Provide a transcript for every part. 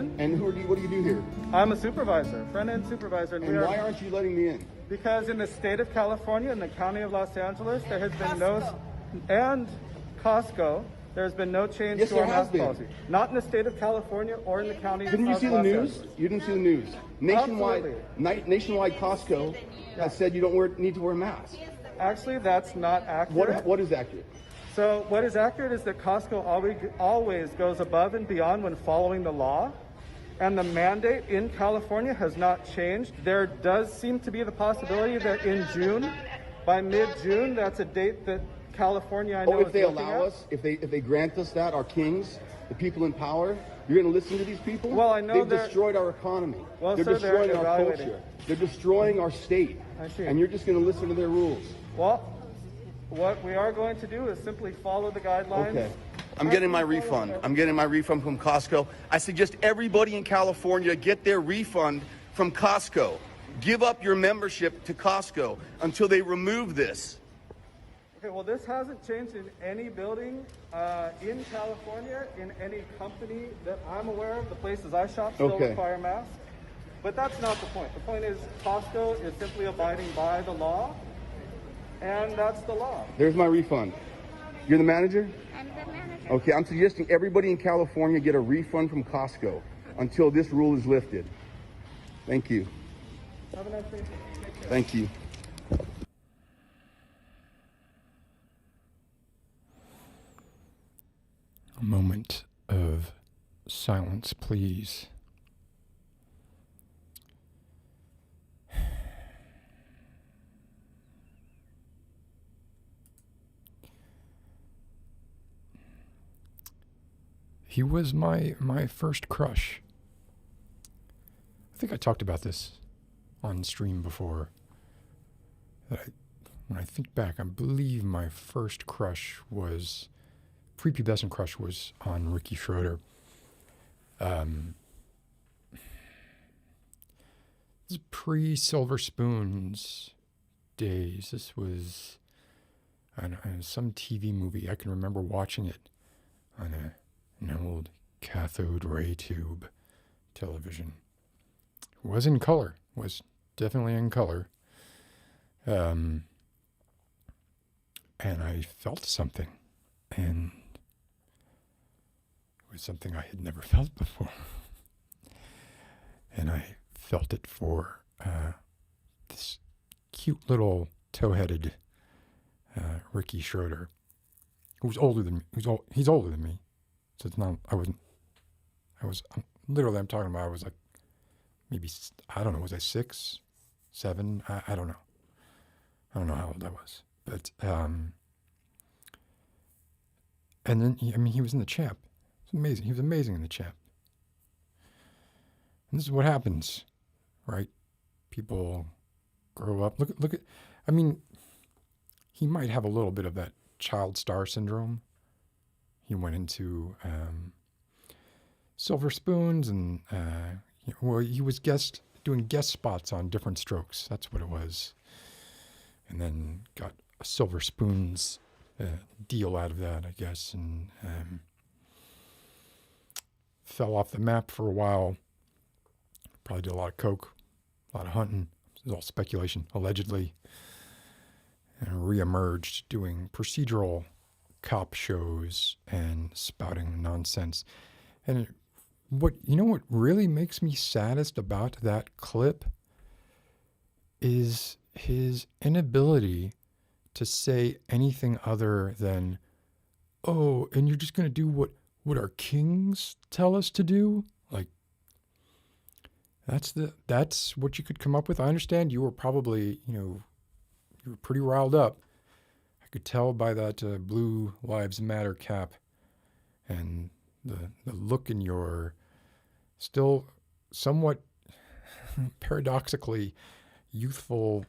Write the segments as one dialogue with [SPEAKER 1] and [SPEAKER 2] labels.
[SPEAKER 1] question.
[SPEAKER 2] And what do you do here?
[SPEAKER 1] I'm a supervisor, front-end supervisor.
[SPEAKER 2] And why aren't you letting me in?
[SPEAKER 1] Because in the state of California, in the county of Los Angeles, there has been and Costco, there's been no change to our mask policy. Not in the state of California or in the county of Los Angeles.
[SPEAKER 2] Didn't you see the news? You didn't see the news. Nationwide Costco has said you don't need to wear a mask.
[SPEAKER 1] Actually, that's not accurate.
[SPEAKER 2] What is accurate?
[SPEAKER 1] So what is accurate is that Costco always goes above and beyond when following the law. And the mandate in California has not changed. There does seem to be the possibility that in June, by mid-June, that's a date that California, I know,
[SPEAKER 2] if they allow us, if they grant us that, our kings, the people in power, you're going to listen to these people?
[SPEAKER 1] Well, I know
[SPEAKER 2] they've destroyed our economy.
[SPEAKER 1] Well,
[SPEAKER 2] they're destroying our culture. They're destroying our state.
[SPEAKER 1] I see.
[SPEAKER 2] And you're just going to listen to their rules.
[SPEAKER 1] Well, what we are going to do is simply follow the guidelines.
[SPEAKER 2] Okay. I'm getting my refund. I'm getting my refund from Costco. I suggest everybody in California get their refund from Costco. Give up your membership to Costco until they remove this.
[SPEAKER 1] Okay, well, this hasn't changed in any building in California, in any company that I'm aware of. The places I shop still require masks. But that's not the point. The point is Costco is simply abiding by the law, and that's the law.
[SPEAKER 2] There's my refund. You're the manager?
[SPEAKER 3] I'm the manager.
[SPEAKER 2] Okay, I'm suggesting everybody in California get a refund from Costco until this rule is lifted. Thank you.
[SPEAKER 1] Have a nice day.
[SPEAKER 2] Thank you.
[SPEAKER 4] A moment of silence, please. He was my first crush. I think I talked about this on stream before. When I think back, I believe my first crush was, prepubescent crush was on Ricky Schroeder. This is pre-Silver Spoons days. This was some TV movie. I can remember watching it on an old cathode ray tube television. It was in color. Was definitely in color. And I felt something. And it was something I had never felt before. And I felt it for this cute little tow-headed Ricky Schroeder, who's older than me. He's older than me. So it's not, I'm talking about, I was like, maybe, I don't know, was I 6, 7? I don't know. I don't know how old I was. But, and then, he was in the Champ. It was amazing. He was amazing in the Champ. And this is what happens, right? People grow up. Look at, he might have a little bit of that child star syndrome. He went into Silver Spoons and, he was doing guest spots on Different Strokes. That's what it was. And then got a Silver Spoons deal out of that, I guess, and fell off the map for a while. Probably did a lot of coke, a lot of hunting. This is all speculation, allegedly. And reemerged doing procedural cop shows and spouting nonsense. And what really makes me saddest about that clip is his inability to say anything other than, oh, and you're just going to do what our kings tell us to do? Like, that's what you could come up with. I understand you were probably, you were pretty riled up. I could tell by that Blue Lives Matter cap and the look in your still somewhat paradoxically youthful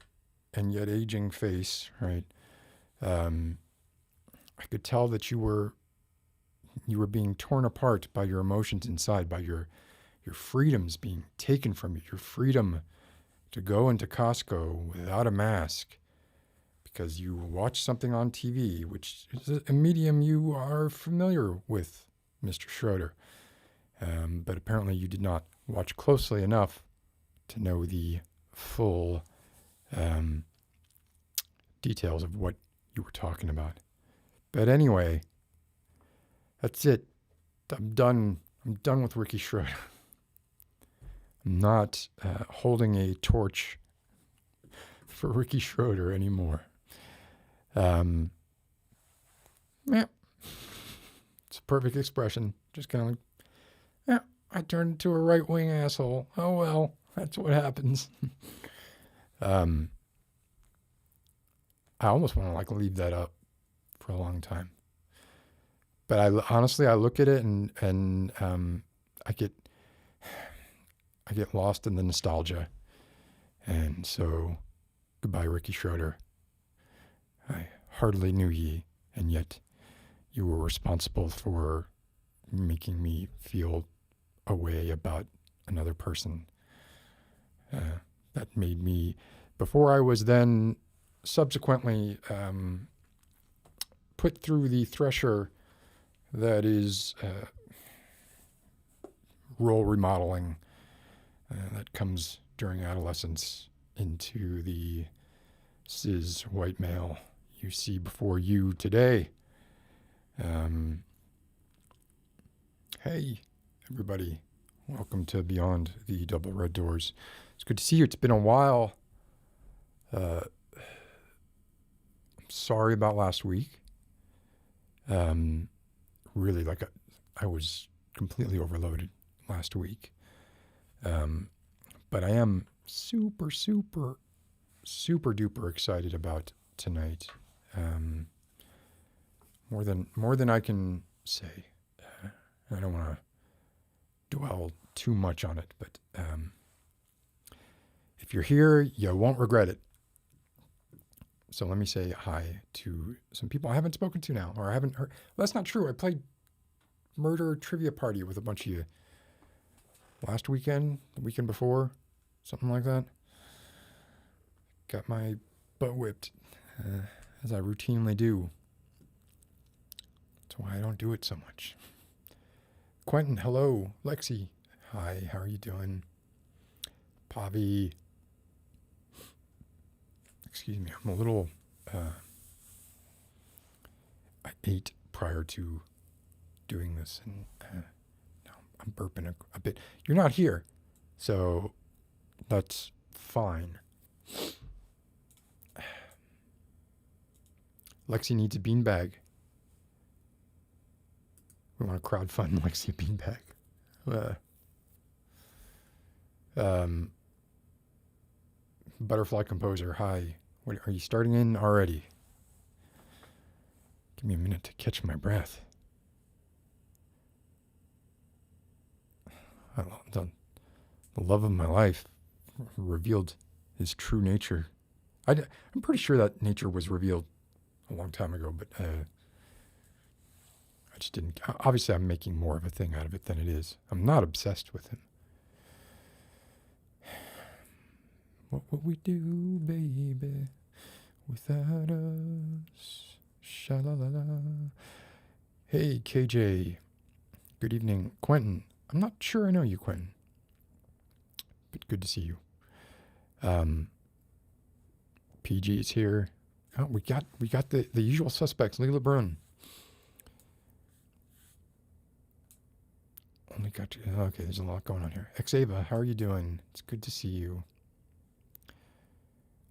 [SPEAKER 4] and yet aging face, right? I could tell that you were being torn apart by your emotions inside, by your freedoms being taken from you, your freedom to go into Costco without a mask because you watch something on TV, which is a medium you are familiar with, Mr. Schroeder. But apparently you did not watch closely enough to know the full details of what you were talking about. But anyway, that's it. I'm done. I'm done with Ricky Schroeder. I'm not holding a torch for Ricky Schroeder anymore. Yeah, it's a perfect expression. Just kind of like, yeah, I turned into a right-wing asshole. Oh well, that's what happens. I almost want to like leave that up for a long time. But honestly, I look at it and I get lost in the nostalgia. And so, goodbye, Ricky Schroeder. I hardly knew ye, and yet you were responsible for making me feel a way about another person. That made me, before I was then subsequently put through the thresher that is role remodeling that comes during adolescence into the cis white male you see before you today. Hey, everybody. Welcome to Beyond the Double Red Doors. It's good to see you. It's been a while. I'm sorry about last week. Really, like I was completely overloaded last week. But I am super, super, super duper excited about tonight. More than I can say. I don't want to dwell too much on it, but if you're here, you won't regret it. So let me say hi to some people I haven't spoken to now, or I haven't heard. Well, that's not true. I played Murder Trivia Party with a bunch of you last weekend, the weekend before, something like that. Got my butt whipped, as I routinely do. That's why I don't do it so much. Quentin, hello. Lexi, hi. How are you doing? Pavi. Excuse me. I'm a little. I ate prior to doing this, and now I'm burping a bit. You're not here, so that's fine. Lexi needs a beanbag. We want to crowdfund Lexi a beanbag. Butterfly Composer, hi. What, are you starting in already? Give me a minute to catch my breath. The love of my life revealed his true nature. I'm pretty sure that nature was revealed a long time ago, but I just didn't. Obviously, I'm making more of a thing out of it than it is. I'm not obsessed with him. What would we do, baby, without us? Sha-la-la-la. Hey, KJ. Good evening. Quentin. I'm not sure I know you, Quentin, but good to see you. PG is here. Oh, we got the usual suspects. Leela Brun. Only got you. Okay, there's a lot going on here. Xava, how are you doing? It's good to see you.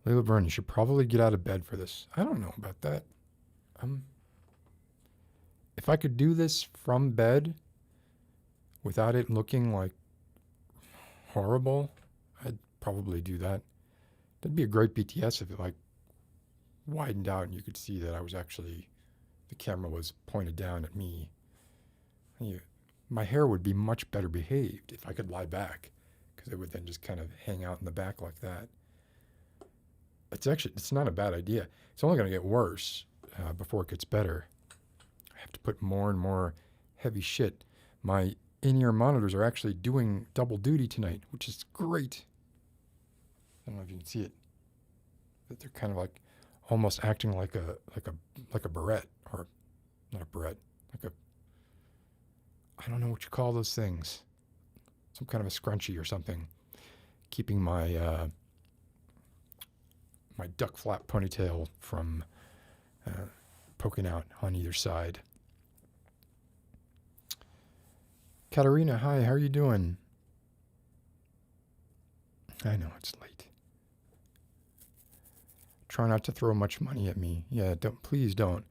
[SPEAKER 4] Leela Brun, you should probably get out of bed for this. I don't know about that. If I could do this from bed without it looking like horrible, I'd probably do that. That'd be a great BTS if it like widened out and you could see that I was actually, the camera was pointed down at me. My hair would be much better behaved if I could lie back, because it would then just kind of hang out in the back like that. It's not a bad idea. It's only going to get worse before it gets better. I have to put more and more heavy shit. My in-ear monitors are actually doing double duty tonight, which is great. I don't know if you can see it, but they're kind of like almost acting like a barrette, or not a barrette, like a, I don't know what you call those things. Some kind of a scrunchie or something. Keeping my my duck flap ponytail from poking out on either side. Katerina, hi, how are you doing? I know it's late. Try not to throw much money at me. Yeah, please don't.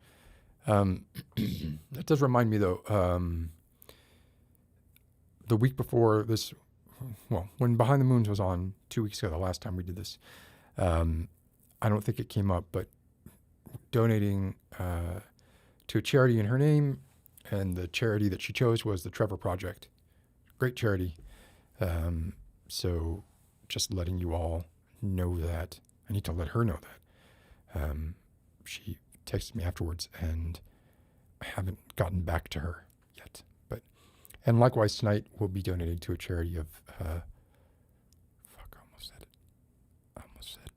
[SPEAKER 4] That does remind me though, the week before this, well, when Behind the Moons was on 2 weeks ago, the last time we did this, I don't think it came up, but donating to a charity in her name, and the charity that she chose was the Trevor Project. Great charity. So just letting you all know that. I need to let her know that. She texted me afterwards, and I haven't gotten back to her yet. And likewise, tonight we'll be donating to a charity of, I almost said it. I almost said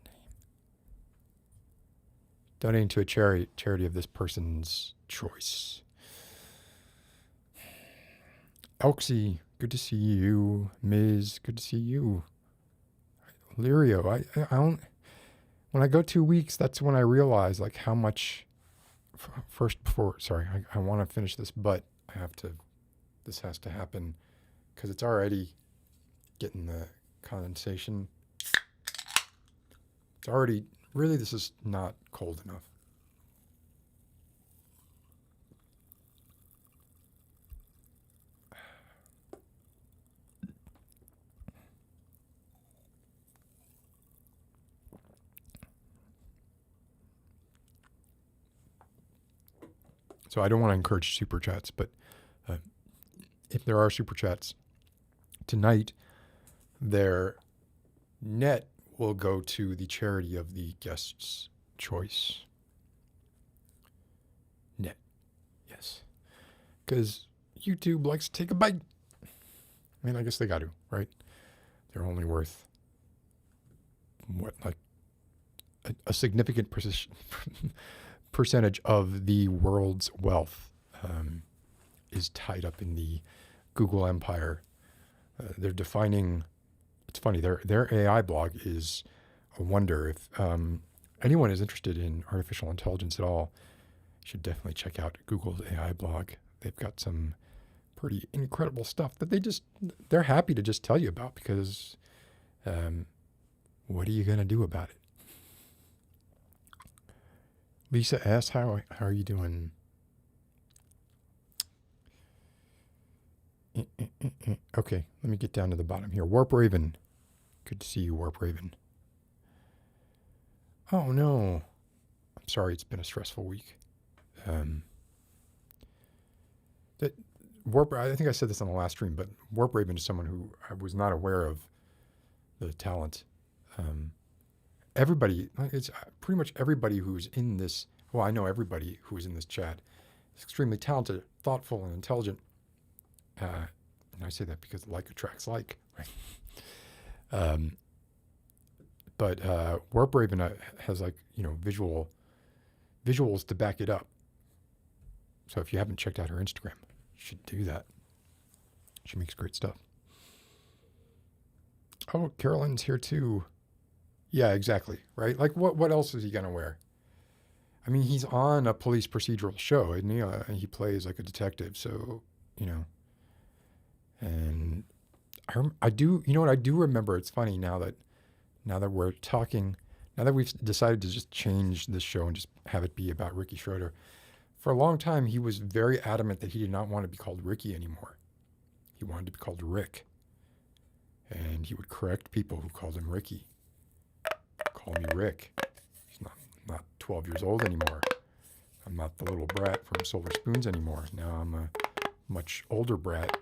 [SPEAKER 4] the name. Donating to a charity of this person's choice. Elxie, good to see you. Miz, good to see you. Lirio, I don't, when I go 2 weeks, that's when I realize like how much. I want to finish this, but this has to happen because it's already getting the condensation. It's already, really, this is not cold enough. So I don't want to encourage super chats, but if there are super chats tonight, their net will go to the charity of the guest's choice. Net, yes. Because YouTube likes to take a bite. I mean, I guess they got to, right? They're only worth, what, like a significant percentage of the world's wealth is tied up in the Google empire. They're defining, it's funny, their AI blog is a wonder. If anyone is interested in artificial intelligence at all, you should definitely check out Google's AI blog. They've got some pretty incredible stuff that they're happy to just tell you about because what are you going to do about it? Lisa S., how are you doing? Okay, let me get down to the bottom here. Warp Raven. Good to see you, Warp Raven. Oh, no. I'm sorry, it's been a stressful week. I think I said this on the last stream, but Warp Raven is someone who I was not aware of the talent. Everybody, it's pretty much everybody who's in this, well, I know everybody who is in this chat is extremely talented, thoughtful, and intelligent. And I say that because like attracts like, right? But Warp Raven has like, visuals to back it up. So if you haven't checked out her Instagram, you should do that. She makes great stuff. Oh, Carolyn's here too. Yeah, exactly. Right? Like, what else is he going to wear? I mean, he's on a police procedural show, isn't he? He plays like a detective. So, and I do remember, it's funny now that we're talking, now that we've decided to just change this show and just have it be about Ricky Schroeder. For a long time, he was very adamant that he did not want to be called Ricky anymore. He wanted to be called Rick. And he would correct people who called him Ricky. Call me Rick. He's not 12 years old anymore. I'm not the little brat from Silver Spoons anymore. Now I'm a much older brat,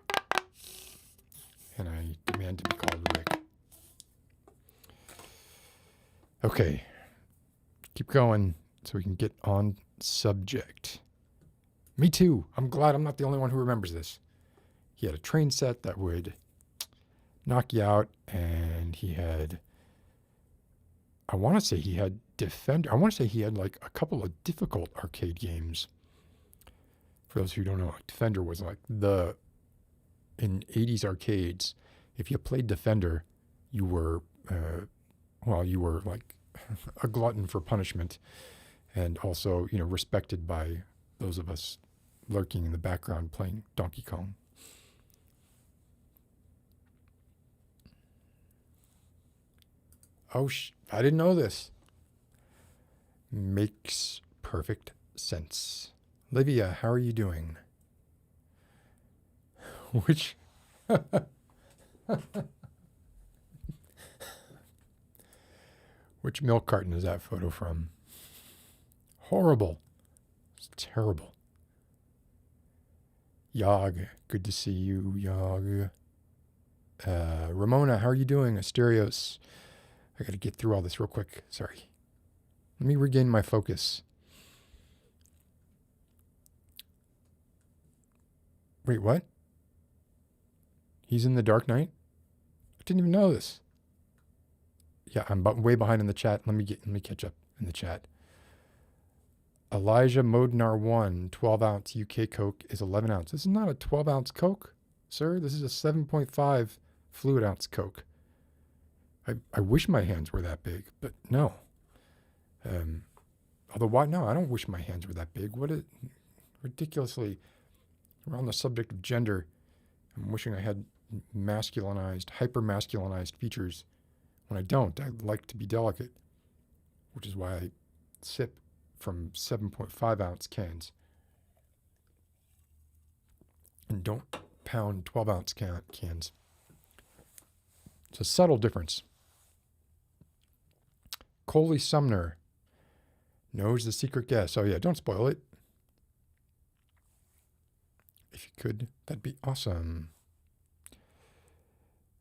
[SPEAKER 4] and I demand to be called Rick. Okay, keep going so we can get on subject. Me too. I'm glad I'm not the only one who remembers this. He had a train set that would knock you out, and he had, I want to say he had Defender. I want to say he had like a couple of difficult arcade games For those who don't know, Defender was like in 80s arcades, if you played Defender, you were, you were like a glutton for punishment, and also, respected by those of us lurking in the background playing Donkey Kong. Oh, I didn't know this. Makes perfect sense. Livia, how are you doing? Which milk carton is that photo from? Horrible. It's terrible. Yog, good to see you, Yog. Ramona, how are you doing? Asterios. I got to get through all this real quick. Sorry. Let me regain my focus. Wait, what? He's in the Dark Knight? I didn't even know this. Yeah, I'm way behind in the chat. Let me catch up in the chat. Elijah Modnar 1, 12-ounce UK Coke is 11 ounce. This is not a 12-ounce Coke, sir. This is a 7.5 fluid ounce Coke. I wish my hands were that big, but no. Although, why? No, I don't wish my hands were that big. What a ridiculously, we're on the subject of gender. I'm wishing I had masculinized, hyper-masculinized features when I don't. I like to be delicate, which is why I sip from 7.5 ounce cans and don't pound 12 ounce cans. It's a subtle difference. Coley Sumner knows the secret guess. Oh yeah, don't spoil it. If you could, that'd be awesome.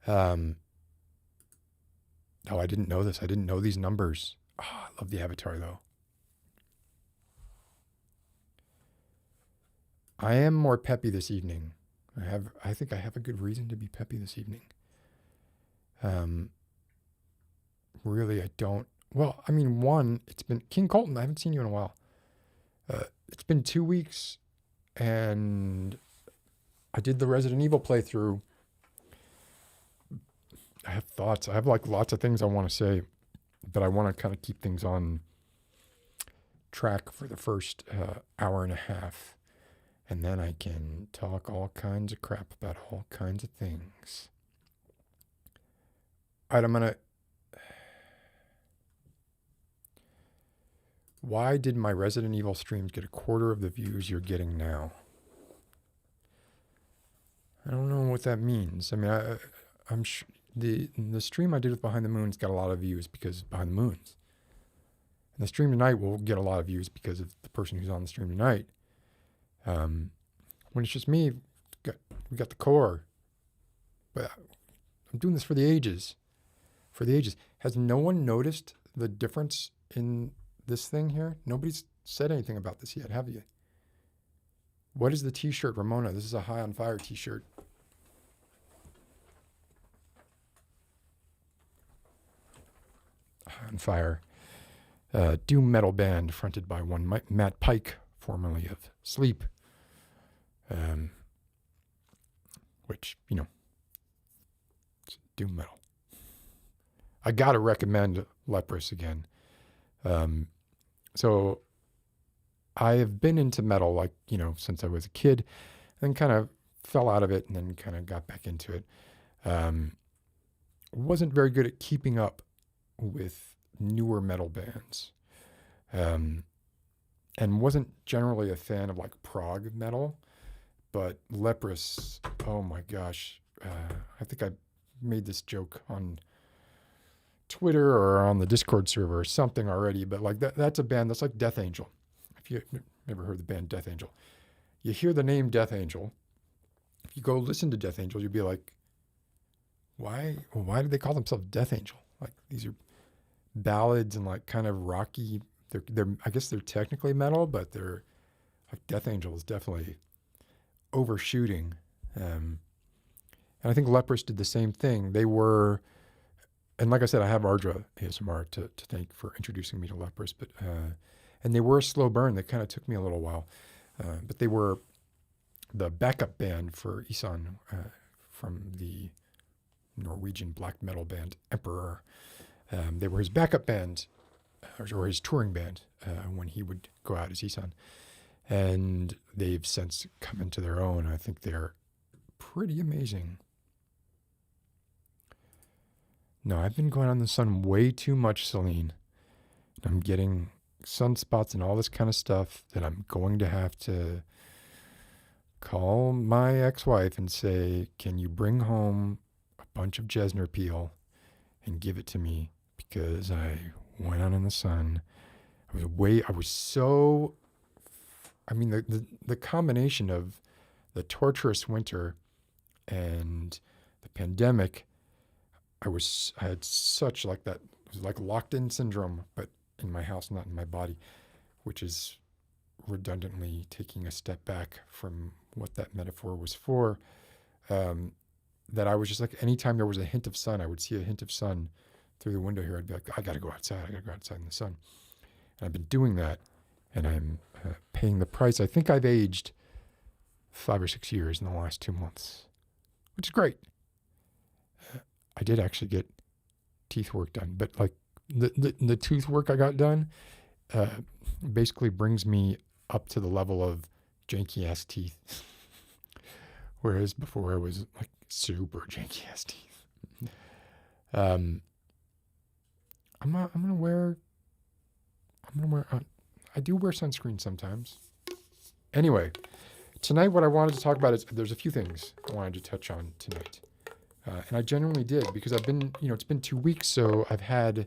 [SPEAKER 4] Oh, I didn't know this. I didn't know these numbers. Oh, I love the avatar though. I am more peppy this evening. I think I have a good reason to be peppy this evening. Really, I don't. Well, I mean, one, it's been King Colton. I haven't seen you in a while. It's been 2 weeks, and I did the Resident Evil playthrough. I have thoughts. I have like lots of things I want to say, but I want to kind of keep things on track for the first hour and a half. And then I can talk all kinds of crap about all kinds of things. All right, I'm going to... Why did my Resident Evil streams get a quarter of the views you're getting now? I don't know what that means. I mean, I'm sure the stream I did with Behind the Moons got a lot of views because Behind the Moons. And the stream tonight will get a lot of views because of the person who's on the stream tonight. When it's just me, we got the core. But I'm doing this for the ages. For the ages. Has no one noticed the difference in this thing here? Nobody's said anything about this yet, have you? What is the t-shirt, Ramona? This is a High on Fire t-shirt. High on Fire. Doom metal band fronted by one Matt Pike, formerly of Sleep. Which, it's doom metal. I gotta recommend Leprous again. So I have been into metal, since I was a kid, then kind of fell out of it and then kind of got back into it. Wasn't very good at keeping up with newer metal bands. And wasn't generally a fan of like prog metal, but Leprous, oh my gosh. I think I made this joke on Twitter or on the Discord server or something already, but like that's a band that's like Death Angel. If you've never heard the band Death Angel, you hear the name Death Angel. If you go listen to Death Angel, you'll be like, why do they call themselves Death Angel? Like these are ballads and like kind of rocky. They're I guess they're technically metal, but they're like Death Angel is definitely overshooting. And I think Leprous did the same thing. They were, and like I said, I have Ardra ASMR to thank for introducing me to Leprous, but and they were a slow burn. They kind of took me a little while, but they were the backup band for Isan from the Norwegian black metal band Emperor. They were his backup band, or his touring band, when he would go out as Isan. And they've since come into their own. I think they're pretty amazing. No, I've been going out in the sun way too much, Celine. I'm getting sunspots and all this kind of stuff that I'm going to have to call my ex-wife and say, can you bring home a bunch of Jesner peel and give it to me? Because I went out in the sun. The combination of the torturous winter and the pandemic, I had such like that, it was like locked in syndrome, but in my house, not in my body, which is redundantly taking a step back from what that metaphor was for. That I was just like, anytime there was a hint of sun, I would see a hint of sun through the window here. I'd be like, I got to go outside. I got to go outside in the sun. And I've been doing that, and I'm paying the price. I think I've aged 5 or 6 years in the last 2 months, which is great. I did actually get teeth work done, but like the tooth work I got done basically brings me up to the level of janky ass teeth, whereas before I was like super janky ass teeth. I do wear sunscreen sometimes. Anyway, tonight what I wanted to talk about is there's a few things I wanted to touch on tonight. And I genuinely did, because I've been, it's been 2 weeks, so I've had,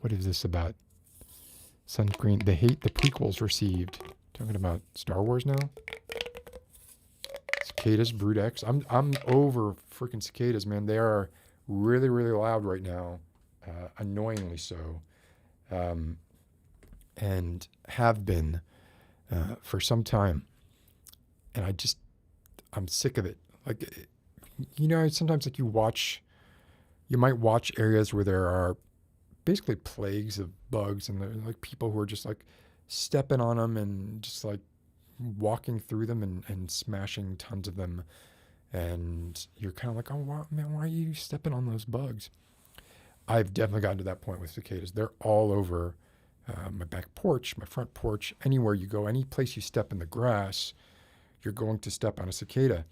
[SPEAKER 4] what is this about? Sunscreen, the hate the prequels received. Talking about Star Wars now? Cicadas, Brood X. I'm over freaking cicadas, man. They are really, really loud right now, annoyingly so, and have been for some time. And I'm sick of it. Like, sometimes like you might watch areas where there are basically plagues of bugs, and they're like people who are just like stepping on them and just like walking through them and smashing tons of them. And you're kind of like, oh, wow, man, why are you stepping on those bugs? I've definitely gotten to that point with cicadas. They're all over my back porch, my front porch, anywhere you go, any place you step in the grass, you're going to step on a cicada.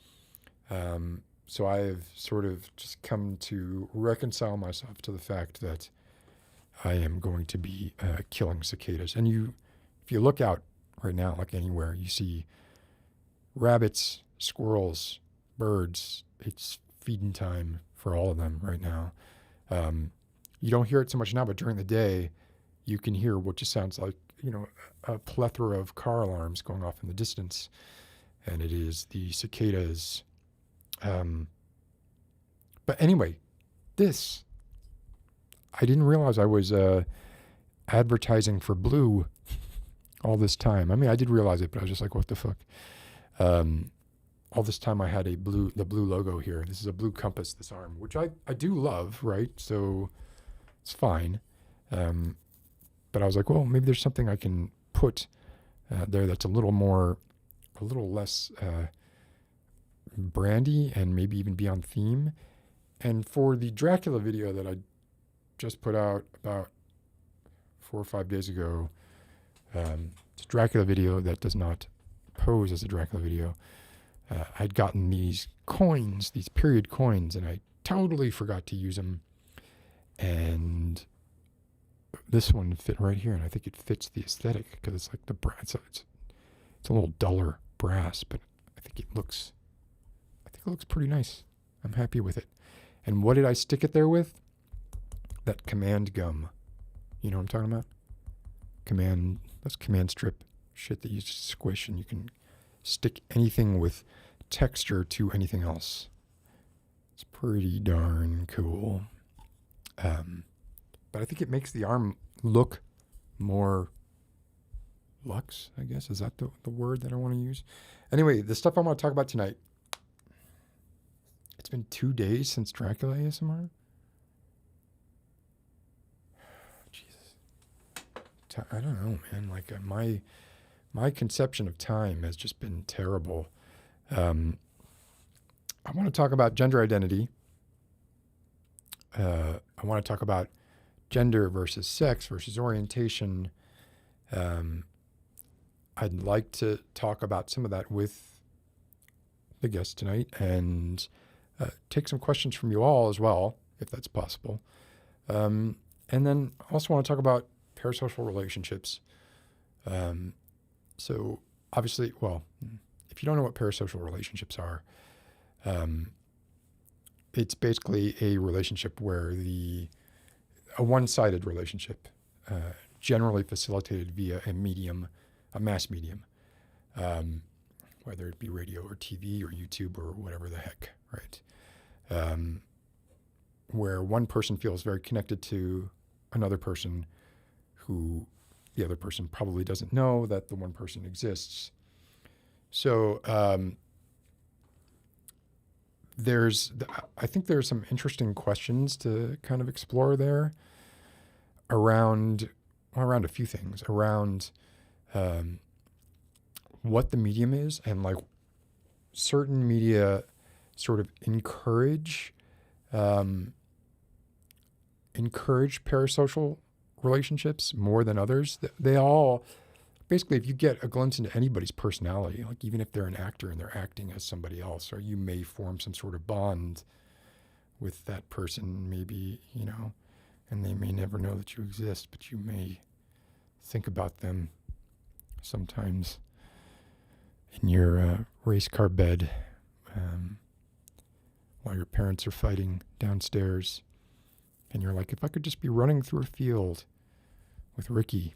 [SPEAKER 4] So I've sort of just come to reconcile myself to the fact that I am going to be killing cicadas. And if you look out right now, like anywhere, you see rabbits, squirrels, birds. It's feeding time for all of them right now. You don't hear it so much now, but during the day, you can hear what just sounds like, a plethora of car alarms going off in the distance. And it is the cicadas. But anyway, I didn't realize I was advertising for blue all this time. I mean, I did realize it, but I was just like, what the fuck? All this time I had the blue logo here. This is a blue compass, this arm, which I do love, right? So it's fine. But I was like, well, maybe there's something I can put there that's a little less brandy and maybe even be on theme. And for the Dracula video that I just put out about 4 or 5 days ago, it's a Dracula video that does not pose as a Dracula video. I'd gotten these coins, these period coins, and I totally forgot to use them. And this one fit right here, and I think it fits the aesthetic because it's like the brass. It's a little duller brass, but I think it looks pretty nice. I'm happy with it. And what did I stick it there with? That command gum. You know what I'm talking about? That's command strip shit that you just squish, and you can stick anything with texture to anything else. It's pretty darn cool. But I think it makes the arm look more luxe, I guess. Is that the word that I want to use? Anyway, the stuff I want to talk about tonight. It's been 2 days since Dracula ASMR. Jesus. I don't know, man. Like my conception of time has just been terrible. I want to talk about gender identity. I want to talk about gender versus sex versus orientation. I'd like to talk about some of that with the guest tonight and take some questions from you all as well, if that's possible. And then I also want to talk about parasocial relationships. So obviously, well, if you don't know what parasocial relationships are, it's basically a relationship where a one-sided relationship, generally facilitated via a mass medium, whether it be radio or TV or YouTube or whatever the heck, right? Where one person feels very connected to another person who the other person probably doesn't know that the one person exists. So I think there's some interesting questions to kind of explore there around a few things, around what the medium is, and like certain media sort of encourage parasocial relationships more than others. They all, basically, if you get a glimpse into anybody's personality, like even if they're an actor and they're acting as somebody else, or you may form some sort of bond with that person, maybe, and they may never know that you exist, but you may think about them sometimes in your race car bed while your parents are fighting downstairs. And you're like, if I could just be running through a field with Ricky,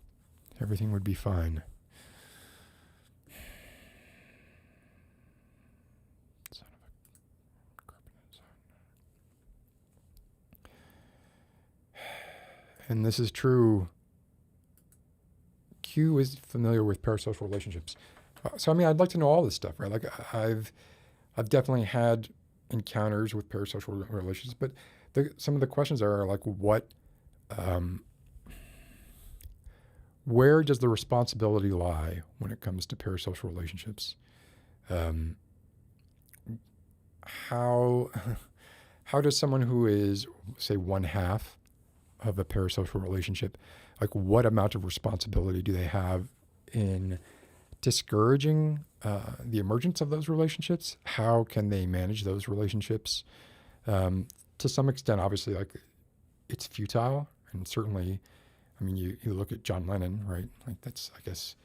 [SPEAKER 4] everything would be fine. Son of a carpet. And this is true. Q is familiar with parasocial relationships. So, I mean, I'd like to know all this stuff, right? Like, I've definitely had encounters with parasocial relationships, but some of the questions are like, where does the responsibility lie when it comes to parasocial relationships? How does someone who is, say, one half of a parasocial relationship, like what amount of responsibility do they have in discouraging the emergence of those relationships? How can they manage those relationships? To some extent, obviously, like it's futile, and certainly, I mean, you look at John Lennon, right? Like that's, I guess,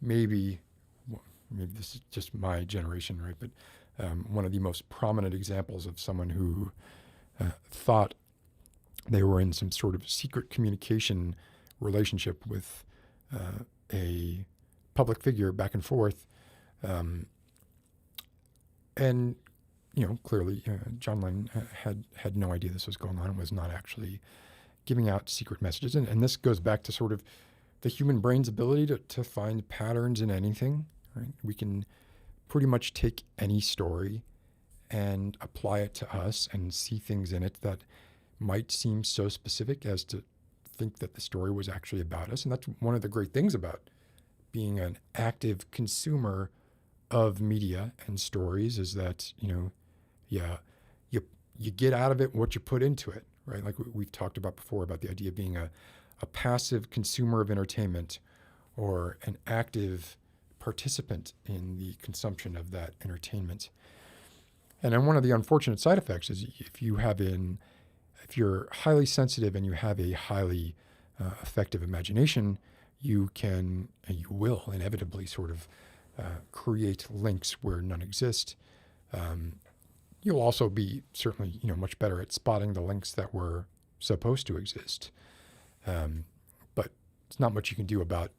[SPEAKER 4] maybe this is just my generation, right? But one of the most prominent examples of someone who thought they were in some sort of secret communication relationship with a public figure back and forth, and clearly, John Lennon had no idea this was going on and was not actually giving out secret messages. And this goes back to sort of the human brain's ability to find patterns in anything, right? We can pretty much take any story and apply it to us and see things in it that might seem so specific as to think that the story was actually about us. And that's one of the great things about being an active consumer of media and stories, is that, you get out of it what you put into it, right? Like we've talked about before, about the idea of being a passive consumer of entertainment or an active participant in the consumption of that entertainment. And then one of the unfortunate side effects is if you're highly sensitive and you have a highly effective imagination, you can and you will inevitably sort of create links where none exist. You'll also be certainly, much better at spotting the links that were supposed to exist. But it's not much you can do about,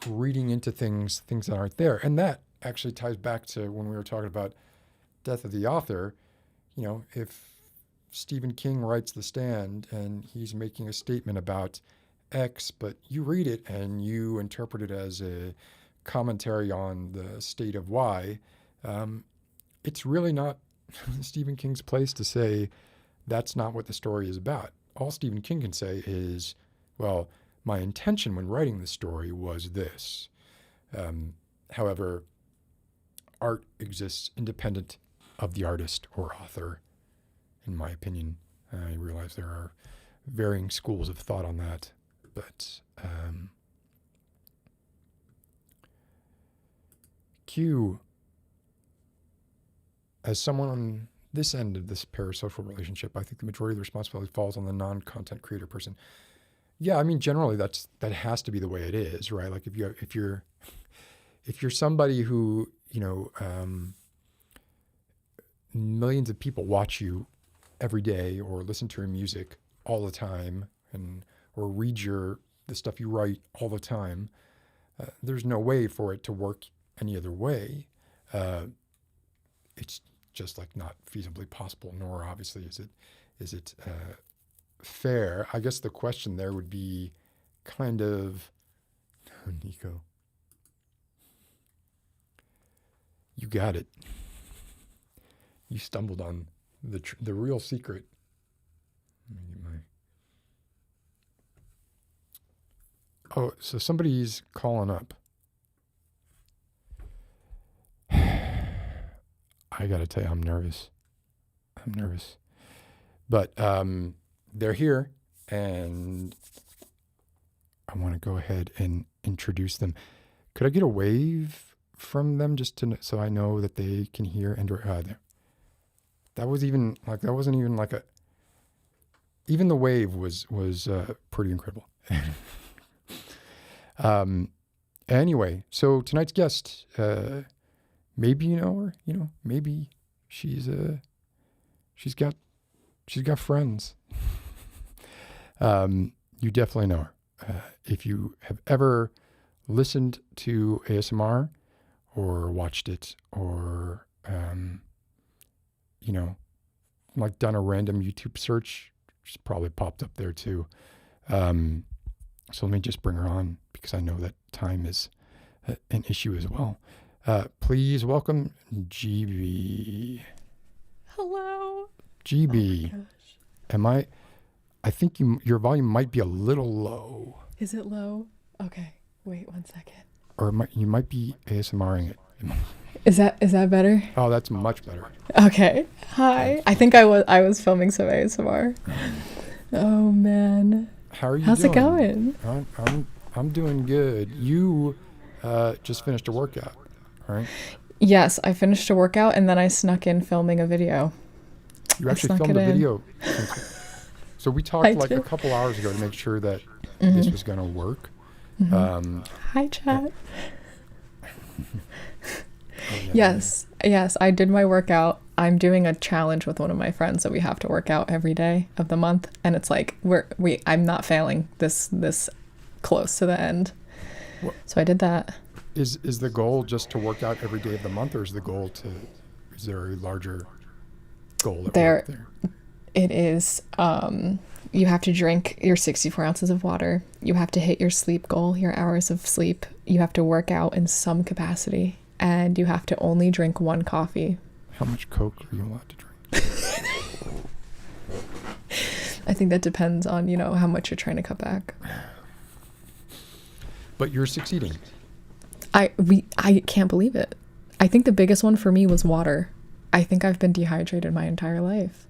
[SPEAKER 4] reading into things that aren't there. And that actually ties back to when we were talking about death of the author. If Stephen King writes The Stand and he's making a statement about X, but you read it and you interpret it as a commentary on the state of Y, it's really not Stephen King's place to say that's not what the story is about. All Stephen King can say is, well, my intention when writing the story was this. However, art exists independent of the artist or author, in my opinion. I realize there are varying schools of thought on that, but Q, as someone on this end of this parasocial relationship, I think the majority of the responsibility falls on the non-content creator person. Yeah, I mean, generally that has to be the way it is, right? Like if you're somebody who, millions of people watch you every day or listen to your music all the time or read the stuff you write all the time, there's no way for it to work any other way. It's just like not feasibly possible, nor obviously is it fair. I guess the question there would be kind of, Nico, you got it. You stumbled on the real secret. Let me get my... Oh, so somebody's calling up. I got to tell you, I'm nervous. But they're here, and I want to go ahead and introduce them. Could I get a wave from them just so I know that they can hear? And that wasn't even like a... Even the wave was pretty incredible. Anyway, so tonight's guest, maybe you know her, maybe she's got friends. You definitely know her. If you have ever listened to ASMR or watched it or, like done a random YouTube search, she's probably popped up there too. So let me just bring her on because I know that time is an issue as well. Please welcome Gibi.
[SPEAKER 3] Hello.
[SPEAKER 4] Gibi.
[SPEAKER 3] Oh my gosh.
[SPEAKER 4] I think your volume might be a little low.
[SPEAKER 3] Is it low? Okay. Wait 1 second.
[SPEAKER 4] Or you might be ASMRing it.
[SPEAKER 3] Is that better?
[SPEAKER 4] Oh, that's much better.
[SPEAKER 3] Okay. Hi. I think I was filming some ASMR. Oh man.
[SPEAKER 4] How are you
[SPEAKER 3] How's
[SPEAKER 4] doing?
[SPEAKER 3] it going?
[SPEAKER 4] I'm doing good. You just finished a workout, right?
[SPEAKER 3] Yes, I finished a workout and then I snuck in filming a video.
[SPEAKER 4] You actually filmed a video. So we talked a couple hours ago to make sure that this was going to work.
[SPEAKER 3] Mm-hmm. Hi, chat.
[SPEAKER 4] Oh,
[SPEAKER 3] Yes, I did my workout. I'm doing a challenge with one of my friends that we have to work out every day of the month, and it's like I'm not failing this close to the end. So I did that.
[SPEAKER 4] Is the goal just to work out every day of the month, or is there a larger goal there?
[SPEAKER 3] It is. You have to drink your 64 ounces of water. You have to hit your sleep goal, your hours of sleep. You have to work out in some capacity, and you have to only drink 1 coffee.
[SPEAKER 4] How much Coke are you allowed to drink?
[SPEAKER 3] I think that depends on, how much you're trying to cut back.
[SPEAKER 4] But you're succeeding.
[SPEAKER 3] I can't believe it. I think the biggest one for me was water. I think I've been dehydrated my entire life.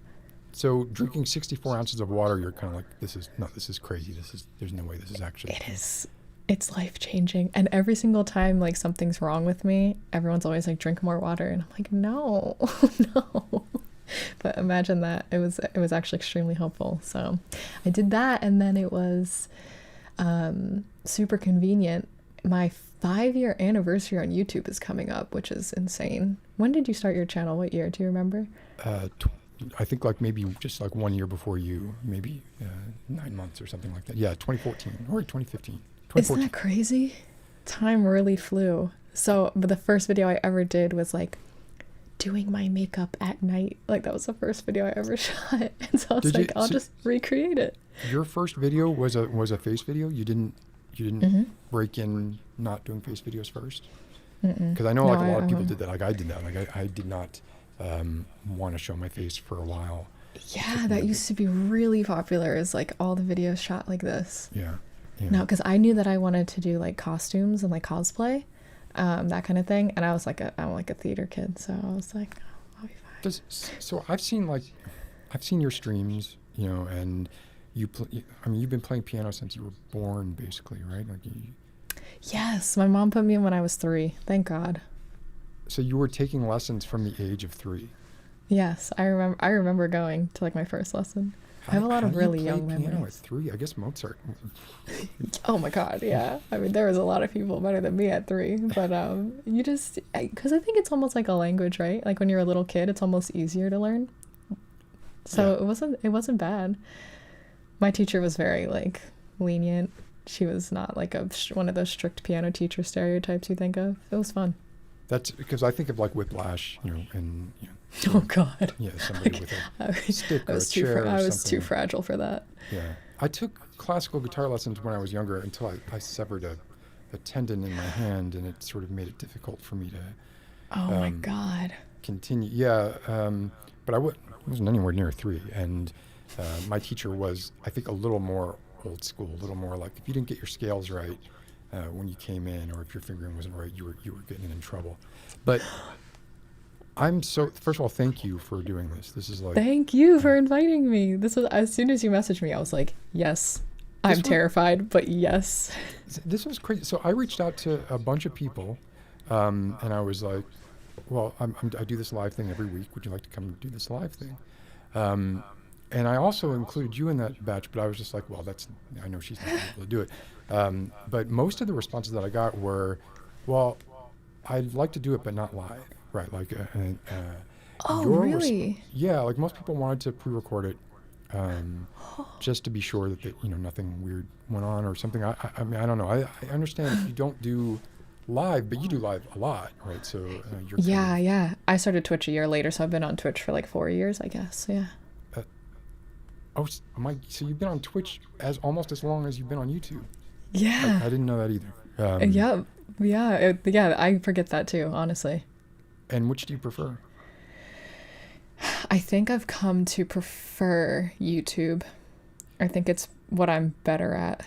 [SPEAKER 4] So drinking 64 ounces of water, you're kind of like, this is crazy. There's no way this is actually...
[SPEAKER 3] It is. It's life-changing. And every single time, like, something's wrong with me, everyone's always like, drink more water. And I'm like, no, no. But imagine that. It was actually extremely helpful. So I did that. And then it was super convenient. My 5-year anniversary on YouTube is coming up, which is insane. When did you start your channel? What year? Do you remember?
[SPEAKER 4] I think like maybe just like 1 year before you, maybe 9 months or something like that. Yeah, 2014 or 2015.
[SPEAKER 3] Isn't that crazy? Time really flew. So, but the first video I ever did was like doing my makeup at night. Like that was the first video I ever shot. And so I was I'll just recreate it.
[SPEAKER 4] Your first video was a face video? You didn't
[SPEAKER 3] Mm-hmm.
[SPEAKER 4] break in not doing face videos first? Because I know like a lot of people did that. Like I did that. Like I did not want to show my face for a while.
[SPEAKER 3] Yeah, that used to be really popular, is like all the videos shot like this.
[SPEAKER 4] Yeah.
[SPEAKER 3] No, because I knew that I wanted to do like costumes and like cosplay, that kind of thing. And I was like, I'm like a theater kid, so I was like, oh, I'll be fine.
[SPEAKER 4] So I've seen your streams, you know, and you've been playing piano since you were born, basically, right? Like
[SPEAKER 3] Yes, my mom put me in when I was 3. Thank God.
[SPEAKER 4] So you were taking lessons from the age of 3.
[SPEAKER 3] Yes, I remember going to like my first lesson. I have a lot of really young memories.
[SPEAKER 4] Piano at 3? I guess Mozart.
[SPEAKER 3] Oh my God, yeah. I mean, there was a lot of people better than me at 3, but you just, because I think it's almost like a language, right? Like when you're a little kid, it's almost easier to learn. So it wasn't bad. My teacher was very like lenient. She was not like one of those strict piano teacher stereotypes you think of. It was fun.
[SPEAKER 4] That's because I think of like Whiplash, you know, and
[SPEAKER 3] oh God.
[SPEAKER 4] Yeah, somebody with a stick or a chair or something.
[SPEAKER 3] I was too fragile for that.
[SPEAKER 4] Yeah, I took classical guitar lessons when I was younger until I severed a tendon in my hand, and it sort of made it difficult for me to.
[SPEAKER 3] Oh my God.
[SPEAKER 4] Continue, yeah, but I wasn't anywhere near 3, and my teacher was, I think, a little more old school, a little more like if you didn't get your scales right when you came in, or if your fingering wasn't right, you were getting in trouble. But first of all, thank you for doing this. This is like,
[SPEAKER 3] thank you for inviting me. This was, as soon as you messaged me, I was like, yes. I'm terrified, but yes.
[SPEAKER 4] This was crazy. So I reached out to a bunch of people, and I was like, well, I do this live thing every week. Would you like to come do this live thing? And I also included you in that batch, but I was just like, well, I know she's not able to do it. But most of the responses that I got were, well, I'd like to do it, but not live, right? Like,
[SPEAKER 3] oh, really?
[SPEAKER 4] Yeah, like most people wanted to pre-record it, just to be sure that nothing weird went on or something. I mean, I don't know. I understand if you don't do live, but you do live a lot, right? So you're
[SPEAKER 3] yeah. I started Twitch a year later, so I've been on Twitch for like 4 years, I guess. Yeah.
[SPEAKER 4] So you've been on Twitch almost as long as you've been on YouTube.
[SPEAKER 3] Yeah.
[SPEAKER 4] I didn't know that either.
[SPEAKER 3] Yeah. I forget that too, honestly.
[SPEAKER 4] And which do you prefer?
[SPEAKER 3] I think I've come to prefer YouTube. I think it's what I'm better at.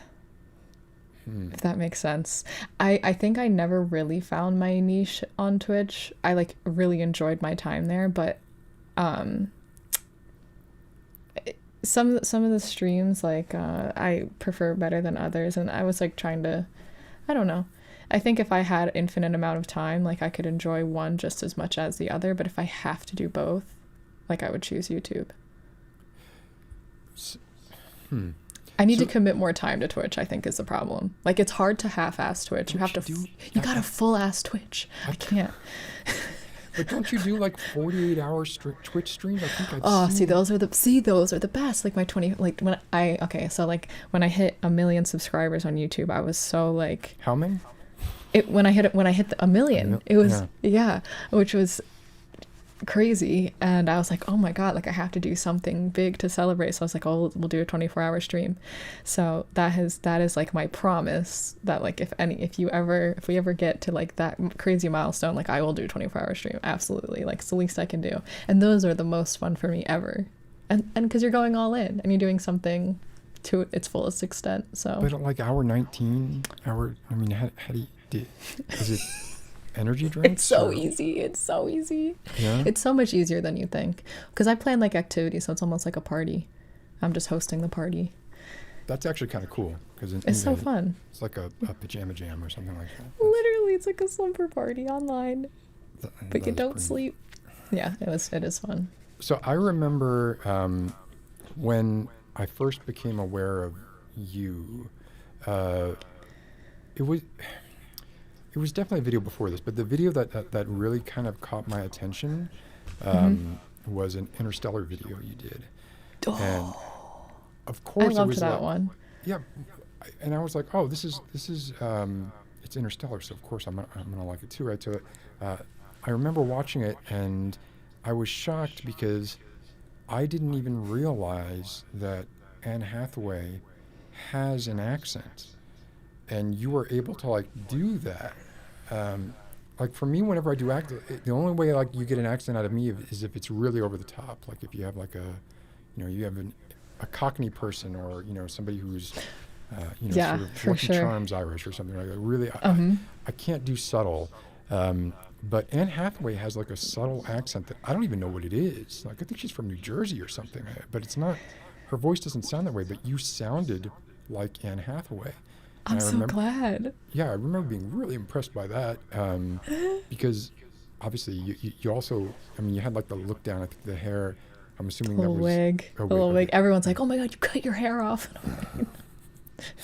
[SPEAKER 3] If that makes sense. I think I never really found my niche on Twitch. I like really enjoyed my time there, but some of the streams like I prefer better than others, and I was like trying to, I don't know. I think if I had infinite amount of time, like I could enjoy one just as much as the other, but if I have to do both, like I would choose YouTube. I need to commit more time to Twitch, I think, is the problem. Like, it's hard to half-ass Twitch. You gotta full-ass Twitch. I can't.
[SPEAKER 4] But don't you do like 48-hour Twitch streams? I think I'd
[SPEAKER 3] those are the best. Like my 20, like when when I hit 1 million subscribers on YouTube, I was so like.
[SPEAKER 4] How many?
[SPEAKER 3] When I hit 1 million, it was which was crazy, and I was like, oh my God, like I have to do something big to celebrate. So I was like, oh, we'll do a 24-hour stream. So that is like my promise that like if we ever get to like that crazy milestone, like I will do a 24-hour stream. Absolutely. Like it's the least I can do. And those are the most fun for me ever. And because you're going all in and you're doing something to its fullest extent. So
[SPEAKER 4] but like hour 19 how do you is it energy drinks?
[SPEAKER 3] It's so easy. Yeah. It's so much easier than you think, because I plan like activities, so it's almost like a party. I'm just hosting the party.
[SPEAKER 4] That's actually kind of cool because
[SPEAKER 3] it's so fun.
[SPEAKER 4] It's like a pajama jam or something like that.
[SPEAKER 3] Literally, it's like a slumber party online, but you don't sleep. Yeah, it is fun.
[SPEAKER 4] So I remember when I first became aware of you, it was definitely a video before this, but the video that really kind of caught my attention was an Interstellar video you did.
[SPEAKER 3] Oh,
[SPEAKER 4] and of course,
[SPEAKER 3] I loved that one.
[SPEAKER 4] Yeah, and I was like, oh, this is it's Interstellar, so of course I'm gonna like it too, right? So I remember watching it, and I was shocked because I didn't even realize that Anne Hathaway has an accent. And you were able to like do that. Like for me, whenever I do act, the only way like you get an accent out of me is if it's really over the top. Like if you have like you have a Cockney person, or somebody who's
[SPEAKER 3] Yeah,
[SPEAKER 4] sort of
[SPEAKER 3] for
[SPEAKER 4] Lucky
[SPEAKER 3] sure.
[SPEAKER 4] Charms Irish or something like that. Really, I can't do subtle. But Anne Hathaway has like a subtle accent that I don't even know what it is. Like I think she's from New Jersey or something, but it's not. Her voice doesn't sound that way. But you sounded like Anne Hathaway.
[SPEAKER 3] I'm so glad.
[SPEAKER 4] Yeah, I remember being really impressed by that because obviously you also, I mean, you had like the look down, I think the hair. I'm assuming that was
[SPEAKER 3] a little wig. Everyone's like, "Oh my God, you cut your hair off."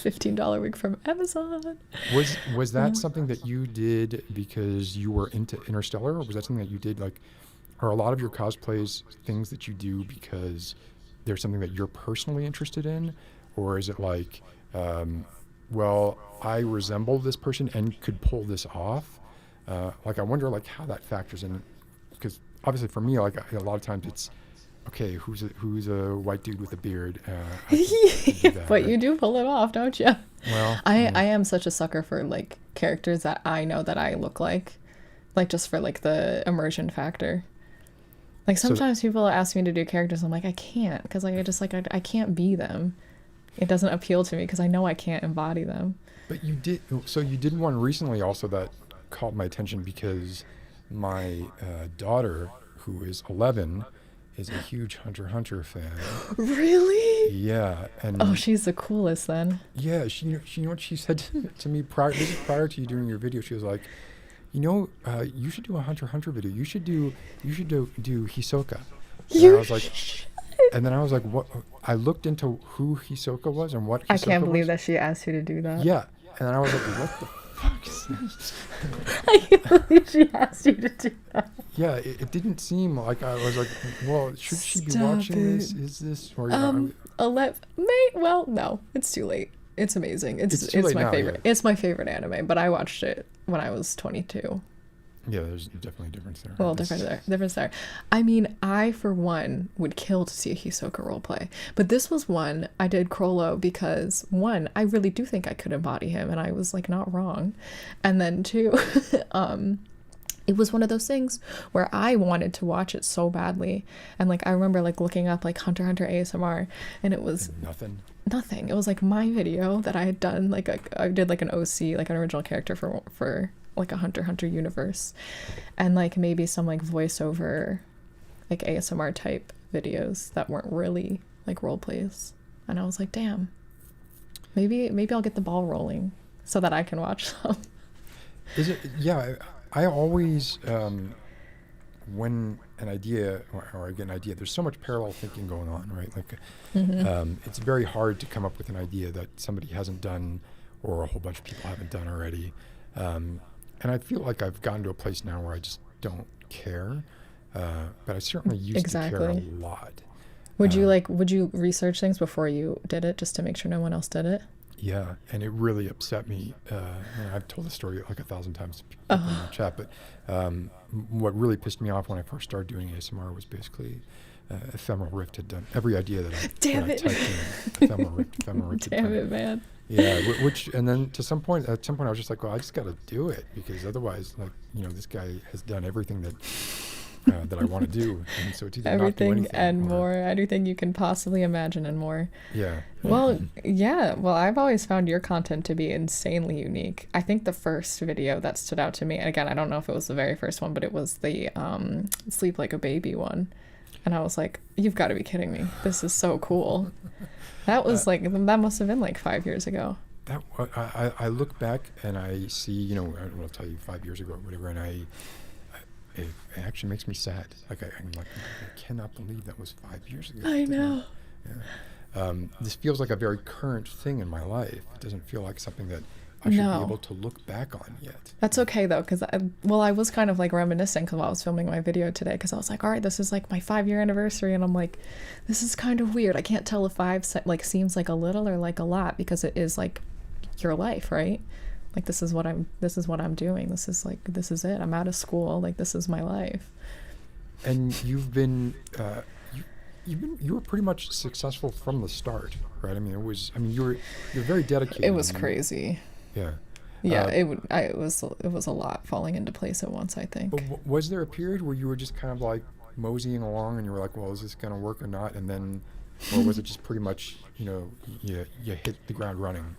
[SPEAKER 3] $15 wig from Amazon.
[SPEAKER 4] Was that something that you did because you were into Interstellar, or was that something that you did like? Are a lot of your cosplays things that you do because there's something that you're personally interested in, or is it like, well, I resemble this person and could pull this off? Like I wonder like how that factors in, because obviously for me, like a lot of times it's, okay, who's a white dude with a beard?
[SPEAKER 3] But right? You do pull it off, don't you?
[SPEAKER 4] Well,
[SPEAKER 3] I am such a sucker for like characters that I know that I look like just for like the immersion factor. Like sometimes people ask me to do characters, I'm like, I can't, because like I can't be them. It doesn't appeal to me because I know I can't embody them.
[SPEAKER 4] But you did one recently also that caught my attention because my daughter, who is 11, is a huge Hunter x Hunter fan.
[SPEAKER 3] Really?
[SPEAKER 4] Yeah, and
[SPEAKER 3] she's the coolest then.
[SPEAKER 4] Yeah, she know what she said to me prior to you doing your video. She was like, you should do a Hunter x Hunter video. You should do Hisoka. And then I was like, what? I looked into who Hisoka was and what Hisoka
[SPEAKER 3] I can't believe that she asked you to do that.
[SPEAKER 4] Yeah, and then I was like, what the fuck is this?
[SPEAKER 3] I can't believe she asked you to do that.
[SPEAKER 4] Yeah, it didn't seem like, I was like, well, should she be watching this? Is this? Or,
[SPEAKER 3] well, no, it's too late. It's amazing. It's my favorite. Yeah. It's my favorite anime, but I watched it when I was 22.
[SPEAKER 4] Yeah, there's definitely a difference there.
[SPEAKER 3] Well, difference there. I mean, I, for one, would kill to see a Hisoka roleplay. But this was one, I did Crollo because, one, I really do think I could embody him, and I was, like, not wrong. And then, two, it was one of those things where I wanted to watch it so badly. And, like, I remember, like, looking up, like, Hunter x Hunter ASMR, and it was... Nothing. It was, like, my video that I had done, like, I did, like, an OC, like, an original character for like a Hunter x Hunter universe, and like maybe some like voiceover like ASMR type videos that weren't really like role plays, and I was like, damn, maybe I'll get the ball rolling so that I can watch them.
[SPEAKER 4] Is it? Yeah, I always when an idea or I get an idea, there's so much parallel thinking going on, right? Like it's very hard to come up with an idea that somebody hasn't done or a whole bunch of people haven't done already. And I feel like I've gotten to a place now where I just don't care, but I certainly used to care a lot. Would
[SPEAKER 3] you research things before you did it just to make sure no one else did it?
[SPEAKER 4] Yeah, and it really upset me. I've told the story like 1,000 times to people in the chat, but what really pissed me off when I first started doing ASMR was basically Ephemeral Rift had done every idea that I typed in. Ephemeral Rift.
[SPEAKER 3] Damn it, man.
[SPEAKER 4] Yeah, and then at some point I was just like, well, I just got to do it, because otherwise, like, this guy has done everything that that I want to do, and so it's either
[SPEAKER 3] everything
[SPEAKER 4] not do anything
[SPEAKER 3] and more, everything you can possibly imagine and more.
[SPEAKER 4] Yeah.
[SPEAKER 3] Well, I've always found your content to be insanely unique. I think the first video that stood out to me, and again, I don't know if it was the very first one, but it was the Sleep Like a Baby one. And I was like, you've got to be kidding me. This is so cool. That was that must have been like 5 years ago.
[SPEAKER 4] That I look back and I see, I'll tell you 5 years ago or whatever, and it actually makes me sad. Like I'm like, I cannot believe that was 5 years ago.
[SPEAKER 3] I know.
[SPEAKER 4] Yeah. This feels like a very current thing in my life. It doesn't feel like something that I should be able to look back on yet.
[SPEAKER 3] That's okay though, because I was kind of like reminiscing because I was filming my video today, because I was like, all right, this is like my 5-year anniversary, and I'm like, this is kind of weird. I can't tell if 5 seems like a little or like a lot, because it is like your life, right? Like this is what I'm doing. This is it. I'm out of school. Like this is my life.
[SPEAKER 4] And you've been you were pretty much successful from the start, right? I mean, you're very dedicated.
[SPEAKER 3] It was crazy.
[SPEAKER 4] Yeah.
[SPEAKER 3] Yeah, it was a lot falling into place at once, I think.
[SPEAKER 4] But was there a period where you were just kind of like moseying along and you were like, well, is this going to work or not? And then or was it just pretty much, you hit the ground running?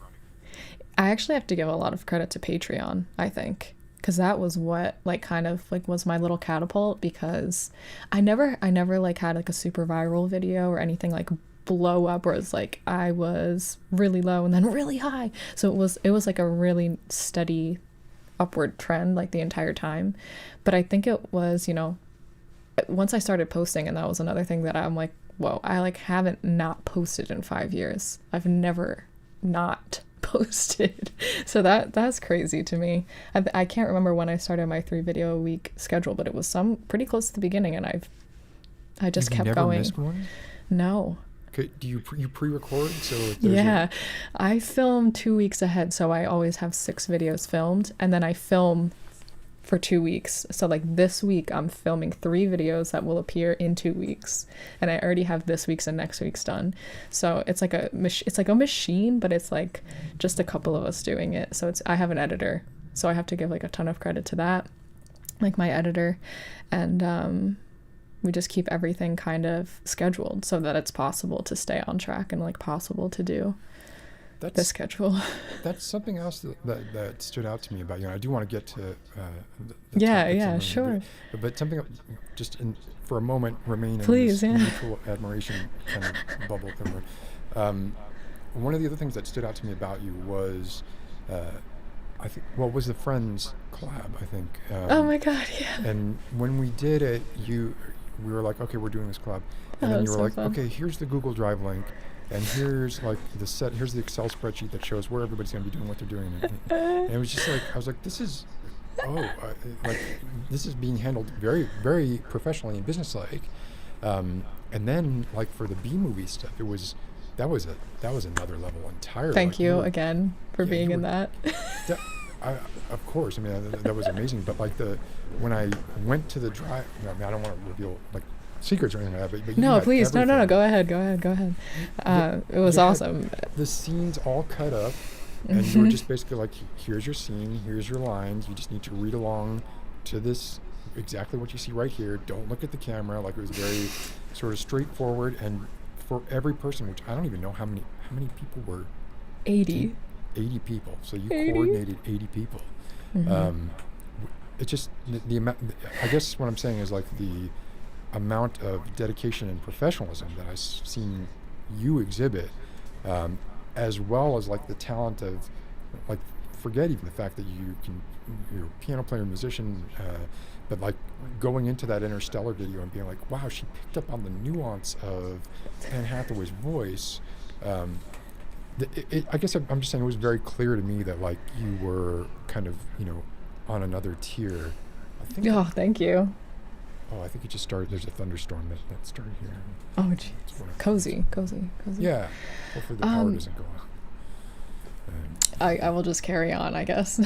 [SPEAKER 3] I actually have to give a lot of credit to Patreon, I think, because that was what like kind of like was my little catapult, because I never like had like a super viral video or anything like blow up where it's like I was really low and then really high. So it was like a really steady upward trend like the entire time. But I think it was, once I started posting, and that was another thing that I'm like, whoa, I like haven't not posted in 5 years. I've never not posted. So that's crazy to me. I can't remember when I started my 3 video a week schedule, but it was pretty close to the beginning, and I just kept
[SPEAKER 4] never
[SPEAKER 3] going.
[SPEAKER 4] Missed one?
[SPEAKER 3] No.
[SPEAKER 4] Do you pre-record? So
[SPEAKER 3] yeah, I film 2 weeks ahead, so I always have 6 videos filmed, and then I film for 2 weeks. So like this week I'm filming 3 videos that will appear in 2 weeks, and I already have this week's and next week's done. So it's like a machine, but it's like just a couple of us doing it. So I have an editor, so I have to give like a ton of credit to that, like my editor, and we just keep everything kind of scheduled so that it's possible to stay on track and like possible to do the schedule.
[SPEAKER 4] That's something else that stood out to me about you. And I do want to get to
[SPEAKER 3] yeah, sure.
[SPEAKER 4] But something just for a moment remain
[SPEAKER 3] Please,
[SPEAKER 4] in this mutual admiration kind of bubble thing. One of the other things that stood out to me about you was I think was the Friends collab, I think.
[SPEAKER 3] Oh my God, yeah.
[SPEAKER 4] And when we did it, we were like, okay, we're doing this collab. And then you were like, fun. Okay, here's the Google Drive link, and here's like here's the Excel spreadsheet that shows where everybody's going to be doing what they're doing. And it was just like, I was like, this is being handled very, very professionally and businesslike. And then like for the B-movie stuff, that was another level entirely.
[SPEAKER 3] Thank you again for being in that.
[SPEAKER 4] Of course, I mean that was amazing. But like when I went to the drive, I don't want to reveal like secrets or anything like that. But
[SPEAKER 3] no, please, no, go ahead. It was awesome.
[SPEAKER 4] The scenes all cut up, and you were just basically like, here's your scene, here's your lines. You just need to read along to this exactly what you see right here. Don't look at the camera. Like it was very sort of straightforward, and for every person, which I don't even know how many people were.
[SPEAKER 3] 80
[SPEAKER 4] people. So you coordinated 80 people. It's just the amount. I guess what I'm saying is like the amount of dedication and professionalism that I've seen you exhibit, as well as like the talent of, like, forget even the fact that you're a piano player, musician, but like going into that Interstellar video and being like, wow, she picked up on the nuance of Anne Hathaway's voice. I guess I'm just saying it was very clear to me that like you were kind of, on another tier.
[SPEAKER 3] Thank you.
[SPEAKER 4] Oh, I think it just started. There's a thunderstorm that started here.
[SPEAKER 3] Oh, jeez. Cozy.
[SPEAKER 4] Yeah. Hopefully the power doesn't go out.
[SPEAKER 3] I will just carry on, I guess.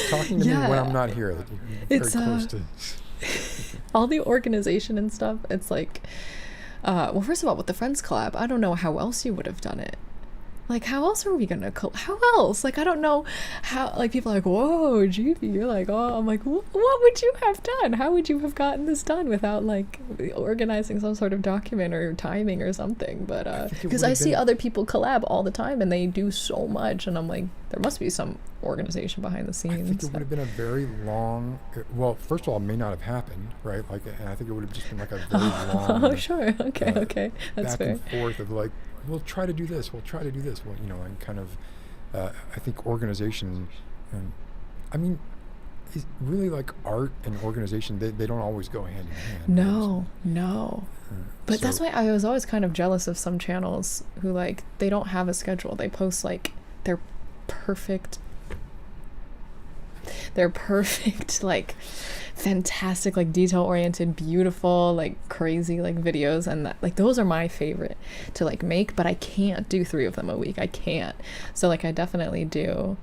[SPEAKER 4] Talking to me when I'm not here. Very close to.
[SPEAKER 3] All the organization and stuff. It's like, well, first of all, with the Friends collab, I don't know how else you would have done it. Like, how else are we gonna how else? Like, I don't know how. Like, people are like, whoa, Gibi, you're like, oh, I'm like, what would you have done? How would you have gotten this done without like organizing some sort of document or timing or something? But because I see other people collab all the time and they do so much, and I'm like, there must be some organization behind the scenes.
[SPEAKER 4] I think it would have been a very long. Well, first of all, it may not have happened, right? Like, and I think it would have just been like a very long.
[SPEAKER 3] Oh, sure. Okay, that's
[SPEAKER 4] back
[SPEAKER 3] fair.
[SPEAKER 4] And forth of like, we'll try to do this. Well, and kind of, I think organization, I mean, is really like art and organization, they don't always go hand in hand.
[SPEAKER 3] No. But that's why I was always kind of jealous of some channels who like, they don't have a schedule. They post like their perfect, like fantastic, like detail oriented, beautiful, like crazy, like videos, and that, like those are my favorite to like make, but I can't do 3 of them a week. I can't. So like I definitely do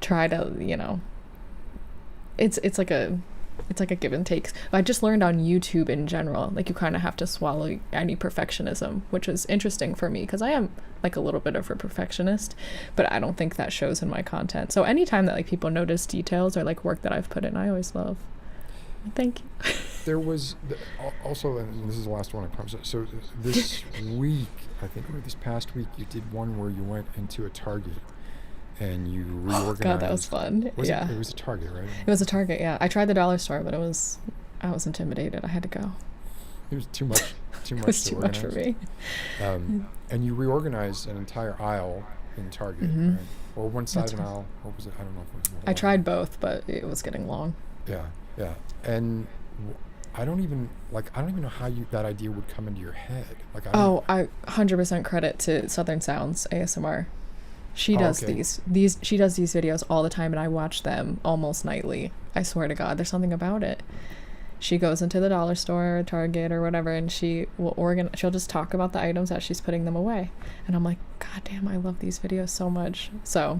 [SPEAKER 3] try to, it's like a give and take. I just learned on YouTube in general, like you kind of have to swallow any perfectionism, which is interesting for me because I am like a little bit of a perfectionist, but I don't think that shows in my content. So anytime that like people notice details or like work that I've put in, I always love. Thank you.
[SPEAKER 4] There was also, and this is the last one I promise. So this week, I think, or this past week, you did one where you went into a Target and you reorganized.
[SPEAKER 3] God, that was fun.
[SPEAKER 4] It was a Target, right?
[SPEAKER 3] It was a Target, yeah. I tried the dollar store, but I was intimidated. I had to go.
[SPEAKER 4] It was too much.
[SPEAKER 3] It was too much for me.
[SPEAKER 4] And you reorganized an entire aisle in Target, right? Or one side of an aisle. What was it? I don't know if it was.
[SPEAKER 3] I tried both, but it was getting long.
[SPEAKER 4] Yeah. And I don't even know how that idea would come into your head. Like,
[SPEAKER 3] I 100% credit to Southern Sounds ASMR. She does she does these videos all the time, and I watch them almost nightly. I swear to God, there's something about it. She goes into the dollar store or Target or whatever, and she'll just talk about the items as she's putting them away. And I'm like, God damn, I love these videos so much. So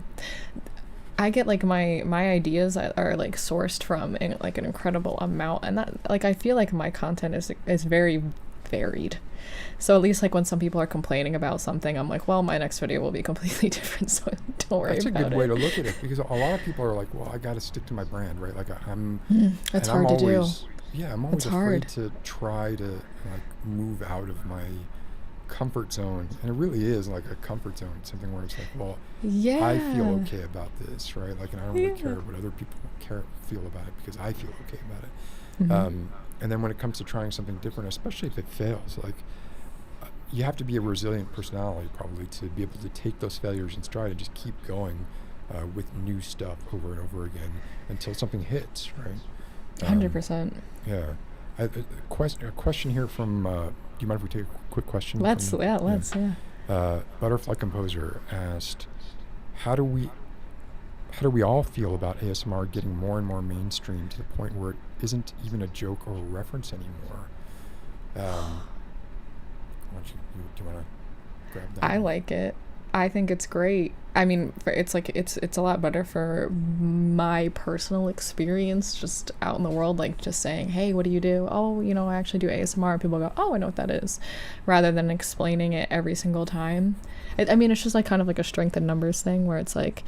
[SPEAKER 3] I get like my ideas are like sourced from like an incredible amount, and that like I feel like my content is very varied. So at least like when some people are complaining about something, I'm like, well, my next video will be completely different, so don't worry about it.
[SPEAKER 4] That's a good way to look at it, because a lot of people are like, well, I got to stick to my brand, right? Like
[SPEAKER 3] that's hard to do.
[SPEAKER 4] Yeah, I'm always afraid to try to like move out of my comfort zone, and it really is like a comfort zone, something where it's like, well, I feel okay about this, right? Like, and I don't really care what other people feel about it, because I feel okay about it. And then when it comes to trying something different, especially if it fails, like you have to be a resilient personality probably to be able to take those failures in stride and just keep going with new stuff over and over again until something hits, right?
[SPEAKER 3] 100%.
[SPEAKER 4] Yeah. A question here from, do you mind if we take a quick question?
[SPEAKER 3] Let's.
[SPEAKER 4] Butterfly Composer asked, how do we all feel about ASMR getting more and more mainstream to the point where it isn't even a joke or a reference anymore? Do you want to grab that?
[SPEAKER 3] I like it. I think it's great. I mean, it's like it's a lot better for my personal experience just out in the world, like just saying, hey, what do you do? Oh, I actually do ASMR. And people go, oh, I know what that is, rather than explaining it every single time. I mean, it's just like kind of like a strength in numbers thing where it's like,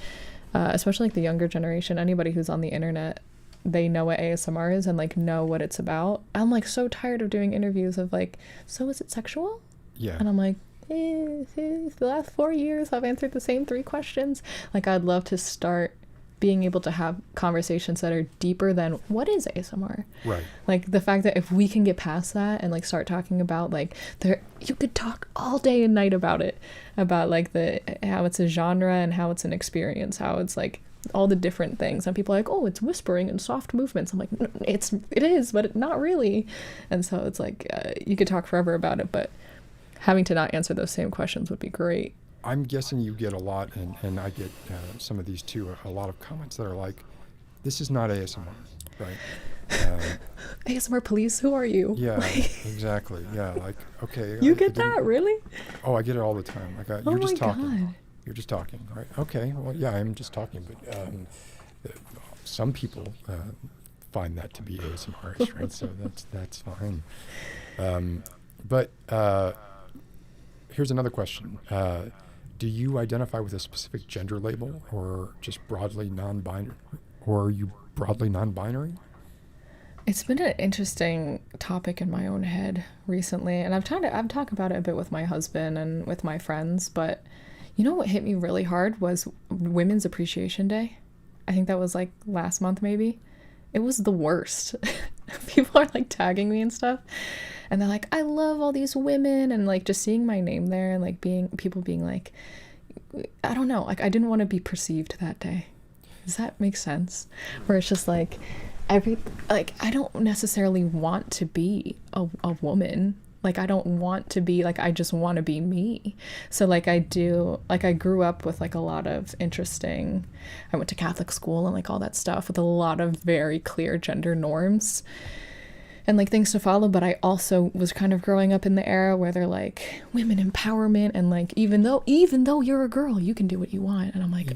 [SPEAKER 3] especially like the younger generation, anybody who's on the internet, they know what ASMR is and like know what it's about. I'm like so tired of doing interviews of like, so is it sexual?
[SPEAKER 4] Yeah.
[SPEAKER 3] And I'm like, the last 4 years I've answered the same 3 questions. Like, I'd love to start being able to have conversations that are deeper than what is ASMR.
[SPEAKER 4] Right.
[SPEAKER 3] Like the fact that if we can get past that and like start talking about like you could talk all day and night about it, about like how it's a genre and how it's an experience, how it's like all the different things, and people are like, oh, it's whispering and soft movements. I'm like, it is, but not really. And so it's like you could talk forever about it, but having to not answer those same questions would be great.
[SPEAKER 4] I'm guessing you get a lot, and I get some of these too, a lot of comments that are like, this is not ASMR, right?
[SPEAKER 3] ASMR police, who are you?
[SPEAKER 4] Yeah, exactly. Yeah, like, okay.
[SPEAKER 3] You get that, really?
[SPEAKER 4] Oh, I get it all the time. Like, you're just talking. God. You're just talking, right? Okay, well, yeah, I'm just talking, but some people find that to be ASMR, right? So that's fine. But here's another question. Do you identify with a specific gender label, or just broadly non-binary, or are you broadly non-binary?
[SPEAKER 3] It's been an interesting topic in my own head recently, and I've talked about it a bit with my husband and with my friends, but you know what hit me really hard was Women's Appreciation Day. I think that was like last month maybe. It was the worst. People are like tagging me and stuff, and they're like, I love all these women, and like just seeing my name there and like people being like, I don't know, like I didn't want to be perceived that day. Does that make sense? Where it's just like I don't necessarily want to be a woman. Like I don't want to be like, I just want to be me. So like I grew up with like a lot of interesting, I went to Catholic school and like all that stuff with a lot of very clear gender norms and like things to follow. But I also was kind of growing up in the era where they're like women empowerment and like even though you're a girl, you can do what you want. And I'm like,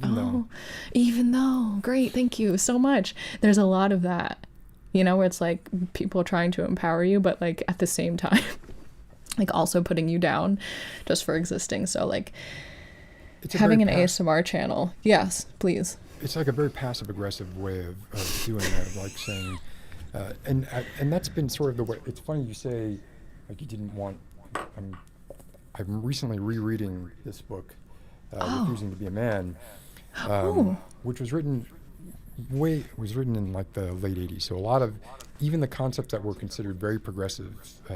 [SPEAKER 3] even though, great, thank you so much. There's a lot of that, where it's like people trying to empower you, but like at the same time like also putting you down just for existing. So like having an ASMR channel, yes, please.
[SPEAKER 4] It's like a very passive aggressive way of doing that, of like saying, And that's been sort of the way. It's funny you say, like, you didn't want. I'm recently rereading this book, Refusing to Be a Man, which was written in like the late 80s. So a lot of even the concepts that were considered very progressive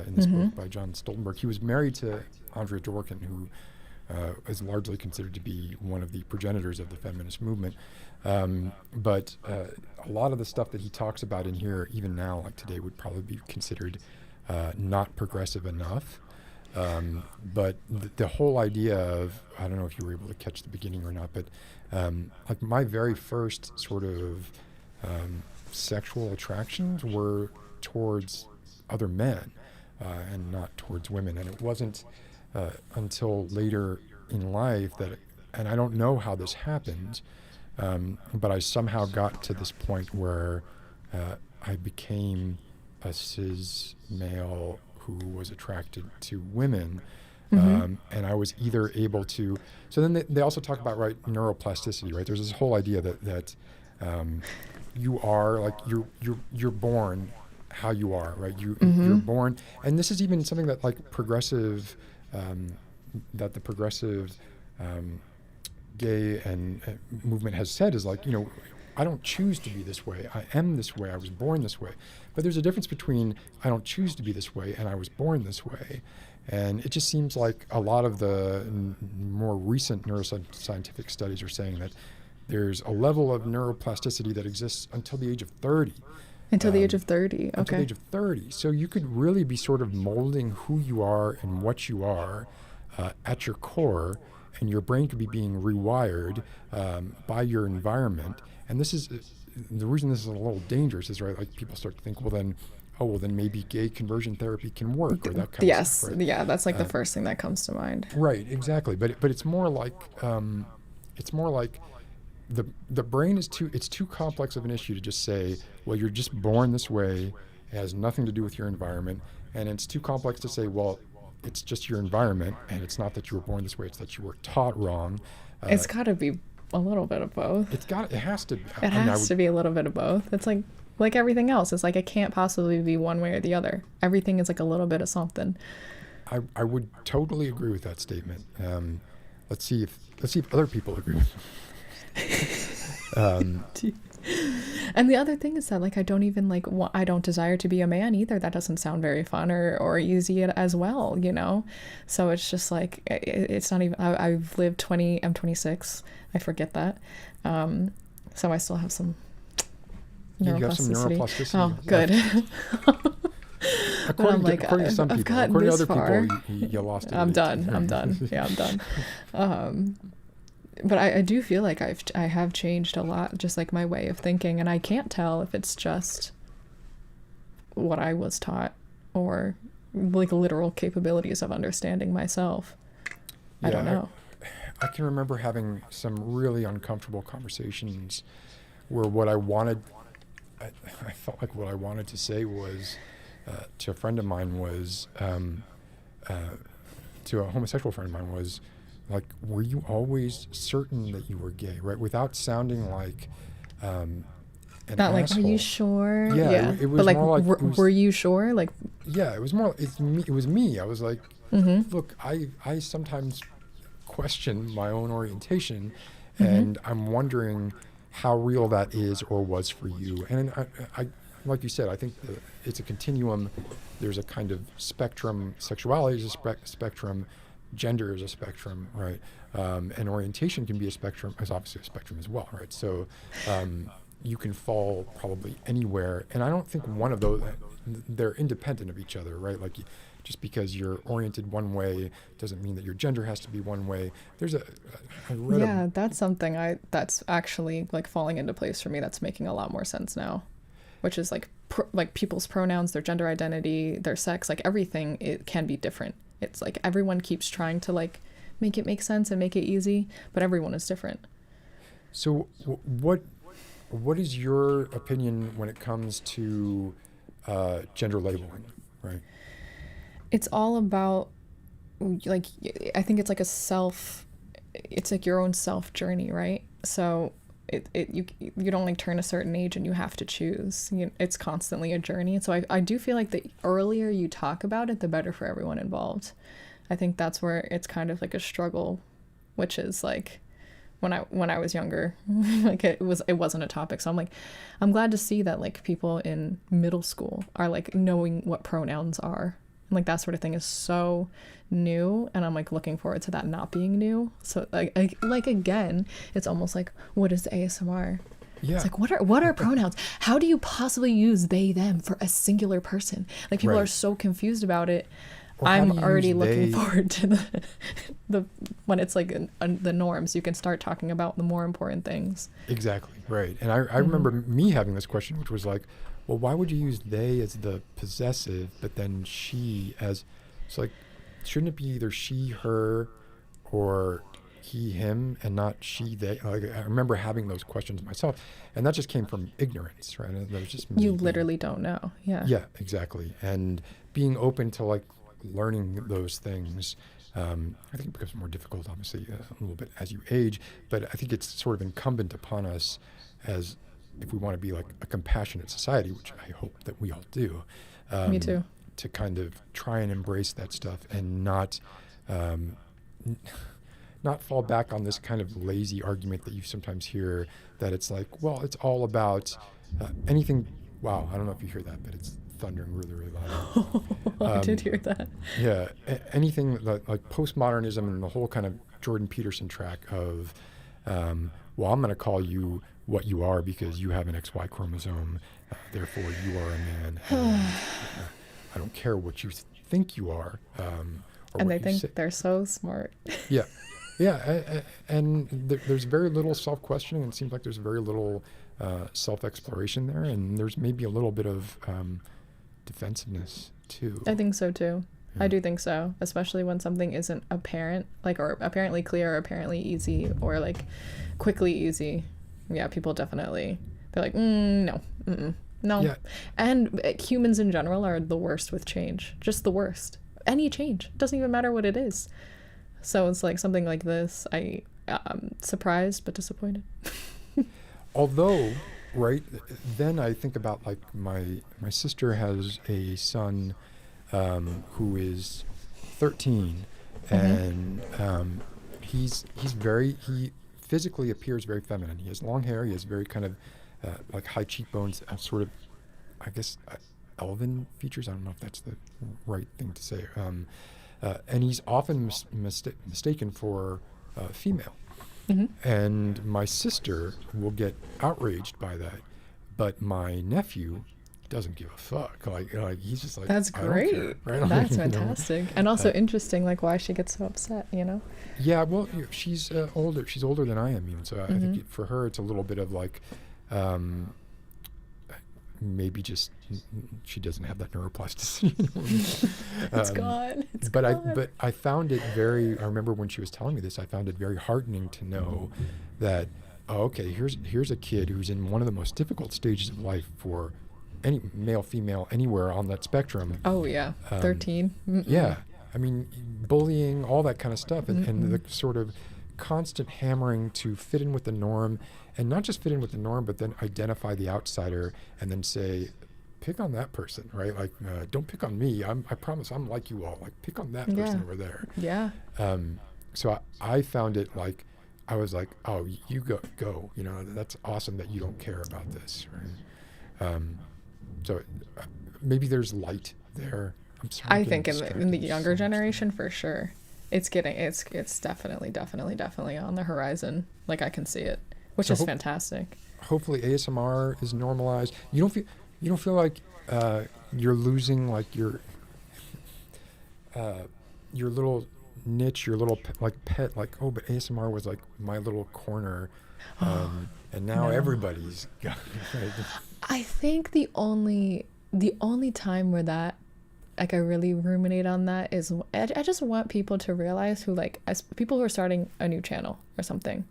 [SPEAKER 4] in this book by John Stoltenberg. He was married to Andrea Dworkin, who is largely considered to be one of the progenitors of the feminist movement. But a lot of the stuff that he talks about in here, even now, like today, would probably be considered not progressive enough. But the whole idea of, I don't know if you were able to catch the beginning or not, but like my very first sort of sexual attractions were towards other men and not towards women. And it wasn't until later in life that, and I don't know how this happened, but I somehow got to this point where I became a cis male who was attracted to women, and I was either able to. So then they also talk about neuroplasticity, right? There's this whole idea that you are like you're born how you are, right? You're born, and this is even something that like progressive, that the progressive gay and movement has said is like, I don't choose to be this way. I am this way. I was born this way. But there's a difference between I don't choose to be this way and I was born this way. And it just seems like a lot of the more recent neuroscientific studies are saying that there's a level of neuroplasticity that exists until the age of 30.
[SPEAKER 3] Until the age of 30, okay.
[SPEAKER 4] Until the age of 30. So you could really be sort of molding who you are and what you are at your core, and your brain could be being rewired by your environment. And this is the reason this is a little dangerous is, right, like people start to think, well then maybe gay conversion therapy can work, or that kind of stuff. Right?
[SPEAKER 3] Yeah, that's like the first thing that comes to mind.
[SPEAKER 4] Right, exactly. But it's more like the brain is too complex of an issue to just say, well, you're just born this way, it has nothing to do with your environment, and it's too complex to say, well, it's just your environment, and it's not that you were born this way, it's that you were taught wrong.
[SPEAKER 3] It's got to be a little bit of both.
[SPEAKER 4] It has to be.
[SPEAKER 3] It has to be a little bit of both. It's like everything else. It's like it can't possibly be one way or the other. Everything is like a little bit of something.
[SPEAKER 4] I would totally agree with that statement. Let's see if other people agree with it.
[SPEAKER 3] And the other thing is that like I don't even I don't desire to be a man either. That doesn't sound very fun or easy as well, So it's just like it's not even. I've lived I'm 26. I forget that. So I still have some neuroplasticity.
[SPEAKER 4] You have some neuroplasticity.
[SPEAKER 3] Oh, good.
[SPEAKER 4] According to some people, according to other people, you lost it.
[SPEAKER 3] I'm done. Yeah, I'm done. But I do feel like I have changed a lot, just like my way of thinking, and I can't tell if it's just what I was taught or like literal capabilities of understanding myself. I don't know.
[SPEAKER 4] I can remember having some really uncomfortable conversations where what I wanted, I felt like what I wanted to say was to a friend of mine was, to a homosexual friend of mine was, like, were you always certain that you were gay, right? Without sounding like an
[SPEAKER 3] not like,
[SPEAKER 4] asshole.
[SPEAKER 3] are you sure?
[SPEAKER 4] Yeah. It was
[SPEAKER 3] but like,
[SPEAKER 4] more like,
[SPEAKER 3] were you sure? Like,
[SPEAKER 4] yeah, it was more. It was me. I was like, look, I sometimes question my own orientation, and I'm wondering how real that is or was for you. And I like you said, I think it's a continuum. There's a kind of spectrum. Sexuality is a spectrum. Gender is a spectrum, right? And orientation can be a spectrum. It's obviously a spectrum as well, right? So you can fall probably anywhere. And I don't think one of those, they're independent of each other, right? Like just because you're oriented one way doesn't mean that your gender has to be one way. There's
[SPEAKER 3] that's something that's actually like falling into place for me. That's making a lot more sense now, which is like people's pronouns, their gender identity, their sex, like everything, it can be different. It's like everyone keeps trying to like make it make sense and make it easy, but everyone is different.
[SPEAKER 4] So what is your opinion when it comes to gender labeling, right?
[SPEAKER 3] It's all about like, I think it's like it's like your own self journey, right? So you don't like turn a certain age and you have to choose. It's constantly a journey. So I do feel like the earlier you talk about it, the better for everyone involved. I think that's where it's kind of like a struggle, which is like when I was younger, like it wasn't a topic. So I'm glad to see that like people in middle school are like knowing what pronouns are. And like that sort of thing is so new, and I'm like looking forward to that not being new. So like again, it's almost like, what is ASMR? Yeah. It's like, what are pronouns? How do you possibly use they, them for a singular person? Like people are so confused about it. I'm already looking forward to the when it's like the norms, you can start talking about the more important things. Exactly,
[SPEAKER 4] right. And I remember me having this question, which was like, well, why would you use they as the possessive, but then she as, it's like, shouldn't it be either she, her, or he, him, and not she, they? Like, I remember having those questions myself, and that just came from ignorance, right? That was just
[SPEAKER 3] you literally don't know.
[SPEAKER 4] Yeah, exactly. And being open to like learning those things, I think it becomes more difficult, obviously, a little bit as you age, but I think it's sort of incumbent upon us, as if we want to be like a compassionate society, which I hope that we all do.
[SPEAKER 3] Me too.
[SPEAKER 4] To kind of try and embrace that stuff and not fall back on this kind of lazy argument that you sometimes hear, that it's like, well, it's all about anything. Wow, I don't know if you hear that, but it's thundering really, really loud.
[SPEAKER 3] I did hear that.
[SPEAKER 4] Yeah, anything like postmodernism and the whole kind of Jordan Peterson track of, well, I'm going to call you what you are because you have an XY chromosome, therefore you are a man. And, I don't care what you think you are.
[SPEAKER 3] And they think they're so smart.
[SPEAKER 4] Yeah. And there's very little self-questioning, and it seems like there's very little self-exploration there, and there's maybe a little bit of defensiveness too.
[SPEAKER 3] I think so too. Yeah. I do think so, especially when something isn't apparent, like, or apparently clear, or apparently easy, or like quickly easy. Yeah, people definitely, they're like, no. No. Yeah. And humans in general are the worst with change. Just the worst. Any change. It doesn't even matter what it is. So it's like something like this, I'm surprised but disappointed.
[SPEAKER 4] Although, right, then I think about like my sister has a son who is 13, and he physically appears very feminine. He has long hair. He has very kind of like high cheekbones, sort of, I guess, elven features. I don't know if that's the right thing to say. And he's often mistaken for female. And my sister will get outraged by that, but my nephew doesn't give a fuck. Like he's just like,
[SPEAKER 3] that's great. Care, right? That's fantastic. And also interesting, like why she gets so upset,
[SPEAKER 4] Yeah, well, she's older. She's older than I am, even. So I think for her, it's a little bit of like, maybe just she doesn't have that neuroplasticity anymore.
[SPEAKER 3] It's gone.
[SPEAKER 4] But I found it very. I remember when she was telling me this, I found it very heartening to know that here's a kid who's in one of the most difficult stages of life for any male, female, anywhere on that spectrum.
[SPEAKER 3] Oh yeah, 13.
[SPEAKER 4] Yeah, I mean, bullying, all that kind of stuff, and the sort of constant hammering to fit in with the norm, and not just fit in with the norm, but then identify the outsider and then say, pick on that person, right? Like, don't pick on me. I promise I'm like you all. Like, pick on that person over there.
[SPEAKER 3] Yeah.
[SPEAKER 4] So I found it like, I was like, oh, you go. That's awesome that you don't care about this, right? So maybe there's light there. I'm sorry.
[SPEAKER 3] I think in the younger generation, for sure. It's definitely on the horizon. Like I can see it, which is fantastic.
[SPEAKER 4] Hopefully ASMR is normalized. You don't feel like you're losing like your little niche, your little pet. Like, oh, but ASMR was like my little corner, and now everybody's got it.
[SPEAKER 3] I think the only time where that, like, I really ruminate on that is I just want people to realize who, like, as people who are starting a new channel or something,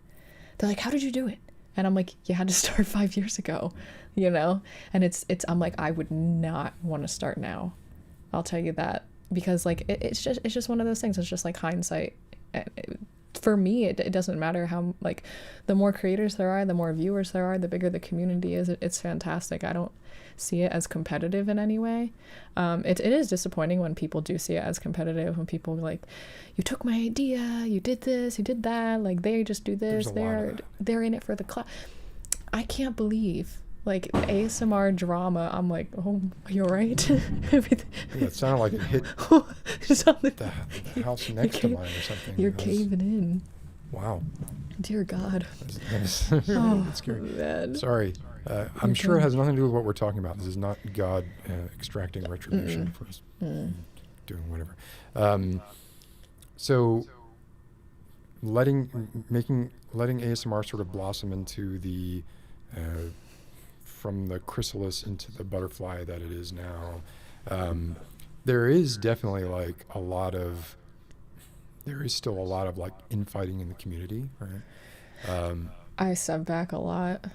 [SPEAKER 3] they're like, how did you do it? And I'm like, you had to start 5 years ago, and it's I'm like, I would not want to start now. I'll tell you that, because like it's just one of those things. It's just like hindsight for me, it doesn't matter how, like, the more creators there are, the more viewers there are, the bigger the community is. It's fantastic. I don't see it as competitive in any way. It is disappointing when people do see it as competitive, when people like, you took my idea, you did this, you did that, like, they just do this, they're in it for the class. I can't believe, like, ASMR drama. I'm like, oh, you're right. Everything.
[SPEAKER 4] Yeah, it sounded like it hit the house next to mine or something.
[SPEAKER 3] You're caving in.
[SPEAKER 4] Wow.
[SPEAKER 3] Dear God.
[SPEAKER 4] That's scary.
[SPEAKER 3] Man.
[SPEAKER 4] Sorry. I'm sure it has nothing to do with what we're talking about. This is not God extracting retribution for us doing whatever. So letting ASMR sort of blossom into the from the chrysalis into the butterfly that it is now. There is definitely like there is still a lot of like infighting in the community, right?
[SPEAKER 3] I step back a lot.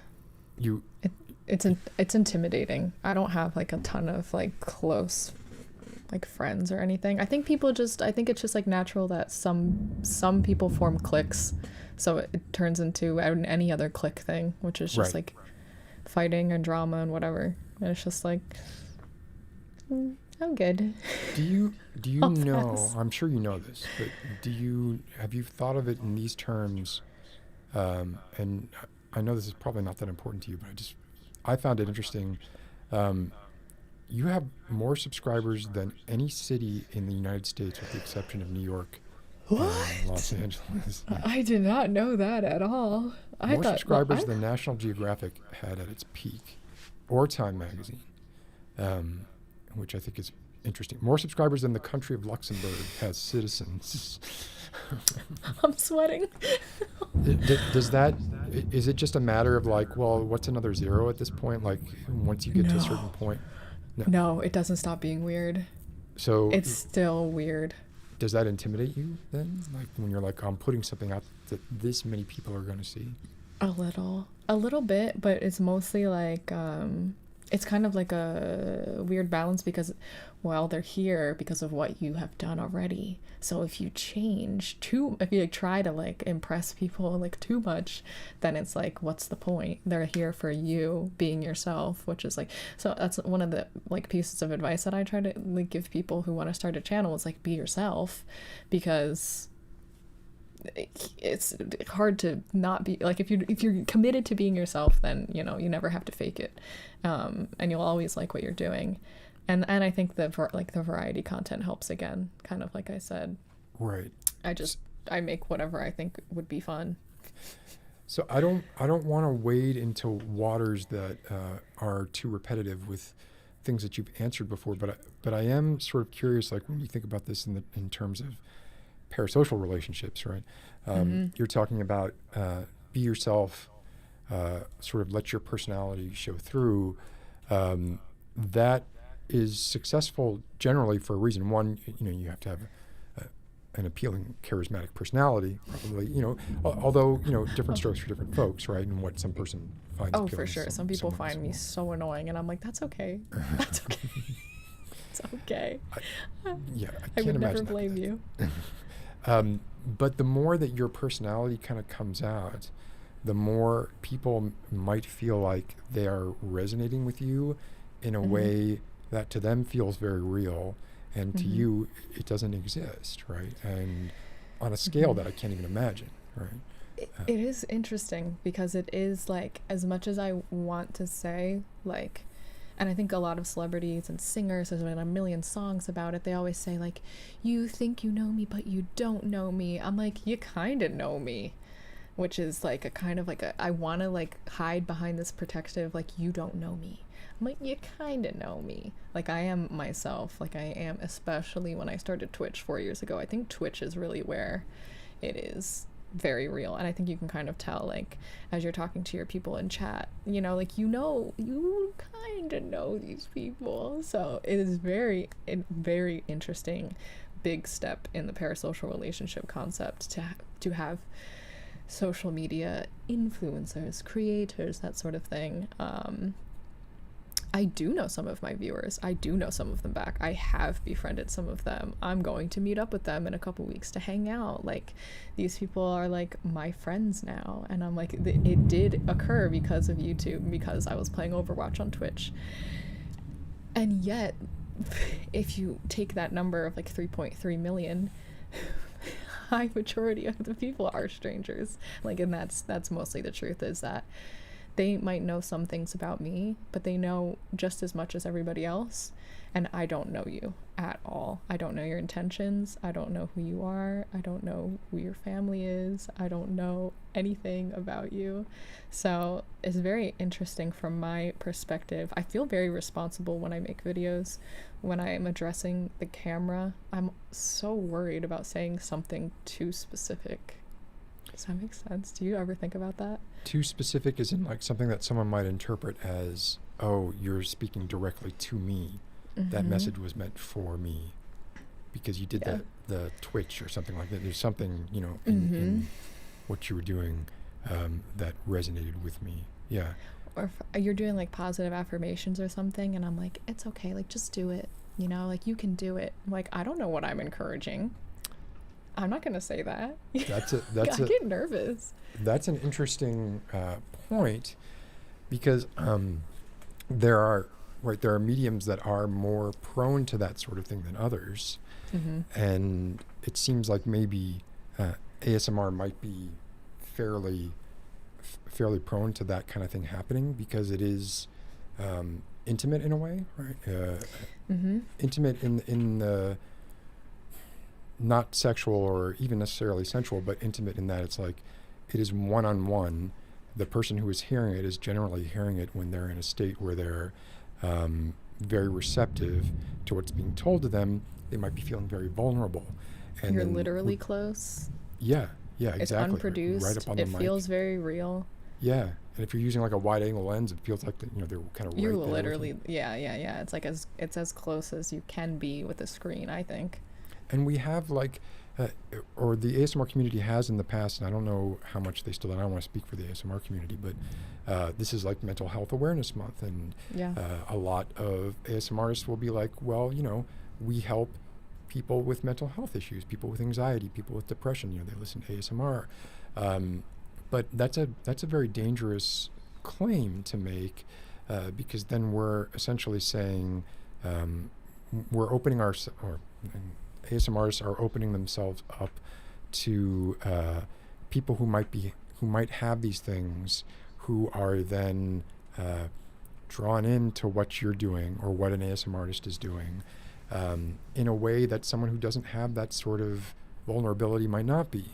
[SPEAKER 3] It's intimidating. I don't have like a ton of like close like friends or anything. I think it's just like natural that some people form cliques, so it turns into any other clique thing, which is just like fighting and drama and whatever. And it's just like, I'm good.
[SPEAKER 4] Do you know, I'm sure you know this, but have you thought of it in these terms? And I know this is probably not that important to you, but I found it interesting. You have more subscribers than any city in the United States, with the exception of New York and Los Angeles.
[SPEAKER 3] I did not know that at all.
[SPEAKER 4] More subscribers than National Geographic had at its peak, or Time magazine, which I think is interesting. More subscribers than the country of Luxembourg has citizens.
[SPEAKER 3] I'm sweating.
[SPEAKER 4] Is it just a matter of like, well, what's another zero at this point? Like, once you get to a certain point?
[SPEAKER 3] No, it doesn't stop being weird.
[SPEAKER 4] So
[SPEAKER 3] it's still weird.
[SPEAKER 4] Does that intimidate you then? Like, when you're like, I'm putting something out that this many people are going to see? A
[SPEAKER 3] little bit, but it's mostly like, it's kind of like a weird balance because, well, they're here because of what you have done already. So if you if you like try to like impress people like too much, then it's like, what's the point? They're here for you being yourself, which is like, so that's one of the like pieces of advice that I try to like give people who want to start a channel, is like, be yourself, because it's hard to not be like, if you're committed to being yourself, then you never have to fake it, and you'll always like what you're doing. And I think the variety content helps, again, kind of like I said.
[SPEAKER 4] Right.
[SPEAKER 3] I make whatever I think would be fun.
[SPEAKER 4] So I don't want to wade into waters that are too repetitive with things that you've answered before, but I am sort of curious, like, when you think about this in terms of parasocial relationships, right? You're talking about be yourself, sort of let your personality show through. That is successful generally for a reason. One, you have to have an appealing, charismatic personality, probably, although, different strokes for different folks, right? And what some person finds appealing.
[SPEAKER 3] Oh, for sure. Some people find me so annoying, and I'm like, that's okay. That's okay. It's okay.
[SPEAKER 4] I
[SPEAKER 3] would never blame you.
[SPEAKER 4] But the more that your personality kind of comes out, the more people might feel like they are resonating with you in a way that to them feels very real, and to you it doesn't exist, right? And on a scale that I can't even imagine, right?
[SPEAKER 3] It is interesting, because it is like, as much as I want to say, like, and I think a lot of celebrities and singers, there's been a million songs about it, they always say like, you think you know me but you don't know me. I'm like, you kind of know me, which is like a kind of like I want to like hide behind this protective, like, you don't know me. I'm like, you kind of know me. Like, I am myself. Like, I am, especially when I started Twitch 4 years ago. I think Twitch is really where it is very real. And I think you can kind of tell, like, as you're talking to your people in chat, like, you kind of know these people. So it is very interesting, big step in the parasocial relationship concept to have social media influencers, creators, that sort of thing. I do know some of my viewers. I do know some of them back. I have befriended some of them. I'm going to meet up with them in a couple weeks to hang out. Like, these people are like my friends now. And I'm like, it did occur because of YouTube, because I was playing Overwatch on Twitch. And yet, if you take that number of like 3.3 million, high majority of the people are strangers. Like, and that's mostly the truth, is that they might know some things about me, but they know just as much as everybody else. And I don't know you at all. I don't know your intentions. I don't know who you are. I don't know who your family is. I don't know anything about you. So it's very interesting from my perspective. I feel very responsible when I make videos. When I am addressing the camera, I'm so worried about saying something too specific. Does that make sense? Do you ever think about that?
[SPEAKER 4] Too specific is in like something that someone might interpret as, oh, you're speaking directly to me. That message was meant for me because you did the Twitch or something like that. There's something, you know, in what you were doing that resonated with me. Yeah.
[SPEAKER 3] Or if you're doing like positive affirmations or something, and I'm like, it's okay, like just do it, you know, like you can do it. Like, I don't know what I'm encouraging. I'm not gonna say that. I get nervous.
[SPEAKER 4] That's an interesting point, because there are mediums that are more prone to that sort of thing than others, and it seems like maybe ASMR might be fairly prone to that kind of thing happening, because it is intimate in a way, right? Intimate in the not sexual or even necessarily sensual, but intimate in that it's like it is one-on-one. The person who is hearing it is generally hearing it when they're in a state where they're very receptive to what's being told to them. They might be feeling very vulnerable. And
[SPEAKER 3] you're literally close.
[SPEAKER 4] Yeah, exactly.
[SPEAKER 3] It's unproduced.
[SPEAKER 4] Right up on the mic.
[SPEAKER 3] It feels very real.
[SPEAKER 4] Yeah, and if you're using like a wide-angle lens, it feels like they're kind of
[SPEAKER 3] you're
[SPEAKER 4] right there.
[SPEAKER 3] Literally, yeah. It's like it's as close as you can be with a screen, I think.
[SPEAKER 4] And we have like, or the ASMR community has in the past, and I don't know how much they still, and I don't want to speak for the ASMR community, but this is like Mental Health Awareness Month, and a lot of ASMRists will be like, well, we help people with mental health issues, people with anxiety, people with depression, they listen to ASMR. But that's a very dangerous claim to make, because then we're essentially saying we're opening ASMRs are opening themselves up to people who might have these things, who are then drawn into what you're doing or what an ASMR artist is doing, in a way that someone who doesn't have that sort of vulnerability might not be.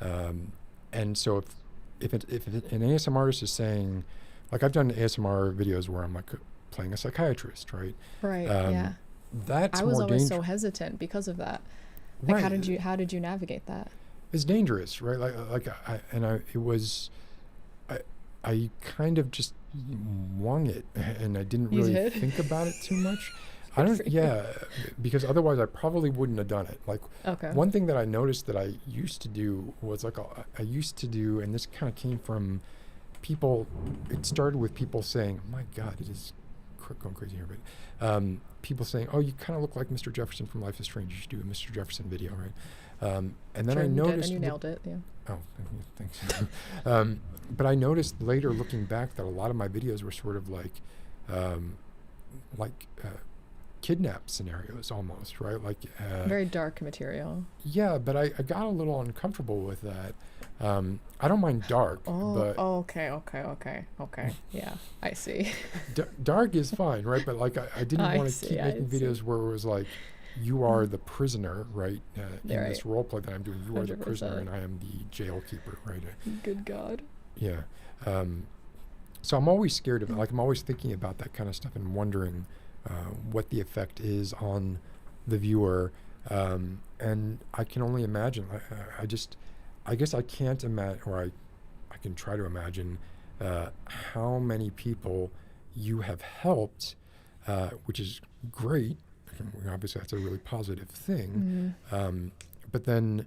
[SPEAKER 4] And so if an ASMR artist is saying, like I've done ASMR videos where I'm like playing a psychiatrist, right?
[SPEAKER 3] Right. Yeah.
[SPEAKER 4] That's
[SPEAKER 3] I was
[SPEAKER 4] more
[SPEAKER 3] always so hesitant because of that. Like,
[SPEAKER 4] right.
[SPEAKER 3] how did you navigate that?
[SPEAKER 4] It's dangerous, right? I kind of just wung it, and I didn't really think about it too much. Because otherwise I probably wouldn't have done it. Like, one thing that I noticed that I used to do was and this kind of came from people. It started with people saying, "Oh my God, it is going crazy here," but people saying, "Oh, you kind of look like Mr. Jefferson from Life is Strange. You should do a Mr. Jefferson video, right?" And then I noticed,
[SPEAKER 3] and you nailed it. Yeah.
[SPEAKER 4] Oh, thanks. But I noticed later, looking back, that a lot of my videos were sort of like kidnap scenarios almost, right? Like
[SPEAKER 3] very dark material.
[SPEAKER 4] Yeah, but I got a little uncomfortable with that. I don't mind dark, but
[SPEAKER 3] okay. Yeah, I see.
[SPEAKER 4] Dark is fine, right? But like I didn't want to keep making videos where it was like, you are the prisoner, right? In this role play that I'm doing, you 100%. Are the prisoner and I am the jail keeper, right?
[SPEAKER 3] Good God.
[SPEAKER 4] Yeah. So I'm always scared of it. Like, I'm always thinking about that kind of stuff and wondering what the effect is on the viewer. And I can only imagine. I guess I can't imagine, or I can try to imagine how many people you have helped, which is great. Obviously, that's a really positive thing. But then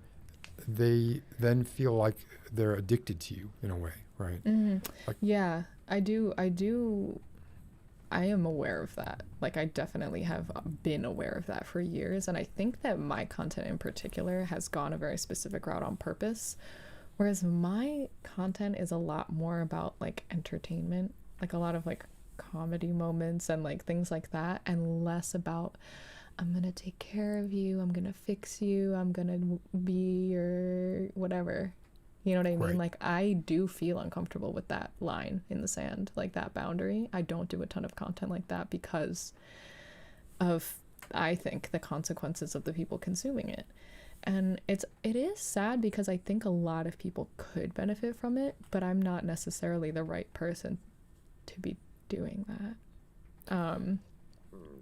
[SPEAKER 4] they then feel like they're addicted to you in a way, right?
[SPEAKER 3] Like, yeah, I do I am aware of that. Like, I definitely have been aware of that for years. And I think that my content in particular has gone a very specific route on purpose. Whereas my content is a lot more about like entertainment, like a lot of like comedy moments and like things like that, and less about I'm gonna take care of you, I'm gonna fix you, I'm gonna be your whatever. You know what I mean?
[SPEAKER 4] Right.
[SPEAKER 3] Like, I do feel uncomfortable with that line in the sand, like that boundary. I don't do a ton of content like that because of, I think, the consequences of the people consuming it. And it is sad because I think a lot of people could benefit from it, but I'm not necessarily the right person to be doing that.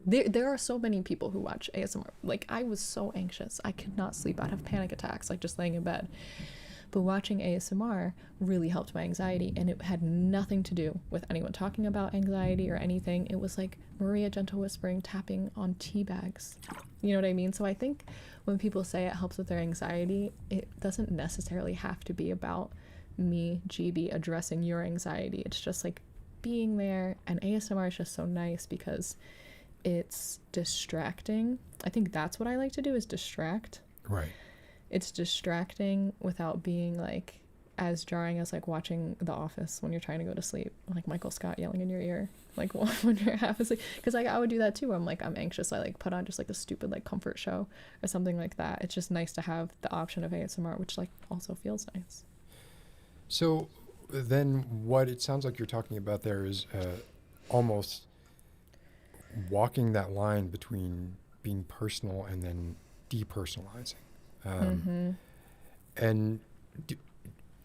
[SPEAKER 3] There are so many people who watch ASMR. Like, I was so anxious. I could not sleep. I'd have panic attacks, like just laying in bed. But watching ASMR really helped my anxiety, and it had nothing to do with anyone talking about anxiety or anything. It was like Maria Gentle whispering, tapping on tea bags. You know what I mean? So I think when people say it helps with their anxiety, it doesn't necessarily have to be about me, Gibi, addressing your anxiety. It's just like being there, and ASMR is just so nice because it's distracting. I think that's what I like to do, is distract.
[SPEAKER 4] Right.
[SPEAKER 3] It's distracting without being like as jarring as like watching The Office when you're trying to go to sleep, like Michael Scott yelling in your ear, like when you're half asleep. Because like I would do that too. I'm anxious. I like put on just like a stupid like comfort show or something like that. It's just nice to have the option of ASMR, which like also feels nice.
[SPEAKER 4] So then what it sounds like you're talking about there is almost walking that line between being personal and then depersonalizing. And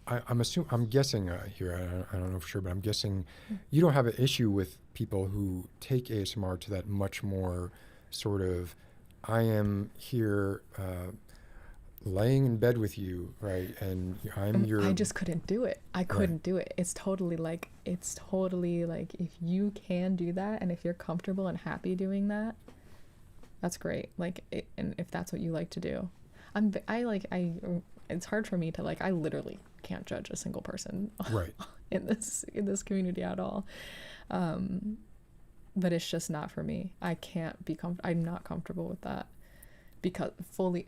[SPEAKER 4] I'm guessing here, I don't know for sure, but I'm guessing you don't have an issue with people who take ASMR to that much more sort of, I am here laying in bed with you, right? And I'm your...
[SPEAKER 3] I just couldn't do it. I couldn't do it. It's totally like if you can do that and if you're comfortable and happy doing that, that's great. Like, and if that's what you like to do. It's hard for me to like, I literally can't judge a single person
[SPEAKER 4] right.
[SPEAKER 3] in this community at all. But it's just not for me. I can't be I'm not comfortable with that because fully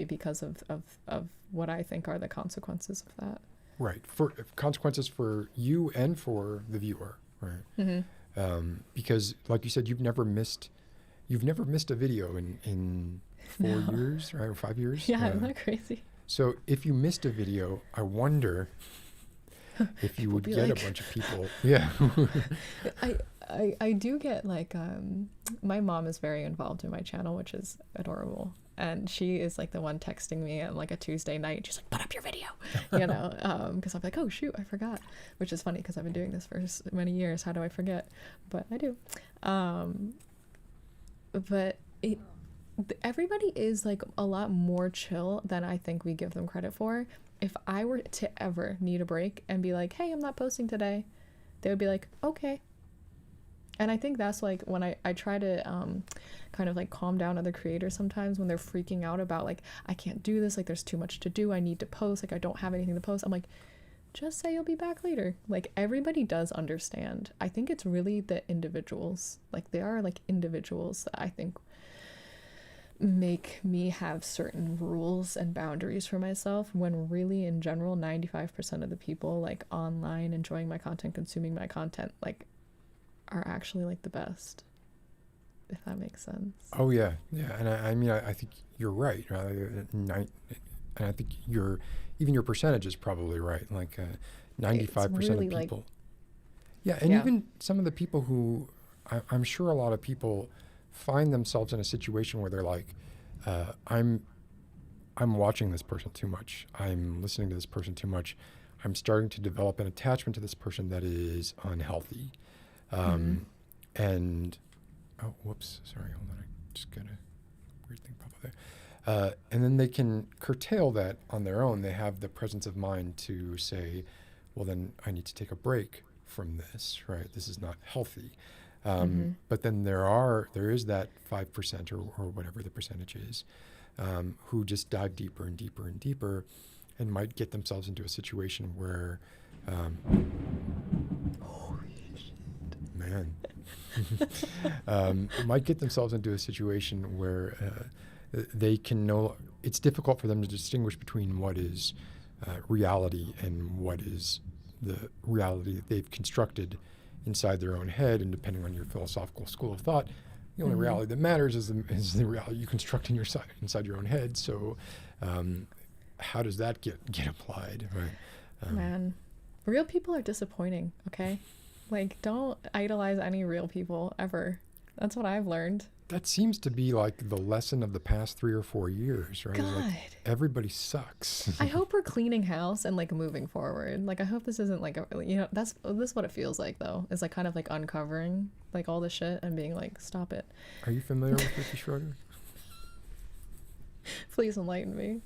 [SPEAKER 3] because of what I think are the consequences of that.
[SPEAKER 4] Right. For consequences for you and for the viewer. Right. Because like you said, you've never missed a video in 4 years, right? Or 5 years?
[SPEAKER 3] Yeah, isn't that crazy?
[SPEAKER 4] So if you missed a video, I wonder if you would get like... a bunch of people. Yeah.
[SPEAKER 3] I do get like, my mom is very involved in my channel, which is adorable. And she is like the one texting me on like a Tuesday night. She's like, put up your video, you know, because I'm like, oh shoot, I forgot, which is funny because I've been doing this for so many years. How do I forget? But I do. But everybody is like a lot more chill than I think we give them credit for. If I were to ever need a break and be like, hey, I'm not posting today, they would be like, okay. And I think that's like when I try to kind of like calm down other creators sometimes when they're freaking out about like, I can't do this, like there's too much to do, I need to post, like I don't have anything to post. I'm like, just say you'll be back later. Like, everybody does understand. I think it's really the individuals, like they are like individuals that I think make me have certain rules and boundaries for myself, when really in general 95% of the people like online enjoying my content, consuming my content, like are actually like the best, if that makes sense.
[SPEAKER 4] Oh yeah. And I mean I think you're right. And I think even your percentage is probably right, like 95%
[SPEAKER 3] really
[SPEAKER 4] of people.
[SPEAKER 3] Like,
[SPEAKER 4] yeah. And even some of the people who I'm sure a lot of people find themselves in a situation where they're like, I'm watching this person too much. I'm listening to this person too much. I'm starting to develop an attachment to this person that is unhealthy. And, oh, whoops, sorry, hold on. I just got a weird thing pop up there. And then they can curtail that on their own. They have the presence of mind to say, well, then I need to take a break from this, right? This is not healthy. But then there is that 5% or whatever the percentage is, who just dive deeper and deeper and deeper and might get themselves into a situation where, holy shit, man, might get themselves into a situation where they can it's difficult for them to distinguish between what is reality and what is the reality that they've constructed inside their own head. And depending on your philosophical school of thought, the only reality that matters is the reality you construct inside your own head. So how does that get applied? Right?
[SPEAKER 3] Man, real people are disappointing, okay? Like, don't idolize any real people ever. That's what I've learned.
[SPEAKER 4] That seems to be like the lesson of the past 3 or 4 years, right?
[SPEAKER 3] God.
[SPEAKER 4] Like, everybody sucks.
[SPEAKER 3] I hope we're cleaning house and like moving forward. Like, I hope this isn't like this is what it feels like though. It's like kind of like uncovering like all the shit and being like, stop it.
[SPEAKER 4] Are you familiar with Ricky Schroeder?
[SPEAKER 3] Please enlighten me.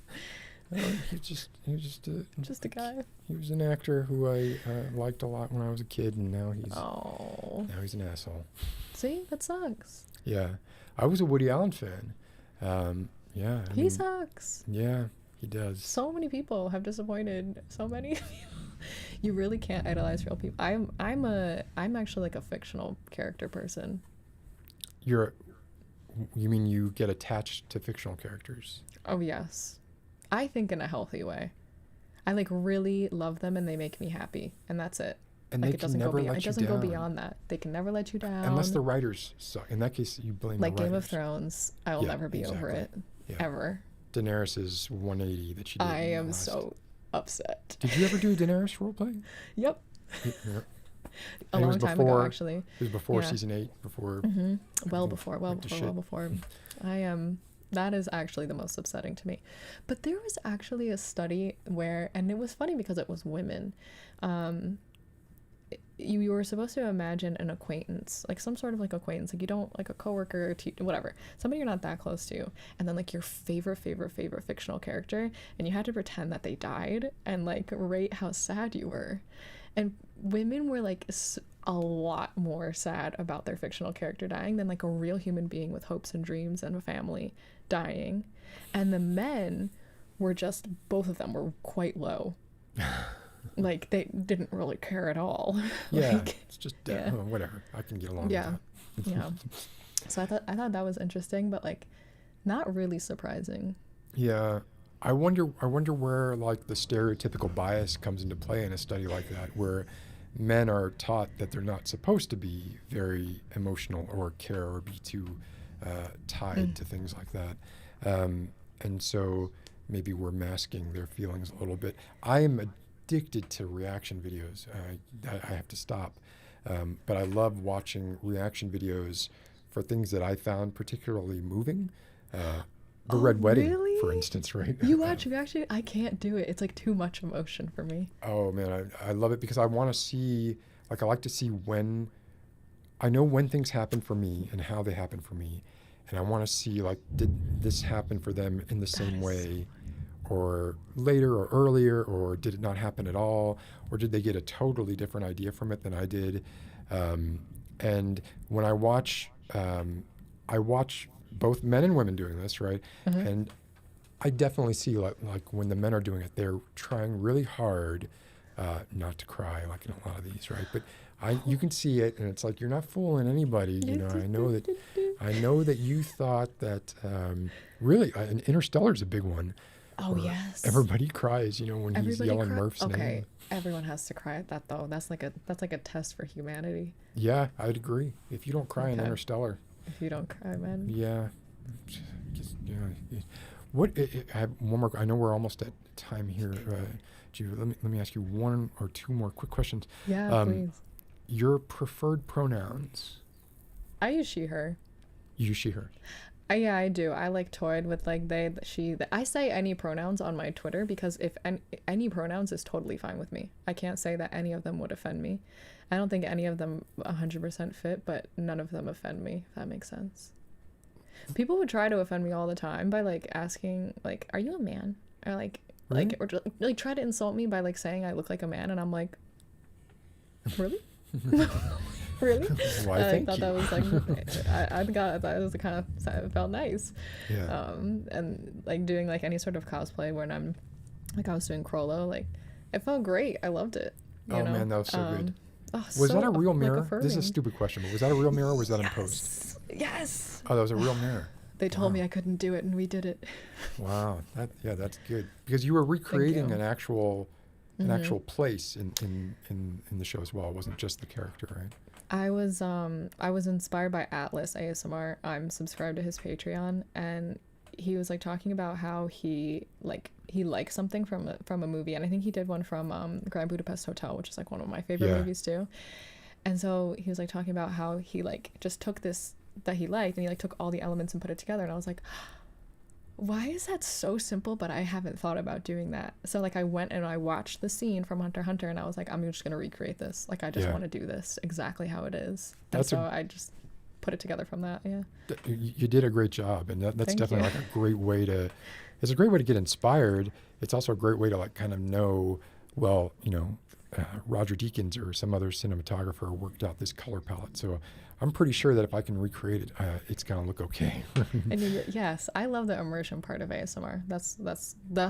[SPEAKER 4] He was
[SPEAKER 3] just a guy.
[SPEAKER 4] He was an actor who I liked a lot when I was a kid, and now he's an asshole.
[SPEAKER 3] See, that sucks.
[SPEAKER 4] Yeah, I was a Woody Allen fan.
[SPEAKER 3] He sucks.
[SPEAKER 4] Yeah, he does.
[SPEAKER 3] So many people have disappointed so many people. You really can't idolize real people. I'm actually like a fictional character person.
[SPEAKER 4] You mean you get attached to fictional characters?
[SPEAKER 3] Oh yes. I think in a healthy way. I like really love them and they make me happy, and that's it.
[SPEAKER 4] And
[SPEAKER 3] like
[SPEAKER 4] they can never let you down.
[SPEAKER 3] It doesn't go beyond that. They can never let you down.
[SPEAKER 4] Unless the writers suck. In that case, you blame the writers.
[SPEAKER 3] Like Game of Thrones, I will never be over it. Yeah. Ever.
[SPEAKER 4] Daenerys' 180 that she did.
[SPEAKER 3] I am so upset.
[SPEAKER 4] Did you ever do a Daenerys roleplay?
[SPEAKER 3] Yep.
[SPEAKER 4] Yep.
[SPEAKER 3] A long time ago, actually.
[SPEAKER 4] It was before season 8, before.
[SPEAKER 3] Well before. That is actually the most upsetting to me. But there was actually a study where, and it was funny because it was women. You were supposed to imagine an acquaintance, like some sort of like acquaintance, like you don't like a coworker, whatever, somebody you're not that close to, and then like your favorite fictional character, and you had to pretend that they died and like rate how sad you were. And women were like a lot more sad about their fictional character dying than like a real human being with hopes and dreams and a family dying. And the men were just, both of them were quite low. Like they didn't really care at all.
[SPEAKER 4] Yeah, like, it's just whatever. I can get along with that.
[SPEAKER 3] Yeah. So I thought that was interesting, but like not really surprising.
[SPEAKER 4] Yeah. I wonder where like the stereotypical bias comes into play in a study like that, where men are taught that they're not supposed to be very emotional or care or be too tied to things like that. And so maybe we're masking their feelings a little bit. I am addicted to reaction videos. I have to stop. But I love watching reaction videos for things that I found particularly moving. The Red Wedding, really? For instance, right?
[SPEAKER 3] You watch reaction? I can't do it. It's like too much emotion for me.
[SPEAKER 4] Oh man, I love it because I want to see, like I like to see when, I know when things happen for me and how they happen for me. And I want to see like, did this happen for them in the same way or later or earlier, or did it not happen at all? Or did they get a totally different idea from it than I did? And when I watch both men and women doing this, right? And I definitely see like when the men are doing it, they're trying really hard not to cry, like in a lot of these, right? But you can see it, and it's like you're not fooling anybody. You know, I know that you thought that really, and Interstellar is a big one.
[SPEAKER 3] Oh yes.
[SPEAKER 4] Everybody cries, you know, when he's yelling Murph's name.
[SPEAKER 3] Okay, everyone has to cry at that though. That's like a test for humanity.
[SPEAKER 4] Yeah, I'd agree. If you don't cry in Interstellar.
[SPEAKER 3] If you don't cry, man.
[SPEAKER 4] Yeah. I have one more. I know we're almost at time here. Gibi, let me ask you one or two more quick questions.
[SPEAKER 3] Yeah, please.
[SPEAKER 4] Your preferred pronouns?
[SPEAKER 3] I use she, her.
[SPEAKER 4] You use she, her?
[SPEAKER 3] Yeah, I do. I like toyed with like they, she. I say any pronouns on my Twitter because if any pronouns is totally fine with me. I can't say that any of them would offend me. I don't think any of them 100% fit, but none of them offend me, if that makes sense. People would try to offend me all the time by like asking like, are you a man? Or like, really? Or like try to insult me by like saying I look like a man, and I'm like, really? Really?
[SPEAKER 4] Why, thank
[SPEAKER 3] I thought
[SPEAKER 4] you.
[SPEAKER 3] that was like, I thought it was the kind of, it felt nice.
[SPEAKER 4] Yeah.
[SPEAKER 3] And like doing like any sort of cosplay when I'm, like I was doing Crollo, like it felt great. I loved it. You know?
[SPEAKER 4] Man, that was so good.
[SPEAKER 3] Oh,
[SPEAKER 4] Was that a real
[SPEAKER 3] like,
[SPEAKER 4] mirror?
[SPEAKER 3] affirming.
[SPEAKER 4] This is a stupid question, but was that a real mirror or was that in post?
[SPEAKER 3] Yes.
[SPEAKER 4] Oh, that was a real mirror.
[SPEAKER 3] They told me I couldn't do it, and we did it.
[SPEAKER 4] Wow. That's good. Because you were recreating an actual place in the show as well. It wasn't just the character, right?
[SPEAKER 3] I was inspired by Atlas ASMR. I'm subscribed to his Patreon, and he was like talking about how he likes something from a movie, and I think he did one from Grand Budapest Hotel, which is like one of my favorite movies too. And so he was like talking about how he like just took this that he liked, and he like took all the elements and put it together, and I was like, why is that so simple, but I haven't thought about doing that. So like I went and I watched the scene from Hunter x Hunter, and I was like, I'm just gonna recreate this. Like I just want to do this exactly how it is. And so I just put it together from that.
[SPEAKER 4] You did a great job, and that's definitely like a great way to, it's a great way to get inspired. It's also a great way to like kind of know, well, you know, Roger Deakins or some other cinematographer worked out this color palette. So I'm pretty sure that if I can recreate it, it's gonna look okay.
[SPEAKER 3] And yes, I love the immersion part of ASMR. That's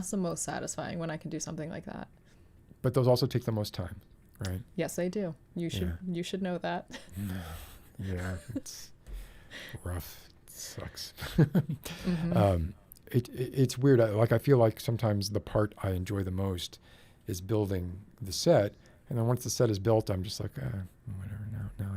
[SPEAKER 3] the most satisfying when I can do something like that.
[SPEAKER 4] But those also take the most time, right?
[SPEAKER 3] Yes, they do. You should know that.
[SPEAKER 4] Yeah, it's rough. It sucks.
[SPEAKER 3] Mm-hmm.
[SPEAKER 4] It's weird. I feel like sometimes the part I enjoy the most is building the set, and then once the set is built, I'm just like, whatever. Now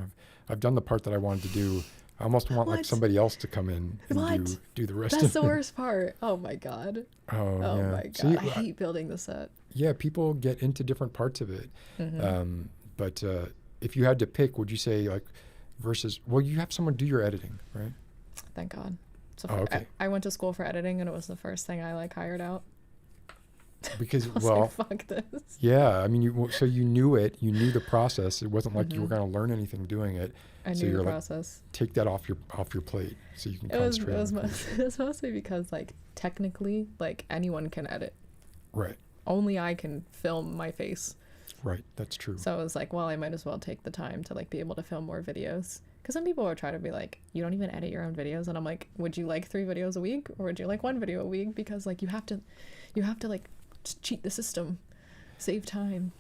[SPEAKER 4] I've done the part that I wanted to do. I almost want like somebody else to come in and do the rest.
[SPEAKER 3] That's
[SPEAKER 4] of
[SPEAKER 3] the
[SPEAKER 4] it.
[SPEAKER 3] worst part. Oh my god.
[SPEAKER 4] Oh yeah.
[SPEAKER 3] My god.
[SPEAKER 4] See,
[SPEAKER 3] I hate building the set.
[SPEAKER 4] Yeah, people get into different parts of it.
[SPEAKER 3] Mm-hmm.
[SPEAKER 4] But if you had to pick, would you say like versus? Well, you have someone do your editing, right?
[SPEAKER 3] Thank God. So
[SPEAKER 4] okay.
[SPEAKER 3] I went to school for editing, and it was the first thing I like hired out.
[SPEAKER 4] Because
[SPEAKER 3] like, fuck this.
[SPEAKER 4] Yeah, I mean, you knew it, you knew the process. It wasn't like you were going to learn anything doing it.
[SPEAKER 3] I knew the process.
[SPEAKER 4] Like, take that off your plate so you can concentrate.
[SPEAKER 3] It was mostly because like technically, like anyone can edit.
[SPEAKER 4] Right.
[SPEAKER 3] Only I can film my face.
[SPEAKER 4] Right, that's true.
[SPEAKER 3] So it was like, well, I might as well take the time to like be able to film more videos. Because some people are trying to be like, you don't even edit your own videos, and I'm like, would you like 3 videos a week, or would you like 1 video a week? Because like you have to like cheat the system, save time.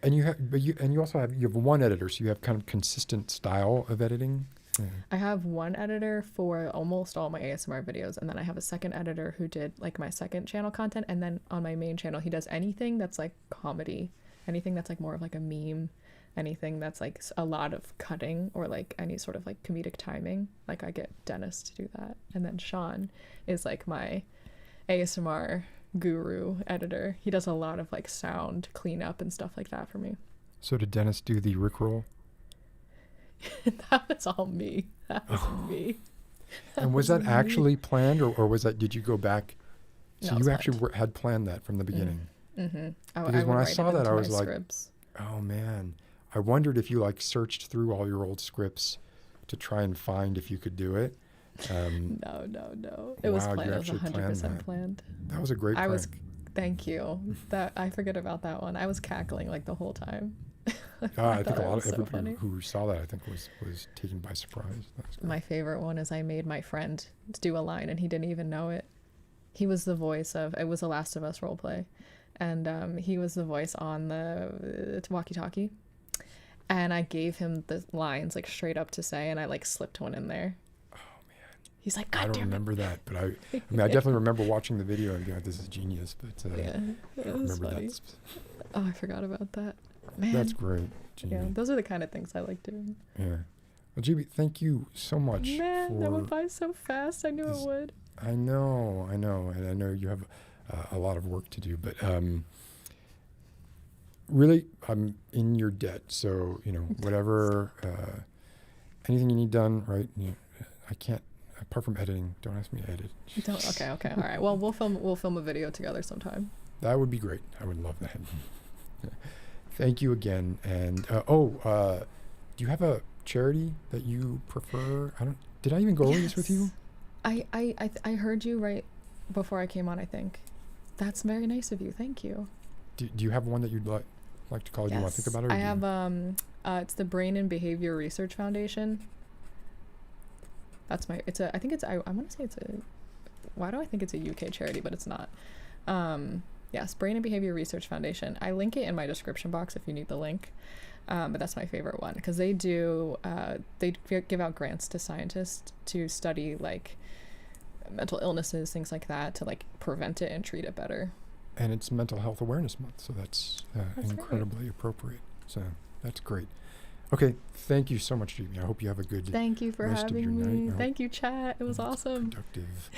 [SPEAKER 3] And you
[SPEAKER 4] also have one editor, so you have kind of consistent style of editing. Yeah.
[SPEAKER 3] I have one editor for almost all my ASMR videos, and then I have a second editor who did like my second channel content, and then on my main channel he does anything that's like comedy, anything that's like more of like a meme, anything that's like a lot of cutting or like any sort of like comedic timing. Like I get Dennis to do that, and then Sean is like my ASMR guru editor. He does a lot of like sound cleanup and stuff like that for me.
[SPEAKER 4] So did Dennis do the Rickroll?
[SPEAKER 3] That was all me. That was me.
[SPEAKER 4] And was that actually planned, or was that, did you go back? So you actually had planned that from the beginning.
[SPEAKER 3] Mm-hmm.
[SPEAKER 4] Because when I saw that, I was like, oh man, I wondered if you like searched through all your old scripts to try and find if you could do it. No. It was planned. It was 100% planned. That was a great plan.
[SPEAKER 3] Thank you. That I forget about that one. I was cackling like the whole time.
[SPEAKER 4] I think a lot of everybody who saw that, I think, was taken by surprise.
[SPEAKER 3] My favorite one is I made my friend do a line, and he didn't even know it. He was the voice of, it was a Last of Us roleplay, and he was the voice on the walkie-talkie, and I gave him the lines like straight up to say, and I like slipped one in there. He's like, God, I don't
[SPEAKER 4] remember that, but I mean, I definitely remember watching the video and being like, this is genius, but
[SPEAKER 3] yeah,
[SPEAKER 4] I don't remember
[SPEAKER 3] funny.
[SPEAKER 4] that.
[SPEAKER 3] Oh, I forgot about that. Man.
[SPEAKER 4] That's great.
[SPEAKER 3] Yeah, those are the kind of things I like doing.
[SPEAKER 4] Yeah. Well, Gibi, thank you so much.
[SPEAKER 3] Man, that went by so fast. I knew it would.
[SPEAKER 4] I know. And I know you have a lot of work to do, but really, I'm in your debt. So, whatever, anything you need done, right? I can't. Apart from editing, don't ask me to edit.
[SPEAKER 3] Okay, all right. Well, we'll film a video together sometime.
[SPEAKER 4] That would be great. I would love that. Thank you again. And do you have a charity that you prefer? Did I even go over this with you?
[SPEAKER 3] I heard you right before I came on, I think. That's very nice of you. Thank you.
[SPEAKER 4] Do you have one that you'd like to call? Do you want to think about it?
[SPEAKER 3] I have it's the Brain and Behavior Research Foundation. That's I want to say it's a, why do I think it's a UK charity, but it's not. Yes, Brain and Behavior Research Foundation. I link it in my description box if you need the link. But that's my favorite one because they give out grants to scientists to study like mental illnesses, things like that, to like prevent it and treat it better.
[SPEAKER 4] And it's Mental Health Awareness Month, so that's incredibly appropriate. So that's great. Okay, thank you so much, Gibi. I hope you have a good
[SPEAKER 3] Thank you for
[SPEAKER 4] rest
[SPEAKER 3] having
[SPEAKER 4] of your
[SPEAKER 3] me.
[SPEAKER 4] night.
[SPEAKER 3] Thank you, chat. It was awesome.
[SPEAKER 4] Productive.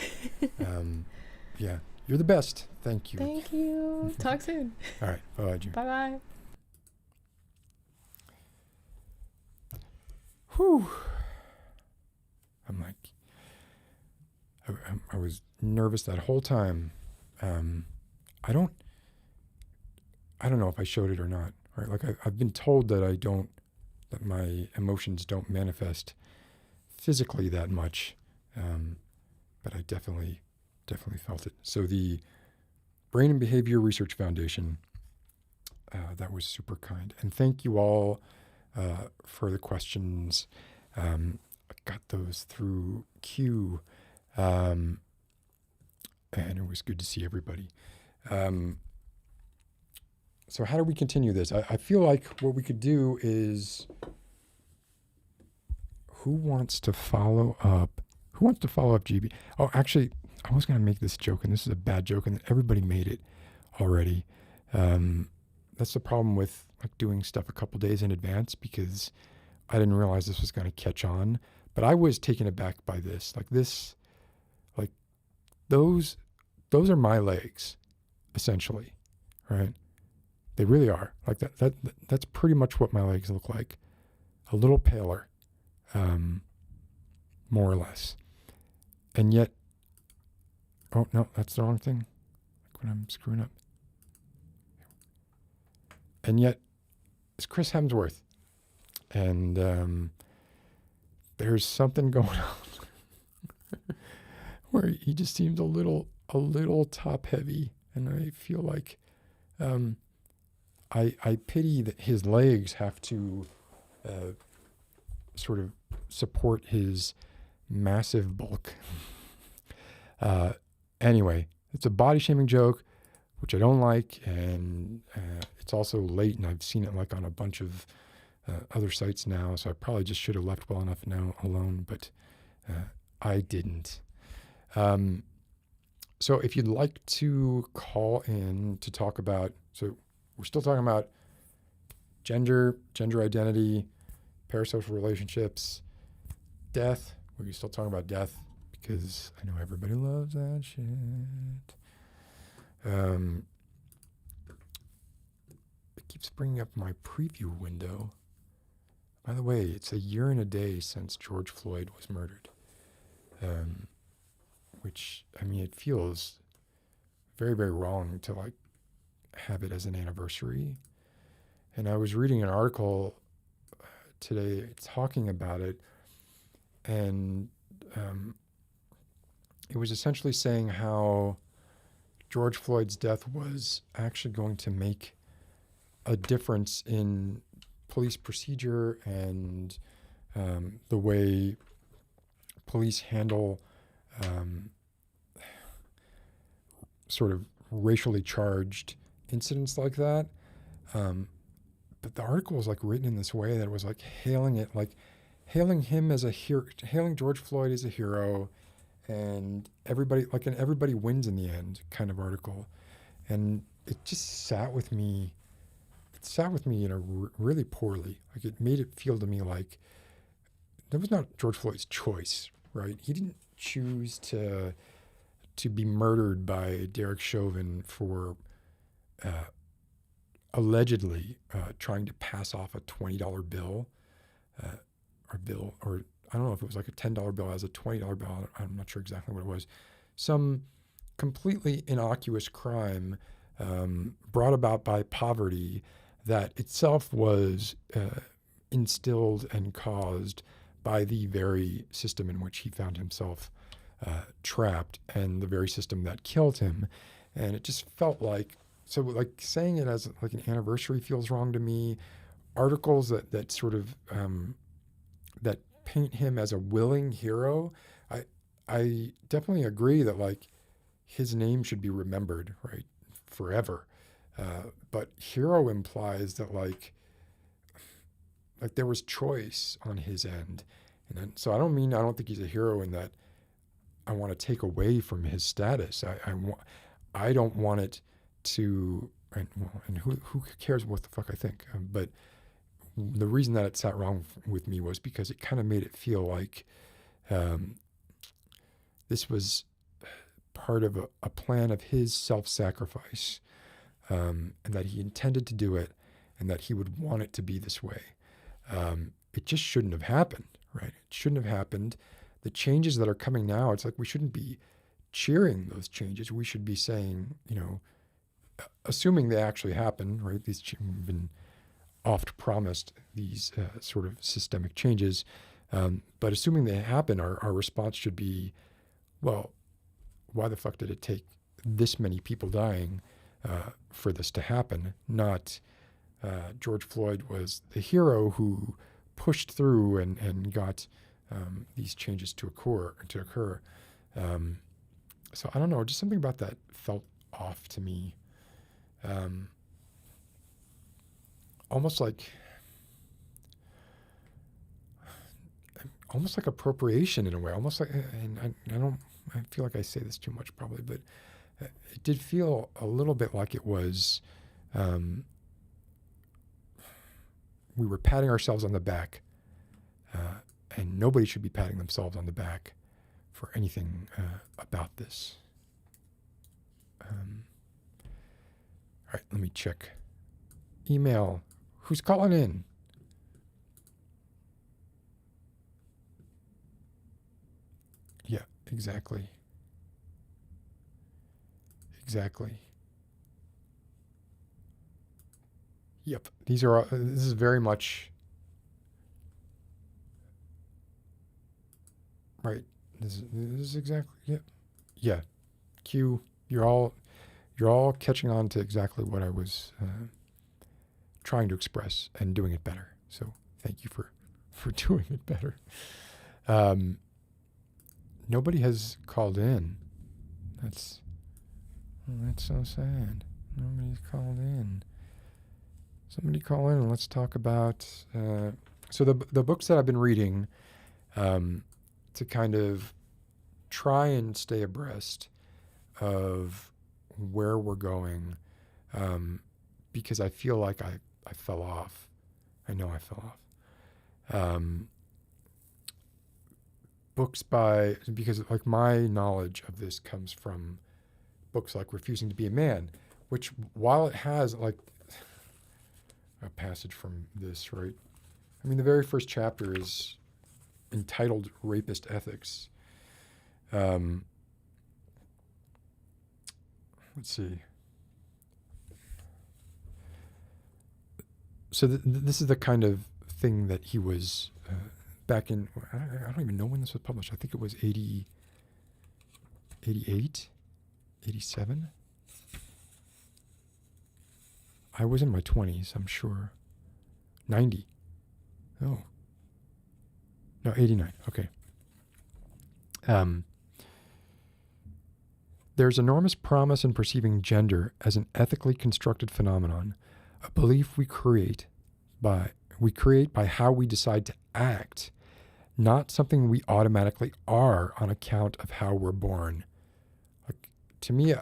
[SPEAKER 4] Yeah, you're the best. Thank you.
[SPEAKER 3] Thank you. Talk soon.
[SPEAKER 4] All right. Bye-bye, Gibi.
[SPEAKER 3] Bye-bye.
[SPEAKER 4] Whew. I'm like, I was nervous that whole time. I don't know if I showed it or not. Right? Like I've been told that that my emotions don't manifest physically that much, but I definitely felt it. So the Brain and Behavior Research Foundation, that was super kind, and thank you all for the questions. I got those through Q, and it was good to see everybody. So how do we continue this? I feel like what we could do is, who wants to follow up Gibi? Oh, actually, I was going to make this joke, and this is a bad joke, and everybody made it already. That's the problem with like doing stuff a couple days in advance, because I didn't realize this was going to catch on. But I was taken aback by this. Like those are my legs, essentially, right? They really are. Like that's pretty much what my legs look like. A little paler, more or less. And yet, oh no, that's the wrong thing. Like when I'm screwing up. And yet, it's Chris Hemsworth. And there's something going on where he just seems a little top heavy. And I feel like I pity that his legs have to sort of support his massive bulk. Anyway, it's a body shaming joke, which I don't like, and it's also late, and I've seen it like on a bunch of other sites now, so I probably just should have left well enough now alone, but I didn't. So if you'd like to call in to talk about, so we're still talking about gender identity, parasocial relationships, death. We're still talking about death because I know everybody loves that shit. It keeps bringing up my preview window. By the way, it's a year and a day since George Floyd was murdered. Which, I mean, it feels very, very wrong to like have it as an anniversary. And I was reading an article today talking about it, and it was essentially saying how George Floyd's death was actually going to make a difference in police procedure and the way police handle sort of racially charged incidents like that. But the article was like written in this way that it was like hailing him as a hero, hailing George Floyd as a hero, and everybody wins in the end kind of article. And it just sat with me. It sat with me really poorly. Like it made it feel to me like that was not George Floyd's choice, right? He didn't choose to be murdered by Derek Chauvin for allegedly trying to pass off a $20 bill, or I don't know if it was like a $10 bill as a $20 bill. I'm not sure exactly what it was. Some completely innocuous crime brought about by poverty that itself was instilled and caused by the very system in which he found himself trapped, and the very system that killed him. And it just felt like, so like saying it as like an anniversary feels wrong to me. Articles that sort of that paint him as a willing hero, I definitely agree that like his name should be remembered, right, forever. But hero implies that like like there was choice on his end. And then, so I don't think he's a hero in that I want to take away from his status. I don't want it to, and who cares what the fuck I think? But the reason that it sat wrong with me was because it kind of made it feel like this was part of a plan of his self-sacrifice, and that he intended to do it, and that he would want it to be this way. It just shouldn't have happened, right? It shouldn't have happened. The changes that are coming now, it's like we shouldn't be cheering those changes. We should be saying, assuming they actually happen, right? These have been oft promised, these sort of systemic changes. But assuming they happen, our response should be, well, why the fuck did it take this many people dying for this to happen? Not George Floyd was the hero who pushed through and got these changes to occur. So I don't know, just something about that felt off to me. Almost like appropriation in a way, almost like, and I feel like I say this too much probably, but it did feel a little bit like it was, we were patting ourselves on the back, and nobody should be patting themselves on the back for anything about this. All right, let me check. Email. Who's calling in? Yeah, exactly. Yep, this is very much right. This is exactly, yeah. Q, you're all catching on to exactly what I was trying to express and doing it better. So thank you for doing it better. Nobody has called in. That's so sad. Nobody's called in. Somebody call in and let's talk about. So the books that I've been reading to kind of try and stay abreast of where we're going, because I feel like I fell off. I know I fell off. Books because like my knowledge of this comes from books like Refusing to Be a Man, which while it has like a passage from this, right? I mean, the very first chapter is entitled Rapist Ethics. Let's see. So this is the kind of thing that he was back in, I don't even know when this was published. I think it was 88, 87. I was in my 20s, I'm sure. 90. Oh. No, 89. Okay. There's enormous promise in perceiving gender as an ethically constructed phenomenon, a belief we create by how we decide to act, not something we automatically are on account of how we're born. Like, to me,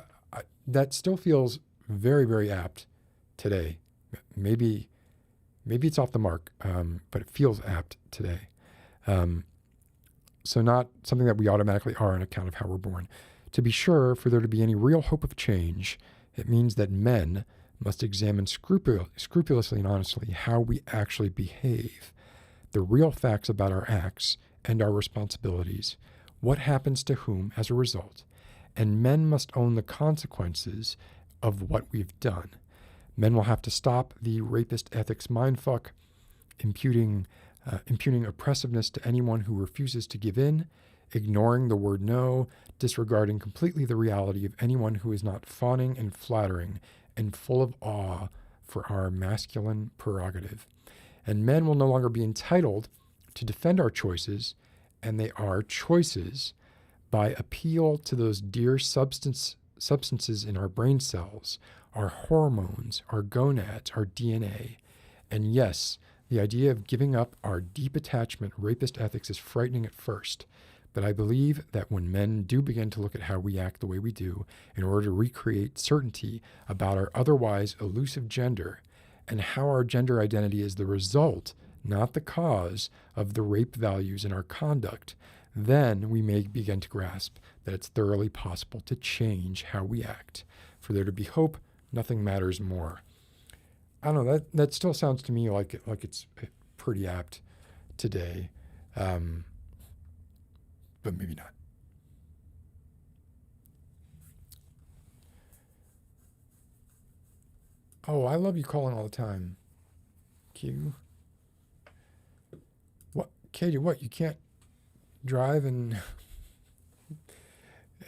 [SPEAKER 4] that still feels very, very apt today. Maybe it's off the mark, but it feels apt today. So not something that we automatically are on account of how we're born. To be sure, for there to be any real hope of change, it means that men must examine scrupulously and honestly how we actually behave, the real facts about our acts and our responsibilities, what happens to whom as a result, and men must own the consequences of what we've done. Men will have to stop the rapist ethics mindfuck, imputing oppressiveness to anyone who refuses to give in, ignoring the word no, disregarding completely the reality of anyone who is not fawning and flattering and full of awe for our masculine prerogative. And men will no longer be entitled to defend our choices, and they are choices, by appeal to those dear substances in our brain cells, our hormones, our gonads, our DNA. And yes, The idea of giving up our deep attachment rapist ethics is frightening at first, but I believe that when men do begin to look at how we act the way we do in order to recreate certainty about our otherwise elusive gender, and how our gender identity is the result, not the cause, of the rape values in our conduct, then we may begin to grasp that it's thoroughly possible to change how we act. For there to be hope, nothing matters more. I don't know, that still sounds to me like it's pretty apt today, but maybe not. Oh, I love you calling all the time. Q. What, Katie? What, you can't drive and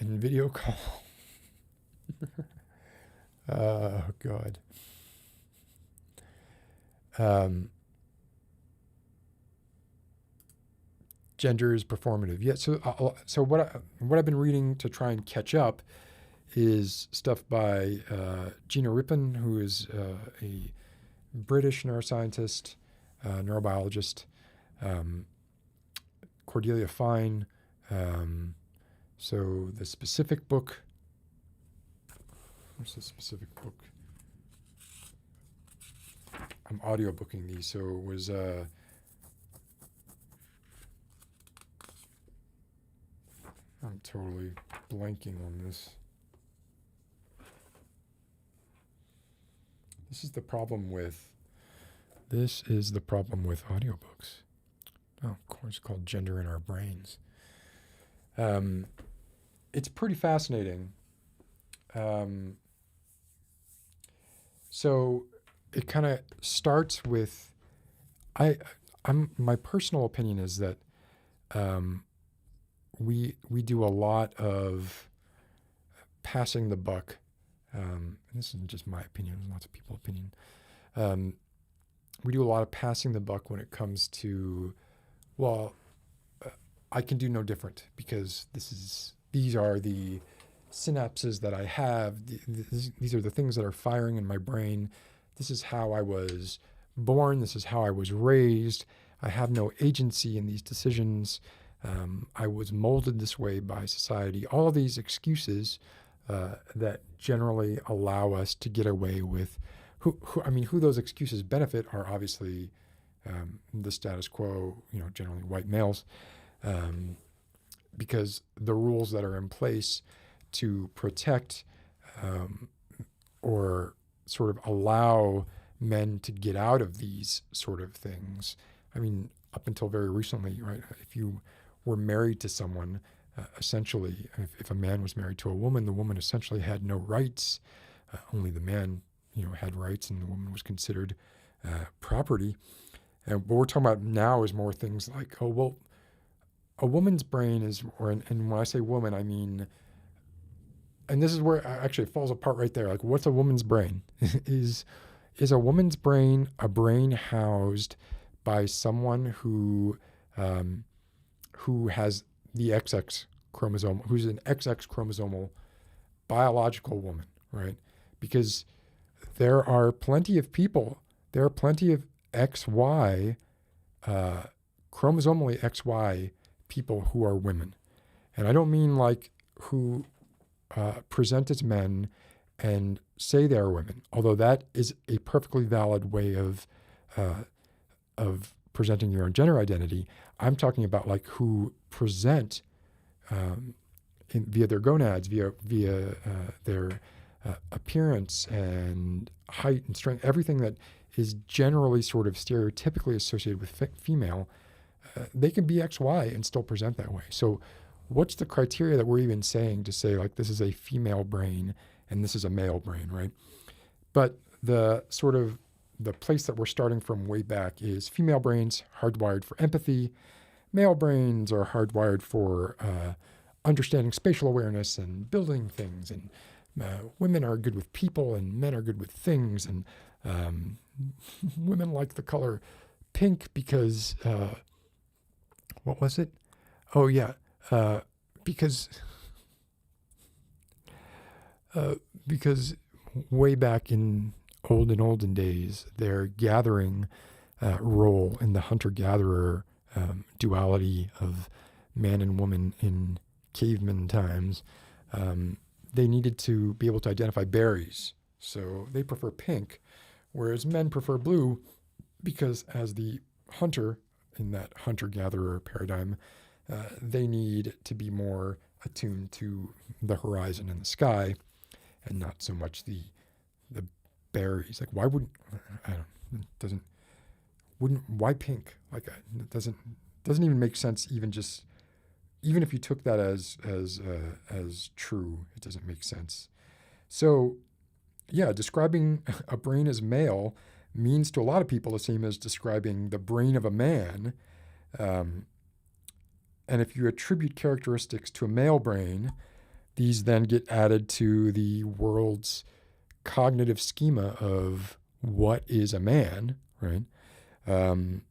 [SPEAKER 4] video call? Oh God. Gender is performative. Yeah. So what I've been reading to try and catch up is stuff by Gina Rippon, who is a British neuroscientist, neurobiologist, Cordelia Fine. So the specific book. What's the specific book? I'm audiobooking these, so it was I'm totally blanking on this. This is the problem with audiobooks. Oh, of course, called Gender in Our Brains. It's pretty fascinating. So it kind of starts with, my personal opinion is that we do a lot of passing the buck. And this isn't just my opinion, lots of people's opinion. We do a lot of passing the buck when it comes to, I can do no different because these are the synapses that I have. These are the things that are firing in my brain. This is how I was born. This is how I was raised. I have no agency in these decisions. I was molded this way by society. All of these excuses that generally allow us to get away with who those excuses benefit are obviously the status quo, generally white males, because the rules that are in place to protect or sort of allow men to get out of these sort of things. I mean, up until very recently, right? If you were married to someone, essentially, if a man was married to a woman, the woman essentially had no rights. Only the man, had rights, and the woman was considered property. And what we're talking about now is more things like, a woman's brain is, and when I say woman, I mean, and this is where actually it falls apart right there. Like, what's a woman's brain? Is a woman's brain a brain housed by someone who has the XX chromosome, who's an XX chromosomal biological woman, right? Because there are plenty of people, there are plenty of XY, chromosomally XY people who are women. And I don't mean like who present as men and say they are women, although that is a perfectly valid way of presenting your own gender identity. I'm talking about like who present via their gonads, via their appearance and height and strength, everything that is generally sort of stereotypically associated with female, they can be XY and still present that way. So what's the criteria that we're even saying to say like this is a female brain and this is a male brain, right? But the sort of the place that we're starting from way back is female brains hardwired for empathy, male brains are hardwired for understanding spatial awareness and building things, and women are good with people and men are good with things, and women like the color pink because what was it? Oh yeah, because way back in olden days, they're gathering role in the hunter-gatherer duality of man and woman in caveman times, they needed to be able to identify berries. So they prefer pink, whereas men prefer blue because as the hunter in that hunter-gatherer paradigm, they need to be more attuned to the horizon and the sky and not so much the berries. Like, why wouldn't, I don't, it doesn't, wouldn't, why pink? Like, it doesn't even make sense. Even if you took that as true, it doesn't make sense. So yeah, describing a brain as male means to a lot of people the same as describing the brain of a man. And if you attribute characteristics to a male brain, these then get added to the world's cognitive schema of what is a man, right? And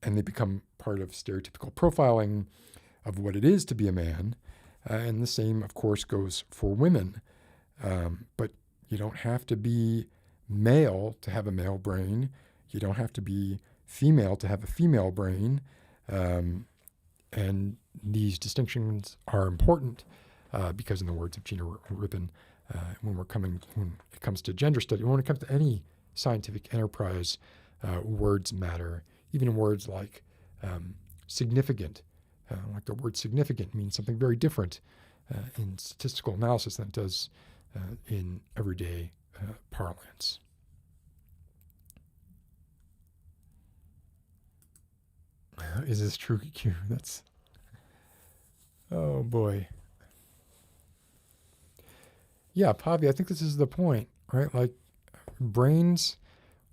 [SPEAKER 4] they become part of stereotypical profiling of what it is to be a man. And the same, of course, goes for women. But you don't have to be male to have a male brain. You don't have to be female to have a female brain. And these distinctions are important because, in the words of Gina Rippin, when it comes to gender study, when it comes to any scientific enterprise, words matter. Even words like significant, like the word significant means something very different in statistical analysis than it does in everyday parlance. Is this true, Q? Oh boy. Yeah, Pavi, I think this is the point, right? Like, brains,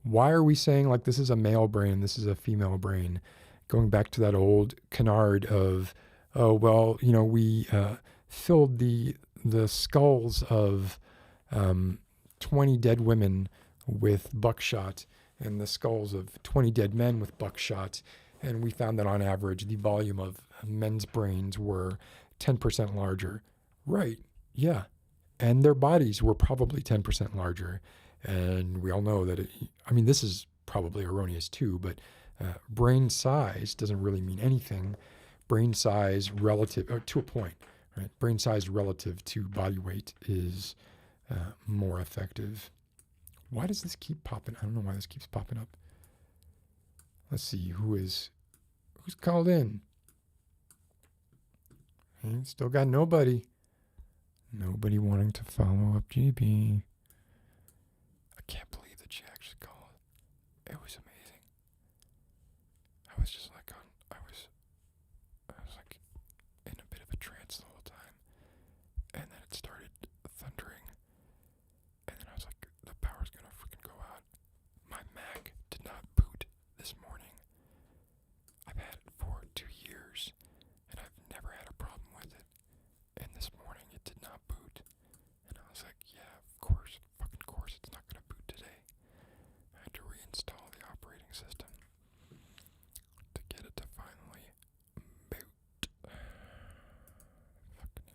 [SPEAKER 4] why are we saying like this is a male brain, this is a female brain? Going back to that old canard of, oh, well, we filled the skulls of 20 dead women with buckshot and the skulls of 20 dead men with buckshot. And we found that on average, the volume of men's brains were 10% larger. Right, yeah. And their bodies were probably 10% larger. And we all know that, this is probably erroneous too, but brain size doesn't really mean anything. Brain size relative, to a point, right? Brain size relative to body weight is more effective. Why does this keep popping? I don't know why this keeps popping up. Let's see, who's called in? Still got nobody. Nobody wanting to follow up Gibi. I can't believe that she actually called. It was amazing. I was just like I was like in a bit of a trance the whole time. And then it started thundering. And then I was like, the power's gonna freaking go out. My Mac did not boot this morning. I've had it for 2 years, and I've never had a problem with it. And this morning, it did not boot. And I was like, yeah, of course, fucking course, it's not gonna boot today. I had to reinstall the operating system to get it to finally boot. Fucking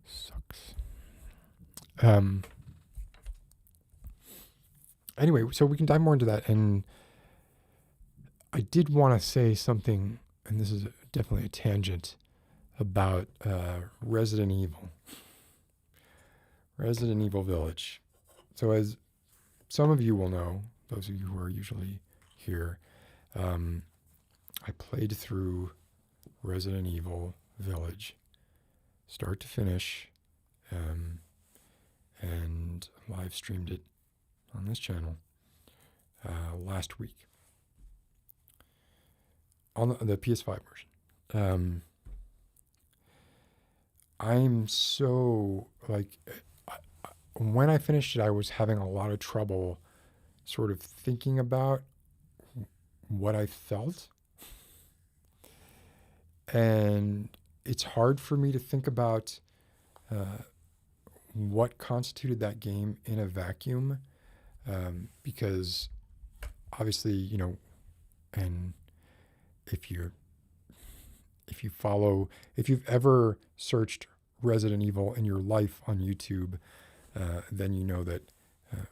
[SPEAKER 4] sucks. Anyway, so we can dive more into that, and I did want to say something, and this is definitely a tangent, about Resident Evil. Resident Evil Village. So as some of you will know, those of you who are usually here, I played through Resident Evil Village, start to finish, and live streamed it on this channel last week on the PS5 version. I'm so, like, when I finished it, I was having a lot of trouble sort of thinking about what I felt. And it's hard for me to think about what constituted that game in a vacuum, because obviously, and if you've ever searched Resident Evil in your life on YouTube, then you know that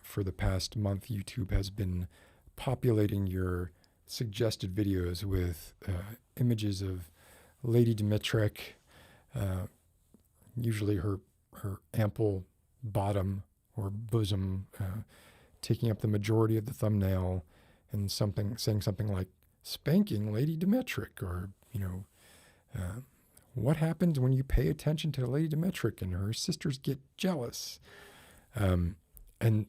[SPEAKER 4] for the past month, YouTube has been populating your suggested videos with images of Lady Dimitrik, usually her ample bottom or bosom taking up the majority of the thumbnail, and saying something like "spanking Lady Dimitrik," or what happens when you pay attention to Lady Dimitrik and her sisters get jealous, and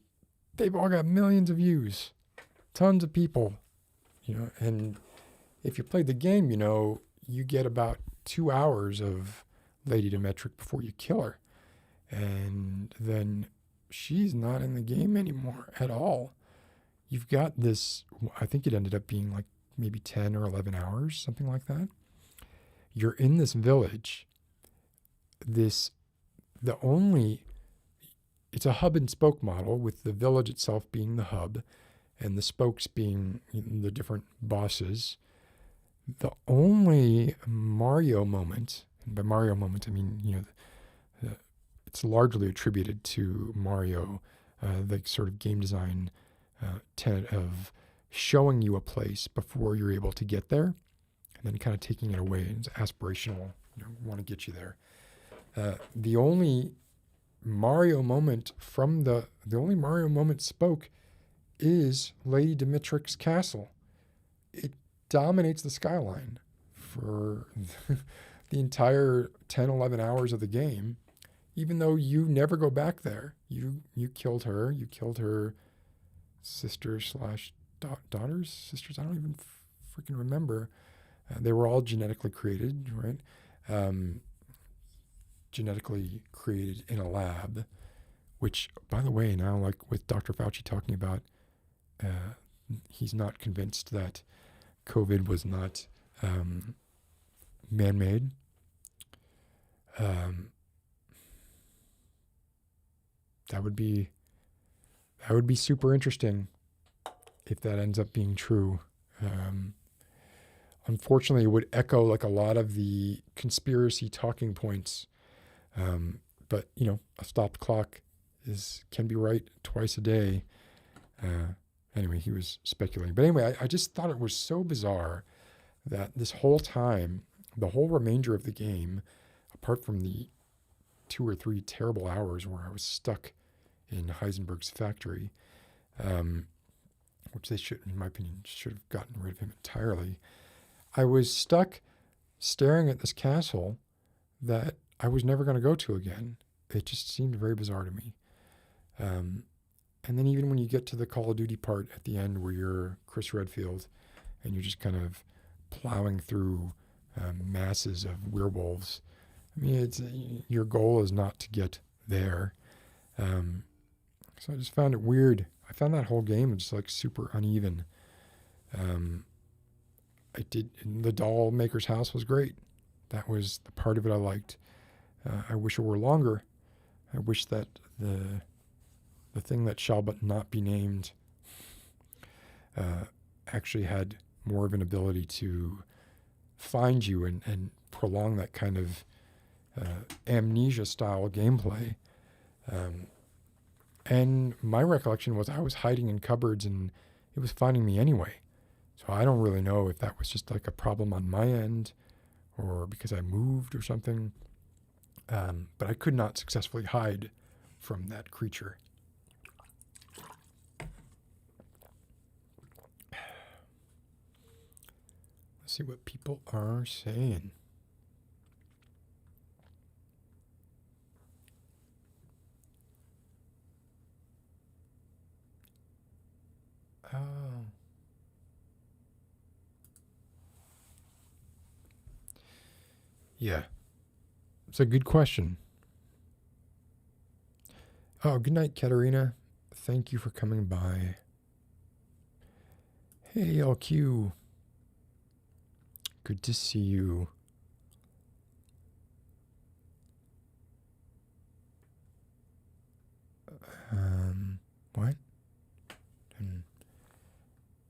[SPEAKER 4] they've all got millions of views, tons of people, and if you play the game, you get about 2 hours of Lady Dimitrik before you kill her. And then she's not in the game anymore at all. You've got this, I think it ended up being like maybe 10 or 11 hours, something like that. You're in this village. It's a hub and spoke model, with the village itself being the hub and the spokes being the different bosses. The only Mario moment, and by Mario moment I mean, it's largely attributed to Mario, the sort of game design tenet of showing you a place before you're able to get there, and then kind of taking it away. It's aspirational, want to get you there. The only Mario moment spoke is Lady Dimitrik's castle. It dominates the skyline for the entire 10, 11 hours of the game, even though you never go back there. You killed her. You killed her sisters / daughters? Sisters? I don't even freaking remember. They were all genetically created, right? Genetically created in a lab, which, by the way, now, like with Dr. Fauci talking about, he's not convinced that COVID was not man-made. That would be super interesting if that ends up being true. Unfortunately, it would echo like a lot of the conspiracy talking points. But a stopped clock can be right twice a day. Anyway, he was speculating. But anyway, I just thought it was so bizarre that this whole time, the whole remainder of the game, apart from the 2 or 3 terrible hours where I was stuck in Heisenberg's factory, which they should, in my opinion, should have gotten rid of him entirely. I was stuck staring at this castle that I was never going to go to again. It just seemed very bizarre to me. And then even when you get to the Call of Duty part at the end where you're Chris Redfield and you're just kind of plowing through masses of werewolves, I mean, your goal is not to get there. So I just found it weird. I found that whole game just like super uneven. The doll maker's house was great. That was the part of it I liked. I wish it were longer. I wish that the thing that shall but not be named actually had more of an ability to find you and prolong that kind of amnesia-style gameplay. And my recollection was I was hiding in cupboards and it was finding me anyway. So I don't really know if that was just like a problem on my end or because I moved or something. But I could not successfully hide from that creature. Let's see what people are saying. Oh. Yeah. It's a good question. Oh, good night, Katerina. Thank you for coming by. Hey, LQ. Good to see you. What? I'm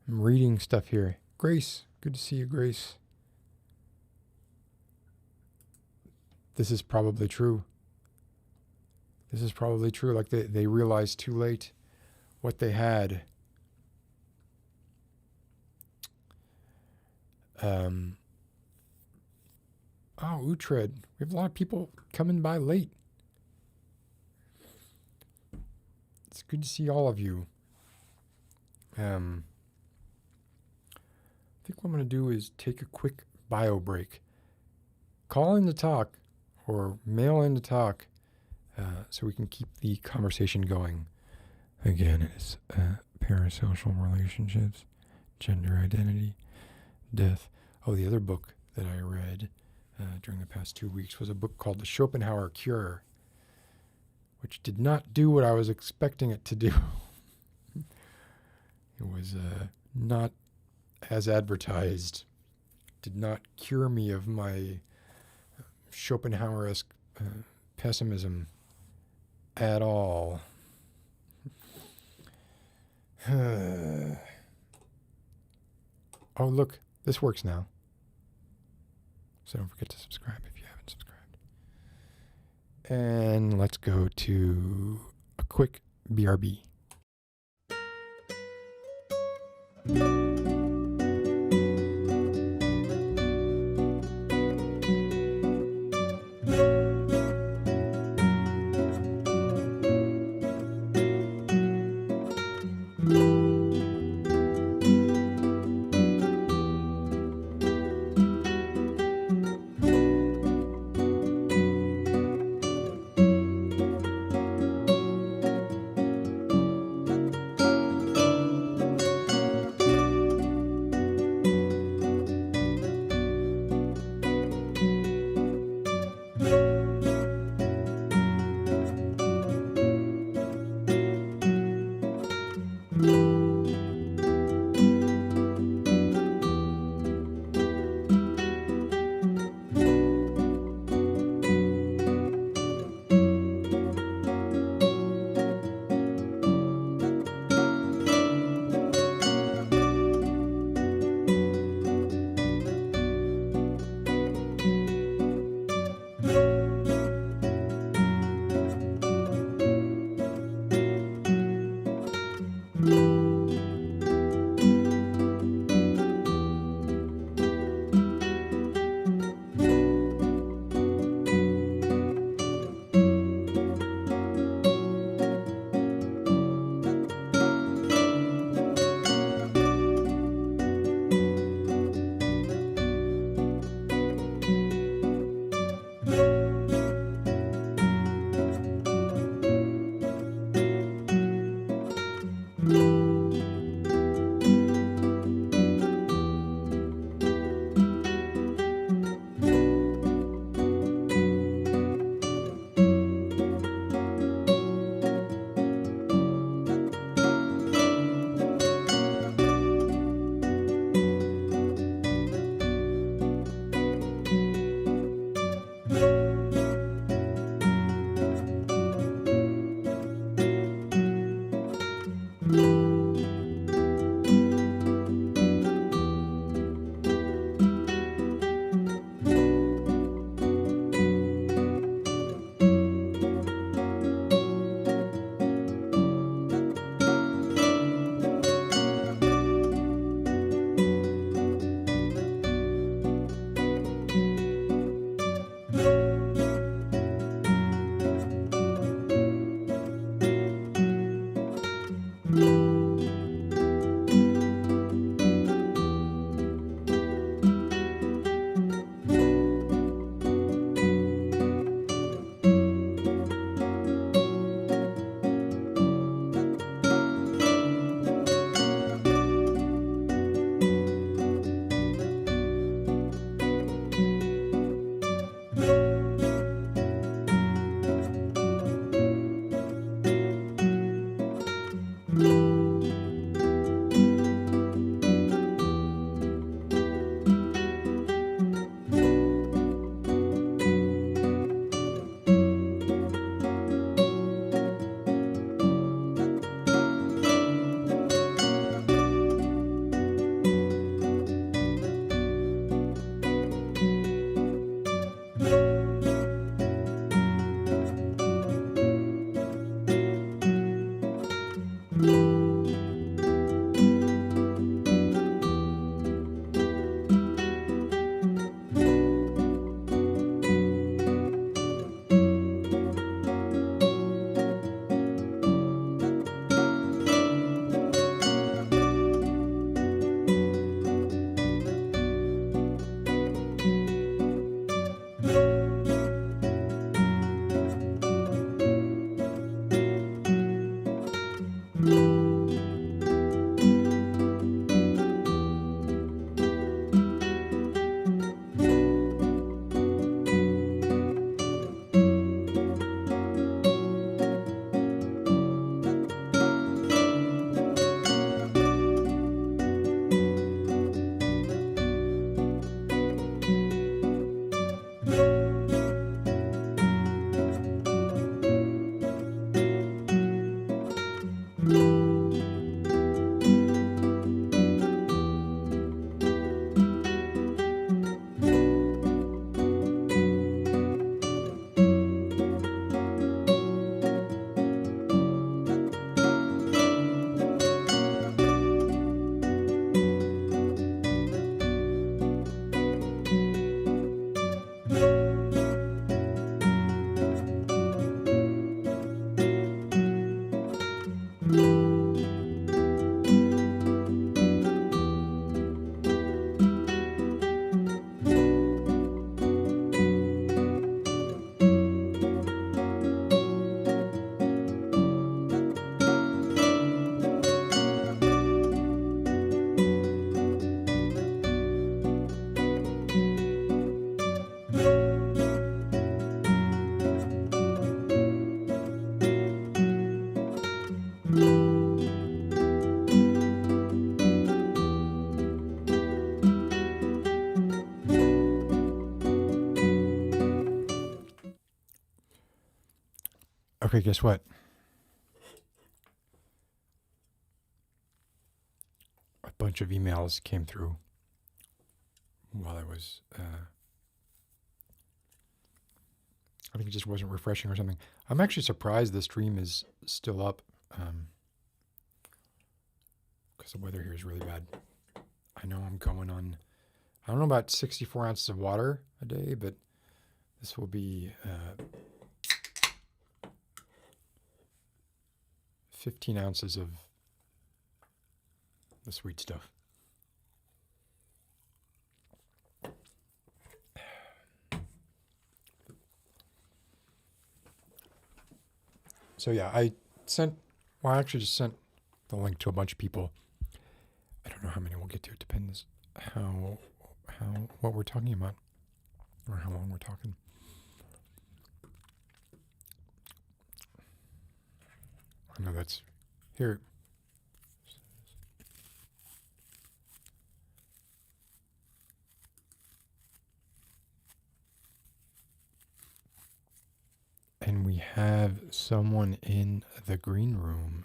[SPEAKER 4] reading stuff here. Grace, good to see you, Grace. This is probably true. Like they realized too late what they had. Oh, Utrecht. We have a lot of people coming by late. It's good to see all of you. I think what I'm going to do is take a quick bio break. Call in to talk or mail in to talk so we can keep the conversation going. Again, it's Parasocial Relationships, Gender Identity, Death. Oh, the other book that I read during the past 2 weeks was a book called The Schopenhauer Cure, which did not do what I was expecting it to do. It was not as advertised. Did not cure me of my Schopenhauer-esque pessimism at all. Oh, look, this works now. So don't forget to subscribe if you haven't subscribed. And let's go to a quick BRB. Okay, guess what? A bunch of emails came through while I was, I think it just wasn't refreshing or something. I'm actually surprised the stream is still up, because the weather here is really bad. I know I'm going on, I don't know about 64 ounces of water a day, but this will be 15 ounces of the sweet stuff. So yeah, I actually just sent the link to a bunch of people. I don't know how many we'll get to. It depends what we're talking about or how long we're talking. I know that's here. And we have someone in the green room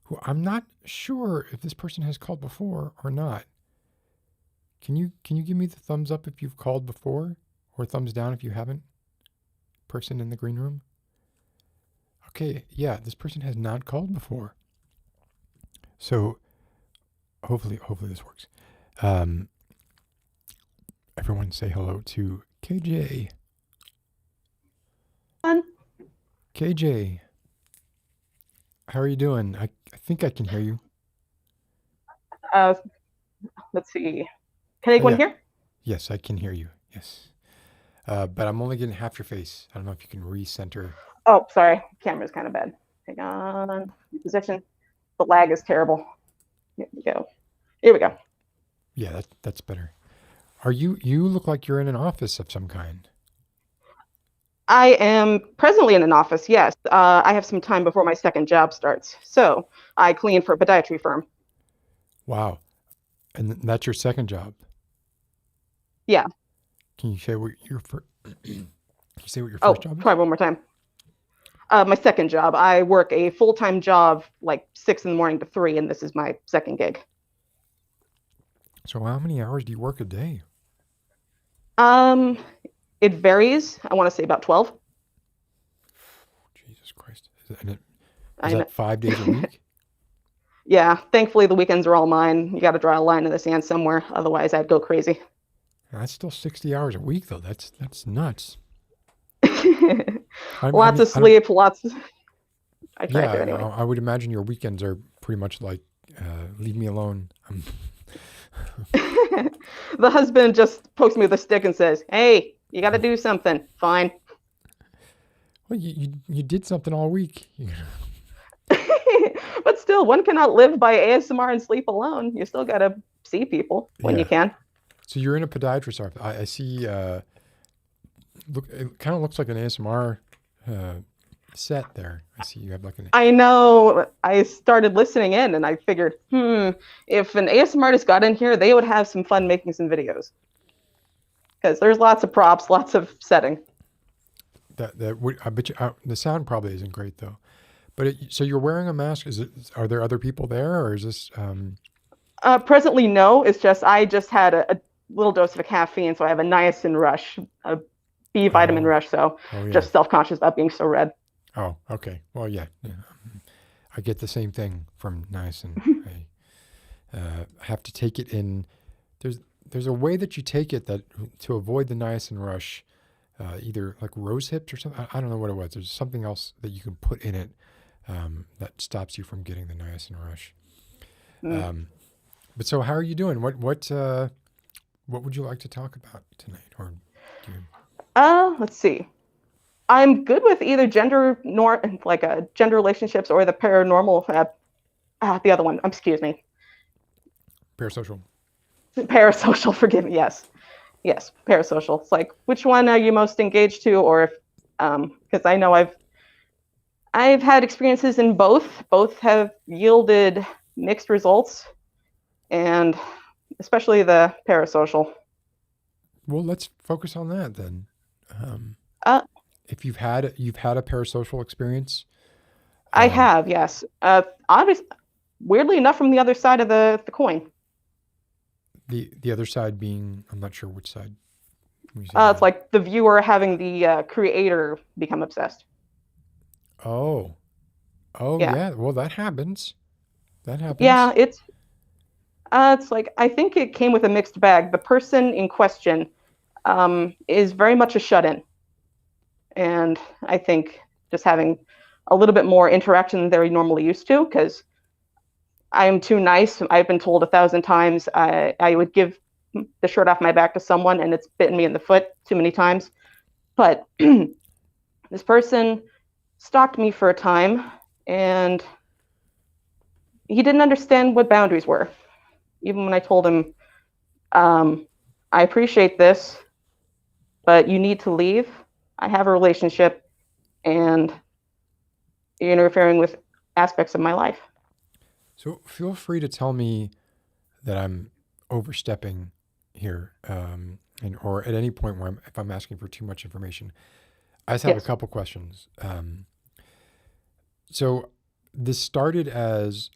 [SPEAKER 4] who I'm not sure if this person has called before or not. Can you give me the thumbs up if you've called before, or thumbs down if you haven't? Person in the green room? Okay, yeah, this person has not called before. So hopefully this works. Everyone say hello to KJ. KJ, how are you doing? I think I can hear you.
[SPEAKER 5] Let's see. Can anyone hear?
[SPEAKER 4] Yes, I can hear you. Yes. But I'm only getting half your face. I don't know if you can recenter.
[SPEAKER 5] Oh, sorry. Camera's kind of bad. Hang on. Position. The lag is terrible. Here we go. Here we go.
[SPEAKER 4] Yeah, that's better. You look like you're in an office of some kind.
[SPEAKER 5] I am presently in an office, yes. I have some time before my second job starts. So I clean for a podiatry firm.
[SPEAKER 4] Wow. And that's your second job?
[SPEAKER 5] Yeah.
[SPEAKER 4] Can you say what your first job is?
[SPEAKER 5] Try one more time. My second job. I work a full-time job like 6 a.m. to 3, and this is my second gig.
[SPEAKER 4] So how many hours do you work a day?
[SPEAKER 5] It varies. I want to say about 12.
[SPEAKER 4] Jesus Christ. Is that 5 days a week?
[SPEAKER 5] Yeah. Thankfully, the weekends are all mine. You got to draw a line in the sand somewhere. Otherwise, I'd go crazy.
[SPEAKER 4] That's still 60 hours a week, though. That's nuts.
[SPEAKER 5] Lots of sleep, lots. I try to anyway.
[SPEAKER 4] I would imagine your weekends are pretty much like, leave me alone.
[SPEAKER 5] The husband just pokes me with a stick and says, "Hey, you got to do something." Fine.
[SPEAKER 4] Well, you did something all week.
[SPEAKER 5] But still, one cannot live by ASMR and sleep alone. You still got to see people when you can. So
[SPEAKER 4] you're in a podiatrist's office. I see. It kind of looks like an ASMR set there. I see you have like an.
[SPEAKER 5] I know. I started listening in, and I figured, if an ASMR artist got in here, they would have some fun making some videos. Because there's lots of props, lots of setting.
[SPEAKER 4] I bet you the sound probably isn't great though. But so you're wearing a mask. Are there other people there, or is this?
[SPEAKER 5] Presently, no. It's just I just had a little dose of a caffeine, so I have a niacin rush, a B vitamin rush. So just self-conscious about being so red.
[SPEAKER 4] Oh, okay. Well, yeah. I get the same thing from niacin. I have to take it in. There's a way that you take it that to avoid the niacin rush, either like rose hips or something. I don't know what it was. There's something else that you can put in it that stops you from getting the niacin rush. But so, how are you doing? What would you like to talk about tonight? Or
[SPEAKER 5] let's see. I'm good with either gender relationships or the paranormal. The other one. Excuse me.
[SPEAKER 4] Parasocial.
[SPEAKER 5] Parasocial. Forgive me. Yes. Parasocial. It's like, which one are you most engaged to, or if because I know I've had experiences in both. Both have yielded mixed results, and especially the parasocial.
[SPEAKER 4] Well, let's focus on that then. if you've had a parasocial experience.
[SPEAKER 5] I have, yes. Obviously, weirdly enough, from the other side of the coin.
[SPEAKER 4] The other side being, I'm not sure which side.
[SPEAKER 5] It's like the viewer having the creator become obsessed.
[SPEAKER 4] Oh, yeah. Well, that happens.
[SPEAKER 5] Yeah, it's like, I think it came with a mixed bag. The person in question is very much a shut-in, and I think just having a little bit more interaction than they're normally used to, because I'm too nice. I've been told 1,000 times I would give the shirt off my back to someone, and it's bitten me in the foot too many times. But this person stalked me for a time, and he didn't understand what boundaries were. Even when I told him, I appreciate this, but you need to leave. I have a relationship, and you're interfering with aspects of my life.
[SPEAKER 4] So feel free to tell me that I'm overstepping here, or at any point where if I'm asking for too much information. I just have a couple questions. So this started as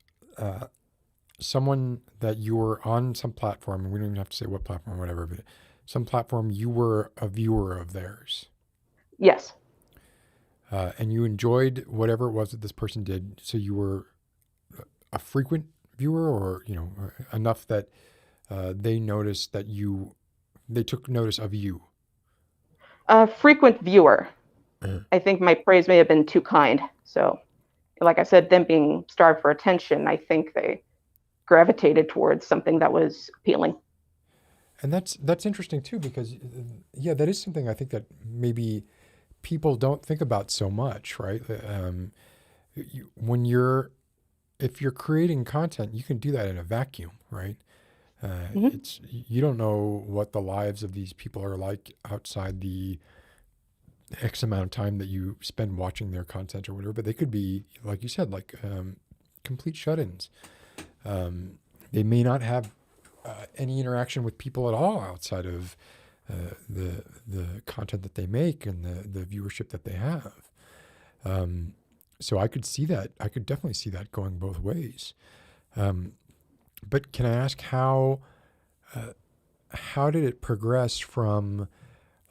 [SPEAKER 4] someone that you were on some platform, and we don't even have to say what platform or whatever, but some platform you were a viewer of theirs.
[SPEAKER 5] Yes.
[SPEAKER 4] And you enjoyed whatever it was that this person did. So you were a frequent viewer, or, enough that they noticed that they took notice of you.
[SPEAKER 5] A frequent viewer. I think my praise may have been too kind. So, like I said, them being starved for attention, I think they gravitated towards something that was appealing.
[SPEAKER 4] And that's interesting too, because that is something I think that maybe people don't think about so much, right? If you're creating content, you can do that in a vacuum, right? You don't know what the lives of these people are like outside the X amount of time that you spend watching their content or whatever, but they could be, like you said, like complete shut-ins. They may not have any interaction with people at all outside of the content that they make and the viewership that they have. So I could see that. I could definitely see that going both ways. But can I ask how did it progress from,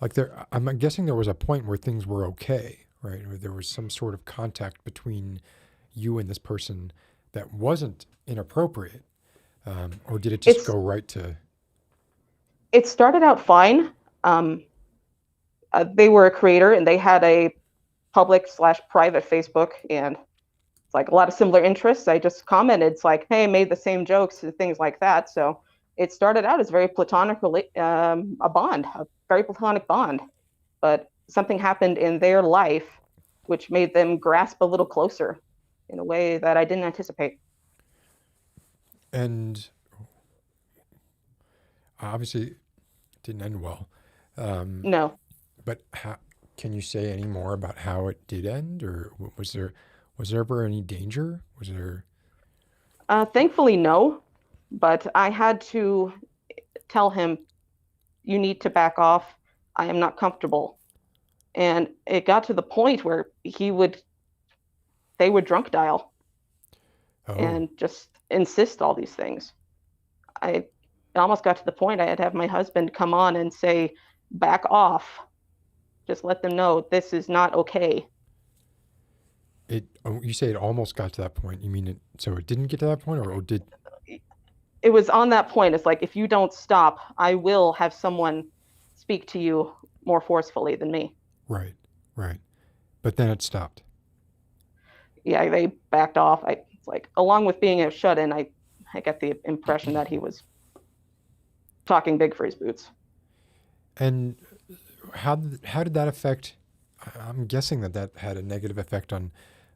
[SPEAKER 4] like, I'm guessing there was a point where things were okay, right? Or there was some sort of contact between you and this person that wasn't inappropriate. Or did it just go right to?
[SPEAKER 5] It started out fine. They were a creator, and they had a public/private Facebook, and it's like a lot of similar interests. I just commented, it's like, hey, made the same jokes and things like that. So it started out as very platonic, a very platonic bond. But something happened in their life which made them grasp a little closer in a way that I didn't anticipate.
[SPEAKER 4] And obviously it didn't end well.
[SPEAKER 5] No.
[SPEAKER 4] But can you say any more about how it did end, or was there ever any danger? Was there?
[SPEAKER 5] Thankfully, no. But I had to tell him, you need to back off. I am not comfortable. And it got to the point where they would drunk dial and just insist all these things. It almost got to the point I had to have my husband come on and say, back off. Just let them know this is not okay.
[SPEAKER 4] You say it almost got to that point. You mean so it didn't get to that point, or did?
[SPEAKER 5] It was on that point. It's like, if you don't stop, I will have someone speak to you more forcefully than me.
[SPEAKER 4] Right. But then it stopped.
[SPEAKER 5] Yeah, they backed off. It's like, along with being a shut-in, I got the impression that he was talking big for his boots. And
[SPEAKER 4] how did that affect? I'm guessing that had a negative effect on.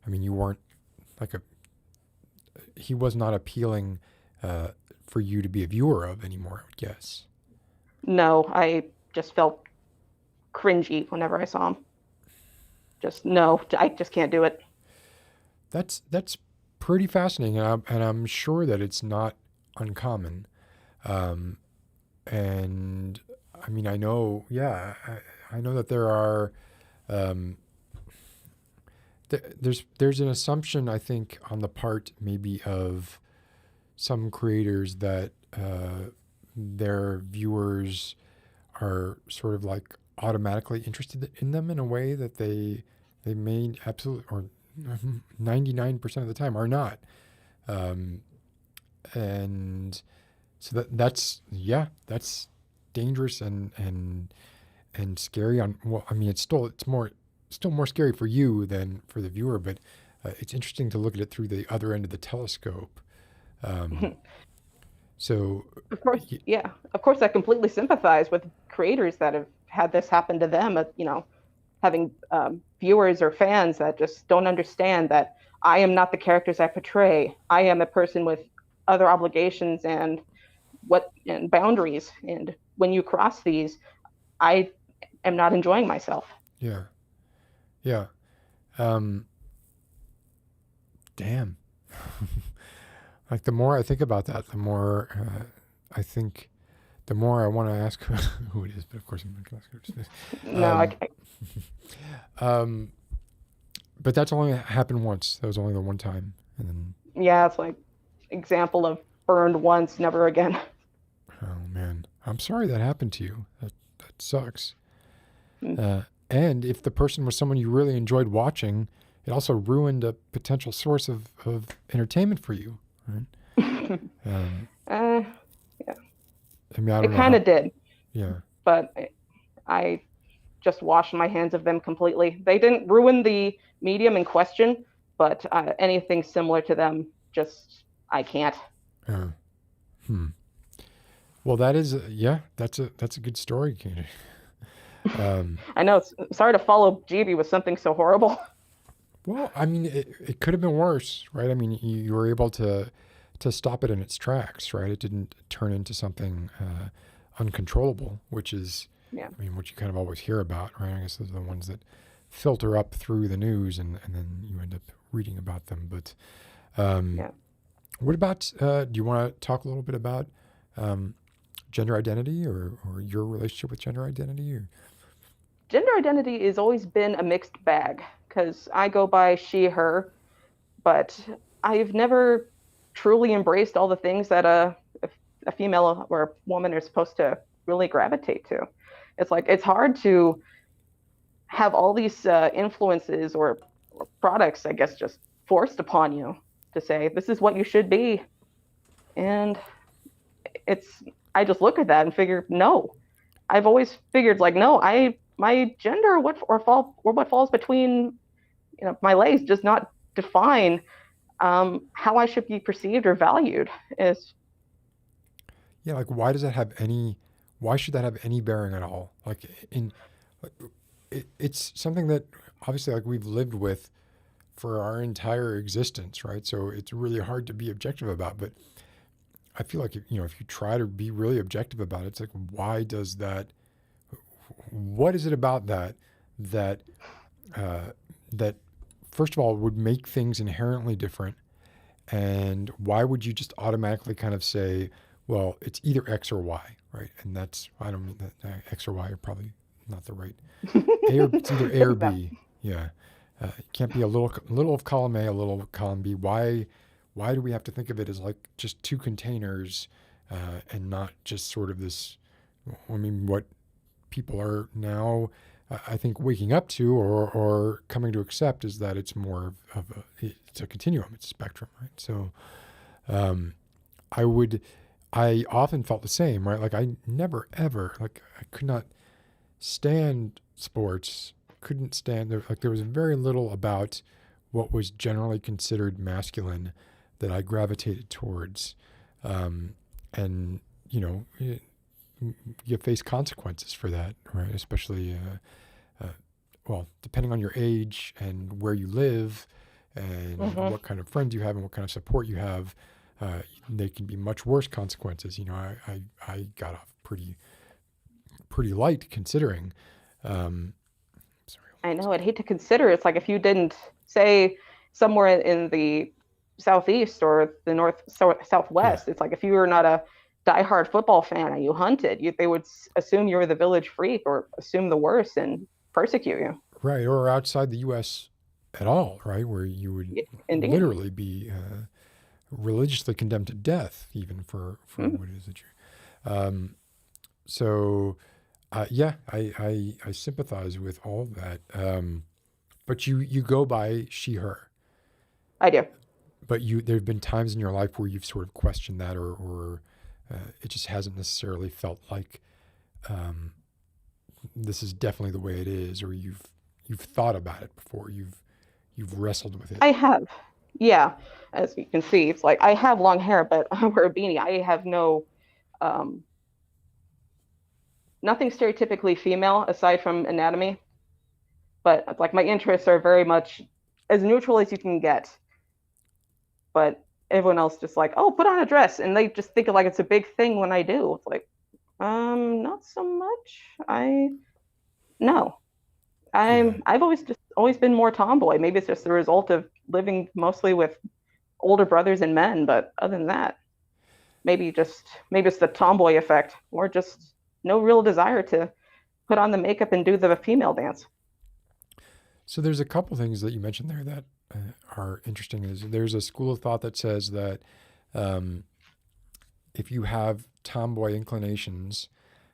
[SPEAKER 4] I mean, you weren't he was not appealing for you to be a viewer of anymore, I would guess.
[SPEAKER 5] No, I just felt cringy whenever I saw him. No, I just can't do it.
[SPEAKER 4] That's pretty fascinating, and I'm sure that it's not uncommon. And I mean, I know that there are There's an assumption, I think, on the part maybe of some creators that their viewers are sort of like automatically interested in them in a way that they may absolutely, or 99% of the time are not. And so that's dangerous and scary. Well, I mean, it's still more scary for you than for the viewer, but it's interesting to look at it through the other end of the telescope. So,
[SPEAKER 5] of course, yeah, of course, I completely sympathize with creators that have had this happen to them. Having viewers or fans that just don't understand that I am not the characters I portray. I am a person with other obligations and boundaries. And when you cross these, I am not enjoying myself.
[SPEAKER 4] Yeah. Yeah. Damn. Like the more I think about that, the more the more I want to ask who it is, but of course I'm not going to ask her.
[SPEAKER 5] No,
[SPEAKER 4] but that's only happened once. That was only the one time, and then.
[SPEAKER 5] Yeah, it's like example of burned once, never again.
[SPEAKER 4] Oh man, I'm sorry that happened to you. That sucks. And if the person was someone you really enjoyed watching, it also ruined a potential source of entertainment for you, right?
[SPEAKER 5] Yeah.
[SPEAKER 4] I mean, I don't
[SPEAKER 5] it
[SPEAKER 4] know
[SPEAKER 5] kind of did.
[SPEAKER 4] Yeah.
[SPEAKER 5] But I just washed my hands of them completely. They didn't ruin the medium in question, but anything similar to them, I can't.
[SPEAKER 4] Well, that is, that's a good story, Katie.
[SPEAKER 5] I know. Sorry to follow Gibi with something so horrible.
[SPEAKER 4] Well, I mean, it could have been worse, right? I mean, you were able to stop it in its tracks, right? It didn't turn into something uncontrollable, which is, I mean, what you kind of always hear about, right? I guess those are the ones that filter up through the news, and then you end up reading about them. But what about, do you want to talk a little bit about gender identity or your relationship with gender identity? Or?
[SPEAKER 5] Gender identity has always been a mixed bag because I go by she, her, but I've never truly embraced all the things that a female or a woman are supposed to really gravitate to. It's like, it's hard to have all these influences or products, I guess, just forced upon you to say, this is what you should be. And I just look at that and figure, no. I've always figured like, no, my gender, what falls between, my legs does not define how I should be perceived or valued.
[SPEAKER 4] Like why should that have any bearing at all? Like it's something that obviously like we've lived with for our entire existence, right? So it's really hard to be objective about, but I feel like if you try to be really objective about it, it's like, what is it about that first of all would make things inherently different? And why would you just automatically kind of say, well, it's either X or Y, right? And I don't mean that X or Y are probably not the right. It's either A or B. Yeah. It can't be a little of column A, a little of column B. Why do we have to think of it as like just two containers and not just sort of this, I mean, what people are now, I think, waking up to or coming to accept is that it's more of it's a continuum, it's a spectrum, right? So I often felt the same, right? Like I never, ever, like I could not stand sports, there was very little about what was generally considered masculine that I gravitated towards. And, you face consequences for that, right? Especially, depending on your age and where you live and what kind of friends you have and what kind of support you have, they can be much worse consequences. I got off pretty light considering.
[SPEAKER 5] I know, I'd hate to consider. It's like if you didn't say somewhere in the Southeast or the Southwest, it's like if you were not a diehard football fan and you hunted, they would assume you were the village freak or assume the worst and persecute you.
[SPEAKER 4] Right, or outside the U.S. at all, right, where you would
[SPEAKER 5] Indeed.
[SPEAKER 4] literally be religiously condemned to death, even for what it is that you're. So, yeah, I sympathize with all that. But you go by she, her.
[SPEAKER 5] I do.
[SPEAKER 4] But there have been times in your life where you've sort of questioned that, or it just hasn't necessarily felt like this is definitely the way it is, or you've thought about it before, you've wrestled with it.
[SPEAKER 5] I have. Yeah. As you can see, it's like I have long hair, but I wear a beanie. I have no nothing stereotypically female aside from anatomy. But like my interests are very much as neutral as you can get. But everyone else just like, oh, put on a dress, and they just think of like it's a big thing when I do. It's like, not so much. No. I've always been more tomboy. Maybe it's just the result of living mostly with older brothers and men, but other than that, maybe it's the tomboy effect, or just no real desire to put on the makeup and do the female dance.
[SPEAKER 4] So there's a couple things that you mentioned there that are interesting. There's a school of thought that says that if you have tomboy inclinations,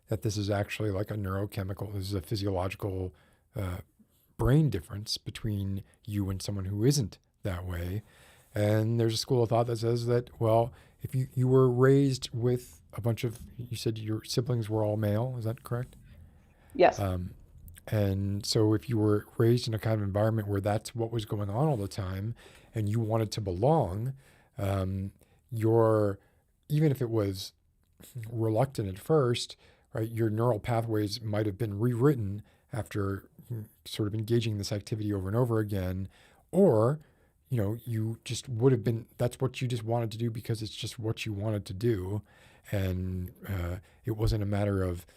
[SPEAKER 4] that this is actually like a neurochemical, this is a physiological brain difference between you and someone who isn't that way. And there's a school of thought that says that, well, if you were raised with a bunch of, you said your siblings were all male, is that correct?
[SPEAKER 5] Yes.
[SPEAKER 4] And so if you were raised in a kind of environment where that's what was going on all the time and you wanted to belong, even if it was reluctant at first, right, your neural pathways might have been rewritten after sort of engaging this activity over and over again, or, you just would have been, that's what you just wanted to do because it's just what you wanted to do. And it wasn't a matter of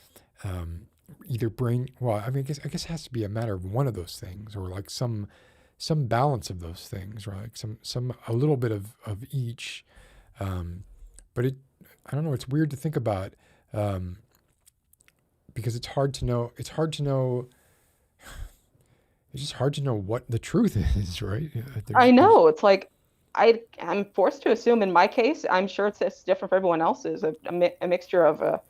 [SPEAKER 4] either I mean, I guess it has to be a matter of one of those things, or like some balance of those things, right? Like a little bit of each. But I don't know, it's weird to think about, because it's hard to know, it's just hard to know what the truth is, right?
[SPEAKER 5] I know. It's like, I'm forced to assume in my case, I'm sure it's different for everyone else's, a mixture of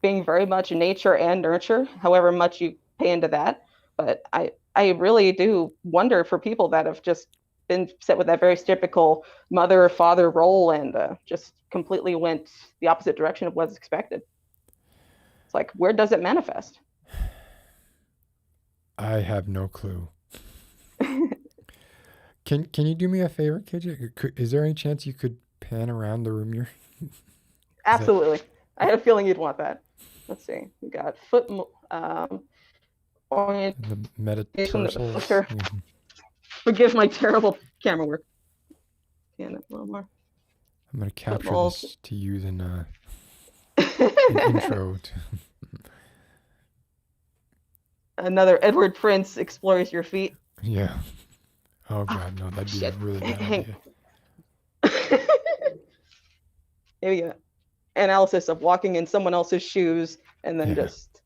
[SPEAKER 5] being very much nature and nurture, however much you pay into that. But I really do wonder for people that have just been set with that very typical mother or father role and just completely went the opposite direction of what's expected. It's like, where does it manifest?
[SPEAKER 4] I have no clue. Can you do me a favor, KJ? Is there any chance you could pan around the room?
[SPEAKER 5] Absolutely. I had a feeling you'd want that. Let's see. We got foot orientation.
[SPEAKER 4] The metatarsals.
[SPEAKER 5] Forgive my terrible camera work. Can a little more.
[SPEAKER 4] I'm going to capture this to use in an intro.
[SPEAKER 5] Another Edward Prince explores your feet.
[SPEAKER 4] Yeah. Oh God, no, that'd be a really bad idea.
[SPEAKER 5] Here we go. Analysis of walking in someone else's shoes and then just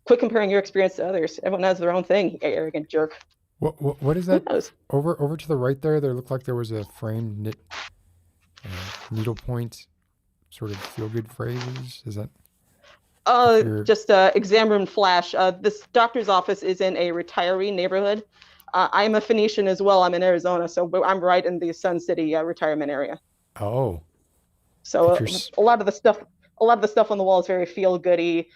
[SPEAKER 5] quit comparing your experience to others. Everyone has their own thing, you arrogant jerk.
[SPEAKER 4] What is that? Over to the right there looked like there was a framed needlepoint sort of feel-good phrases. Is that?
[SPEAKER 5] Just exam room flash. This doctor's office is in a retiree neighborhood. I'm a Phoenician as well. I'm in Arizona, so I'm right in the Sun City retirement area.
[SPEAKER 4] Oh.
[SPEAKER 5] So a lot of the stuff on the wall is very feel-goody,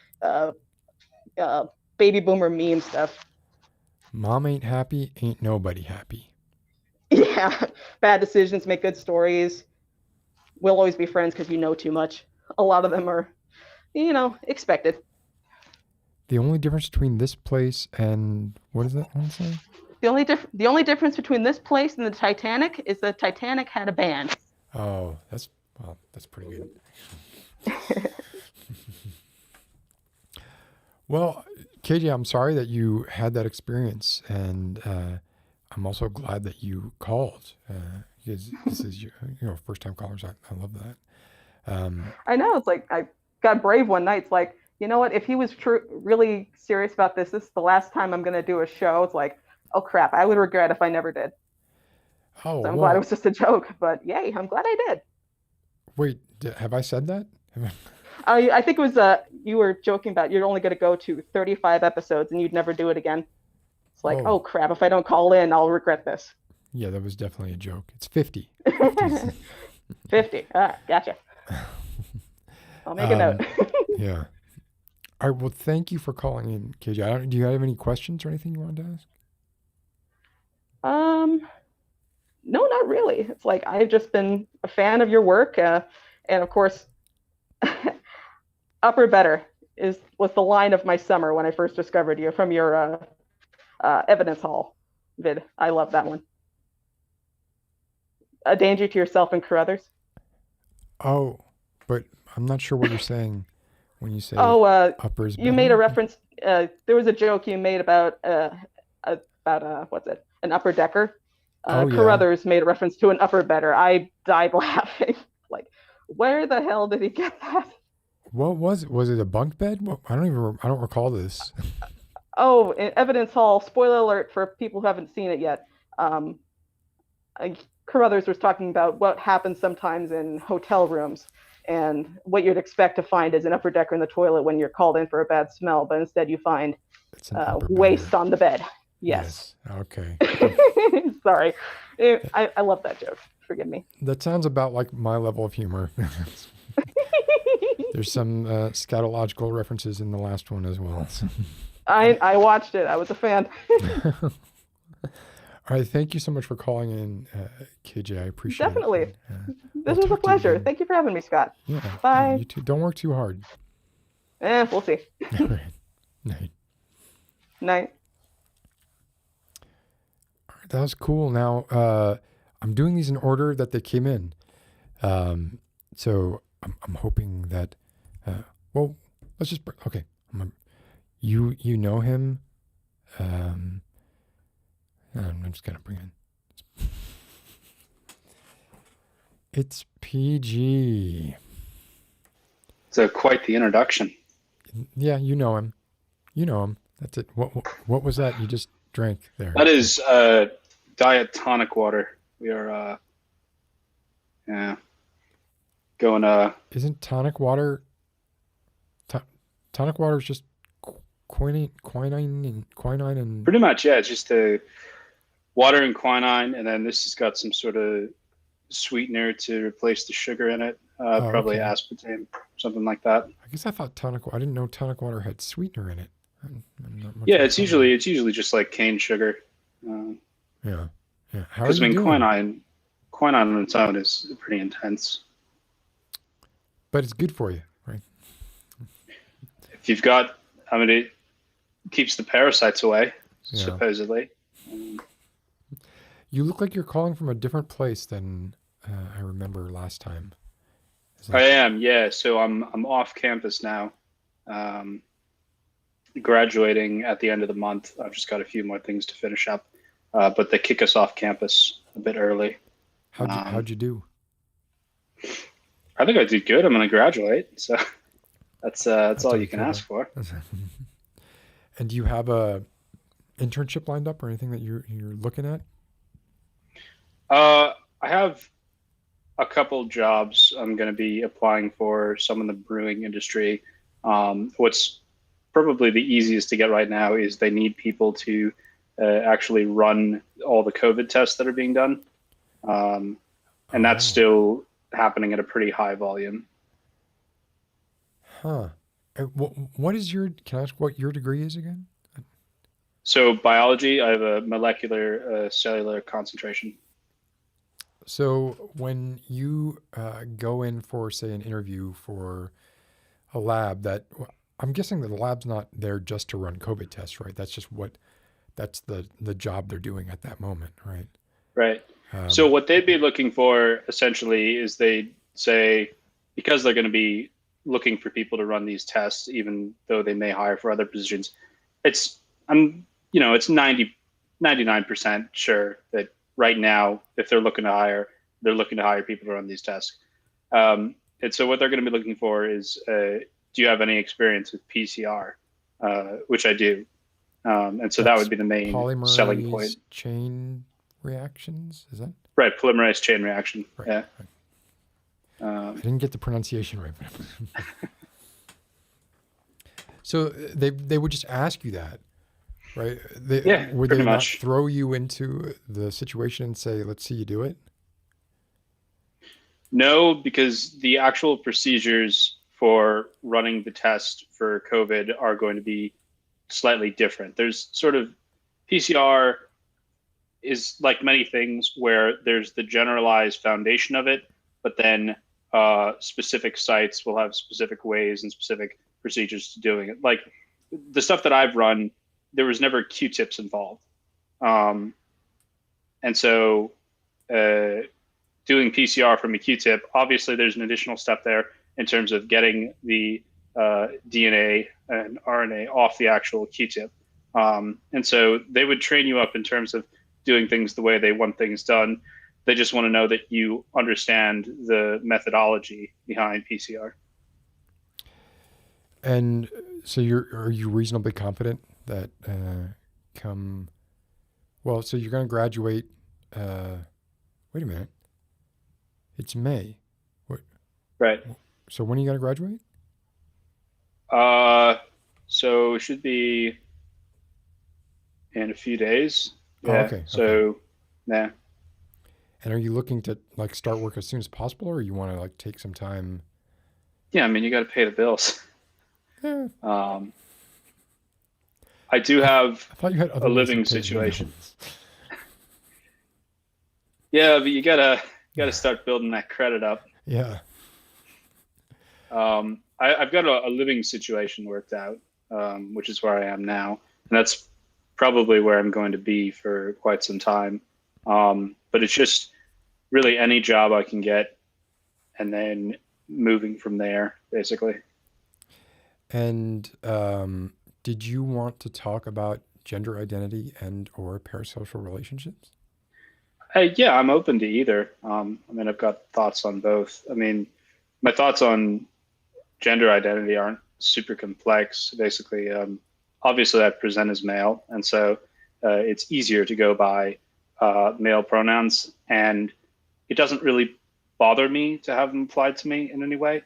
[SPEAKER 5] baby boomer meme stuff.
[SPEAKER 4] Mom ain't happy, ain't nobody happy.
[SPEAKER 5] Yeah, bad decisions make good stories. We'll always be friends because you know too much. A lot of them are, expected.
[SPEAKER 4] The only difference between this place and what does that one say?
[SPEAKER 5] The only difference between this place and the Titanic is the Titanic had a band.
[SPEAKER 4] Oh, that's pretty good. Well, KJ, I'm sorry that you had that experience, and I'm also glad that you called because this is your first time callers. I love that.
[SPEAKER 5] I know, it's like I got brave one night. It's like, you know what? If he was really serious about this is the last time I'm going to do a show. It's like, oh crap, I would regret if I never did.
[SPEAKER 4] Oh,
[SPEAKER 5] So I'm
[SPEAKER 4] well,
[SPEAKER 5] glad it was just a joke, but yay, I'm glad I did.
[SPEAKER 4] wait, have I said that?
[SPEAKER 5] I think it was you were joking about you're only going to go to 35 episodes and you'd never do it again. It's like, oh crap, if I don't call in, I'll regret this.
[SPEAKER 4] Yeah, that was definitely a joke. It's 50.
[SPEAKER 5] 50. Gotcha. I'll make a note.
[SPEAKER 4] Yeah. All right. Well, thank you for calling in, KJ. Do you have any questions or anything you wanted to ask?
[SPEAKER 5] No, not really. It's like I've just been a fan of your work, and of course, upper better was the line of my summer when I first discovered you from your evidence hall vid. I love that one. A danger to yourself and others.
[SPEAKER 4] Oh, but I'm not sure what you're saying when you say uppers.
[SPEAKER 5] You made a reference. There was a joke you made about what's it? An upper decker. Carruthers made a reference to an upper better. I died laughing. Like, where the hell did he get that?
[SPEAKER 4] What was it? Was it a bunk bed? I don't recall this.
[SPEAKER 5] Oh, in Evidence Hall, spoiler alert for people who haven't seen it yet. Carruthers was talking about what happens sometimes in hotel rooms and what you'd expect to find is an upper decker in the toilet when you're called in for a bad smell, but instead you find waste on the bed. Yes.
[SPEAKER 4] Okay.
[SPEAKER 5] Sorry. I love that joke. Forgive me.
[SPEAKER 4] That sounds about like my level of humor. There's some scatological references in the last one as well.
[SPEAKER 5] I watched it. I was a fan.
[SPEAKER 4] All right. Thank you so much for calling in, KJ. I appreciate it.
[SPEAKER 5] Definitely. This was a pleasure. Thank you for having me, Scott.
[SPEAKER 4] Yeah.
[SPEAKER 5] Bye.
[SPEAKER 4] You too. Don't work too hard.
[SPEAKER 5] We'll see.
[SPEAKER 4] All right. Night.
[SPEAKER 5] Night.
[SPEAKER 4] All right, that was cool. Now, I'm doing these in order that they came in. So I'm hoping that, well, let's just, okay. You know him. I'm just going to bring in. It's PG.
[SPEAKER 6] So quite the introduction.
[SPEAKER 4] Yeah, you know him. You know him. That's it. What was that you just drank there?
[SPEAKER 6] That is diet tonic water. We are going
[SPEAKER 4] Isn't tonic water tonic water is just quinine and
[SPEAKER 6] pretty much, yeah, it's just water and quinine, and then this has got some sort of sweetener to replace the sugar in it. Probably aspartame, something like that.
[SPEAKER 4] I guess I thought I didn't know tonic water had sweetener in it.
[SPEAKER 6] Yeah, it's usually just like cane sugar.
[SPEAKER 4] Yeah. How
[SPEAKER 6] because
[SPEAKER 4] are you
[SPEAKER 6] quinine on its own is pretty intense.
[SPEAKER 4] But it's good for you, right?
[SPEAKER 6] If you've got, it keeps the parasites away, supposedly.
[SPEAKER 4] You look like you're calling from a different place than I remember last time.
[SPEAKER 6] I am, yeah. So I'm off campus now, graduating at the end of the month. I've just got a few more things to finish up, but they kick us off campus a bit early.
[SPEAKER 4] How'd you do?
[SPEAKER 6] I think I did good. I'm going to graduate, so that's all you can ask for.
[SPEAKER 4] And do you have a internship lined up or anything that you're looking at?
[SPEAKER 6] I have a couple jobs I'm going to be applying for, some in the brewing industry. What's probably the easiest to get right now is they need people to actually run all the COVID tests that are being done. And that's still happening at a pretty high volume.
[SPEAKER 4] Huh. What is can I ask what your degree is again?
[SPEAKER 6] So biology, I have a molecular cellular concentration.
[SPEAKER 4] So when you go in for, say, an interview for a lab, I'm guessing that the lab's not there just to run COVID tests, right? That's just that's the job they're doing at that moment, right?
[SPEAKER 6] Right. So what they'd be looking for essentially is they'd say, because they're going to be looking for people to run these tests, even though they may hire for other positions, it's 99% sure that right now, if they're looking to hire people to run these tests. And so what they're going to be looking for is, do you have any experience with PCR? Which I do. And so that would be the main selling point.
[SPEAKER 4] Polymerase chain reactions, is that?
[SPEAKER 6] Right, polymerase chain reaction.
[SPEAKER 4] Right.
[SPEAKER 6] Yeah.
[SPEAKER 4] I didn't get the pronunciation right. So they would just ask you that, right? Would they not throw you into the situation and say, let's see you do it?
[SPEAKER 6] No, because the actual procedures for running the test for COVID are going to be slightly different. There's sort of PCR is like many things where there's the generalized foundation of it, but then specific sites will have specific ways and specific procedures to doing it. Like the stuff that I've run, there was never Q-tips involved. And so doing PCR from a Q-tip, obviously there's an additional step there in terms of getting the DNA and RNA off the actual Q-tip. And so they would train you up in terms of doing things the way they want things done. They just want to know that you understand the methodology behind PCR.
[SPEAKER 4] And so are you reasonably confident that so you're going to graduate, wait a minute, it's May. What?
[SPEAKER 6] Right.
[SPEAKER 4] So when are you going to graduate?
[SPEAKER 6] So it should be in a few days. Yeah.
[SPEAKER 4] Oh, okay.
[SPEAKER 6] So, yeah.
[SPEAKER 4] And are you looking to like start work as soon as possible, or you want to like take some time?
[SPEAKER 6] Yeah, I mean, you got to pay the bills.
[SPEAKER 4] Yeah.
[SPEAKER 6] I do have
[SPEAKER 4] I thought you had
[SPEAKER 6] a living situation. Yeah, but you gotta start building that credit up.
[SPEAKER 4] Yeah.
[SPEAKER 6] I've got a living situation worked out, which is where I am now, and that's probably where I'm going to be for quite some time. But it's just really any job I can get, and then moving from there, basically.
[SPEAKER 4] And did you want to talk about gender identity and or parasocial relationships?
[SPEAKER 6] Yeah, I'm open to either. I mean, I've got thoughts on both. I mean, my thoughts on gender identity aren't super complex. Basically, obviously I present as male, and so it's easier to go by male pronouns, and it doesn't really bother me to have them applied to me in any way.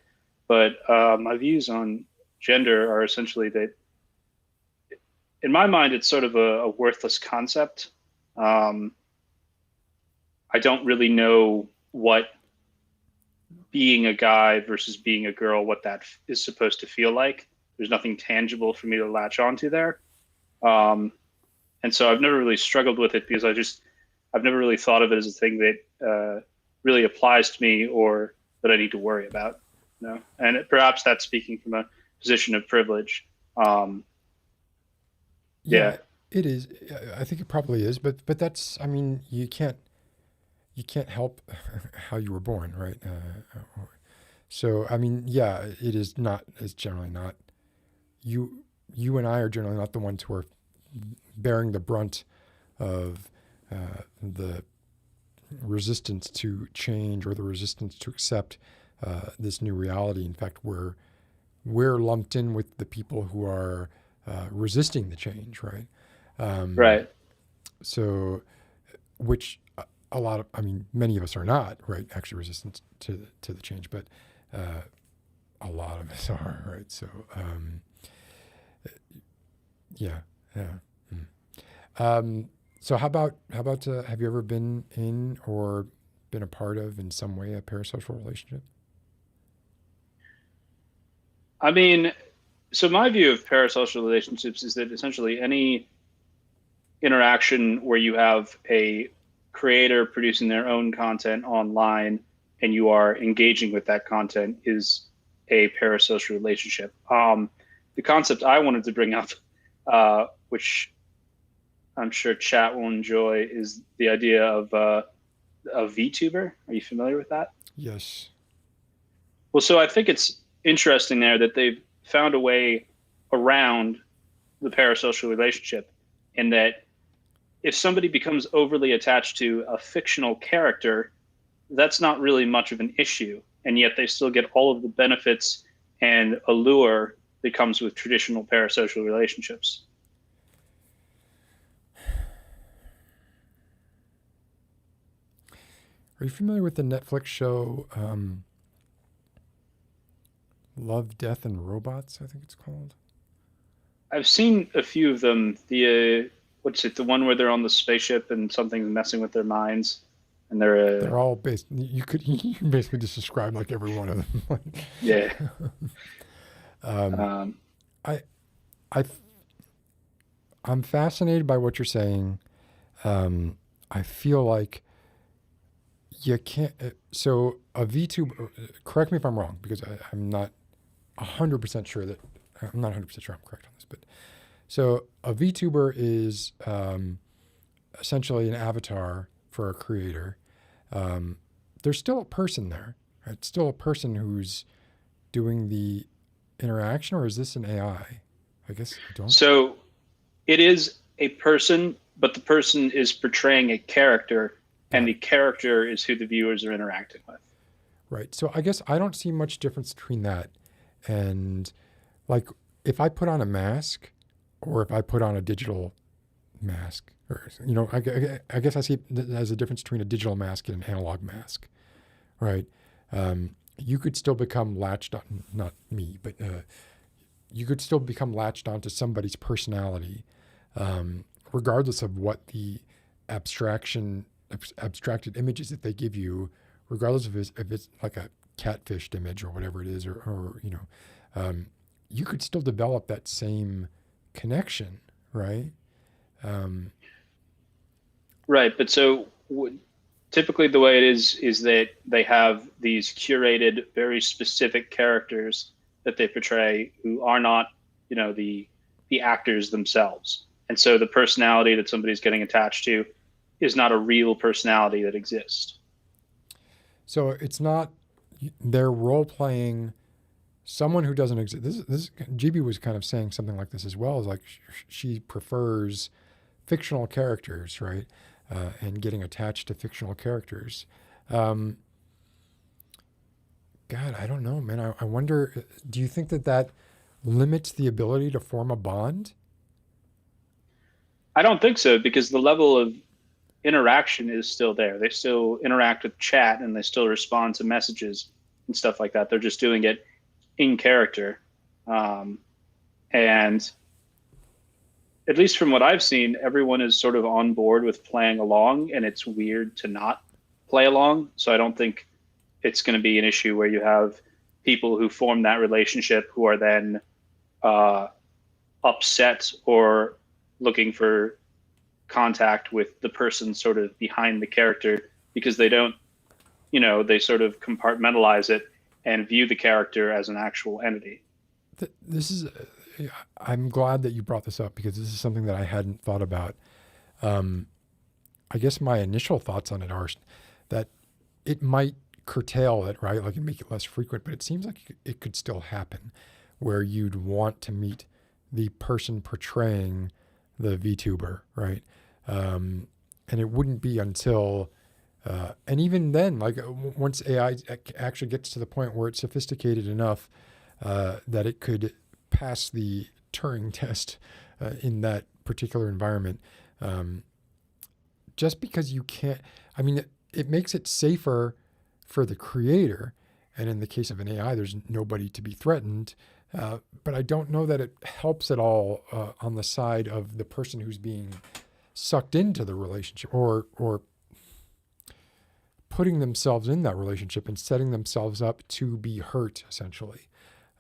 [SPEAKER 6] But my views on gender are essentially that, in my mind, it's sort of a worthless concept. I don't really know what being a guy versus being a girl, what that is supposed to feel like. There's nothing tangible for me to latch onto there. And so I've never really struggled with it because I've never really thought of it as a thing that really applies to me or that I need to worry about. You know? And perhaps that's speaking from a position of privilege. Yeah,
[SPEAKER 4] it is. I think it probably is, but that's, I mean, you can't help how you were born, right? So, I mean, yeah, it's generally not, you and I are generally not the ones who are bearing the brunt of the resistance to change or the resistance to accept this new reality. In fact, we're lumped in with the people who are resisting the change, right?
[SPEAKER 6] Right.
[SPEAKER 4] So, which many of us are not, right? Actually resistant to the change, but a lot of us are, right? So, yeah. So how about have you ever been in or been a part of in some way a parasocial relationship?
[SPEAKER 6] I mean, so my view of parasocial relationships is that essentially any interaction where you have a creator producing their own content online and you are engaging with that content is a parasocial relationship. The concept I wanted to bring up, which I'm sure chat will enjoy, is the idea of a VTuber. Are you familiar with that?
[SPEAKER 4] Yes.
[SPEAKER 6] Well, so I think it's interesting there that they've found a way around the parasocial relationship in that if somebody becomes overly attached to a fictional character, that's not really much of an issue. And yet they still get all of the benefits and allure that comes with traditional parasocial relationships.
[SPEAKER 4] Are you familiar with the Netflix show Love, Death, and Robots, I think it's called?
[SPEAKER 6] I've seen a few of them. The what's it? The one where they're on the spaceship and something's messing with their minds, and
[SPEAKER 4] They're all based. You can basically just describe like every one of them.
[SPEAKER 6] yeah.
[SPEAKER 4] I I'm fascinated by what you're saying. I feel like you can't. So a VTuber. Correct me if I'm wrong, because I'm not 100% sure that I'm not 100% sure I'm correct on this. But so a VTuber is essentially an avatar for a creator. There's still a person there. Right? It's still a person who's doing the interaction, or is this an AI? I guess I don't.
[SPEAKER 6] So it is a person, but the person is portraying a character, and the character is who the viewers are interacting with.
[SPEAKER 4] Right. So I guess I don't see much difference between that and, like, if I put on a mask or if I put on a digital mask, or, I guess I see there's a difference between a digital mask and an analog mask, right? You could still become latched on, not me, but you could still become latched onto somebody's personality, regardless of what the abstracted images that they give you, regardless of if it's like a catfished image or whatever it is, or you could still develop that same connection, right?
[SPEAKER 6] Right, but so typically the way it is that they have these curated, very specific characters that they portray who are not, the actors themselves. And so the personality that somebody's getting attached to is not a real personality that exists.
[SPEAKER 4] So it's not, they're role playing someone who doesn't exist. This Gibi was kind of saying something like this as well, is like she prefers fictional characters, right? And getting attached to fictional characters. God, I don't know, man. I wonder, do you think that limits the ability to form a bond?
[SPEAKER 6] I don't think so, because the level of interaction is still there. They still interact with chat and they still respond to messages and stuff like that. They're just doing it in character. And at least from what I've seen, everyone is sort of on board with playing along, and it's weird to not play along. So I don't think it's going to be an issue where you have people who form that relationship who are then upset or looking for contact with the person sort of behind the character, because they don't, they sort of compartmentalize it and view the character as an actual entity.
[SPEAKER 4] This is, I'm glad that you brought this up, because this is something that I hadn't thought about. I guess my initial thoughts on it are that it might curtail it, right? Like, make it less frequent, but it seems like it could still happen, where you'd want to meet the person portraying the VTuber, right? And it wouldn't be until, and even then, like, once AI actually gets to the point where it's sophisticated enough that it could pass the Turing test in that particular environment, just because you can't, I mean, it makes it safer for the creator. And in the case of an AI, there's nobody to be threatened. But I don't know that it helps at all on the side of the person who's being sucked into the relationship, or putting themselves in that relationship and setting themselves up to be hurt, essentially.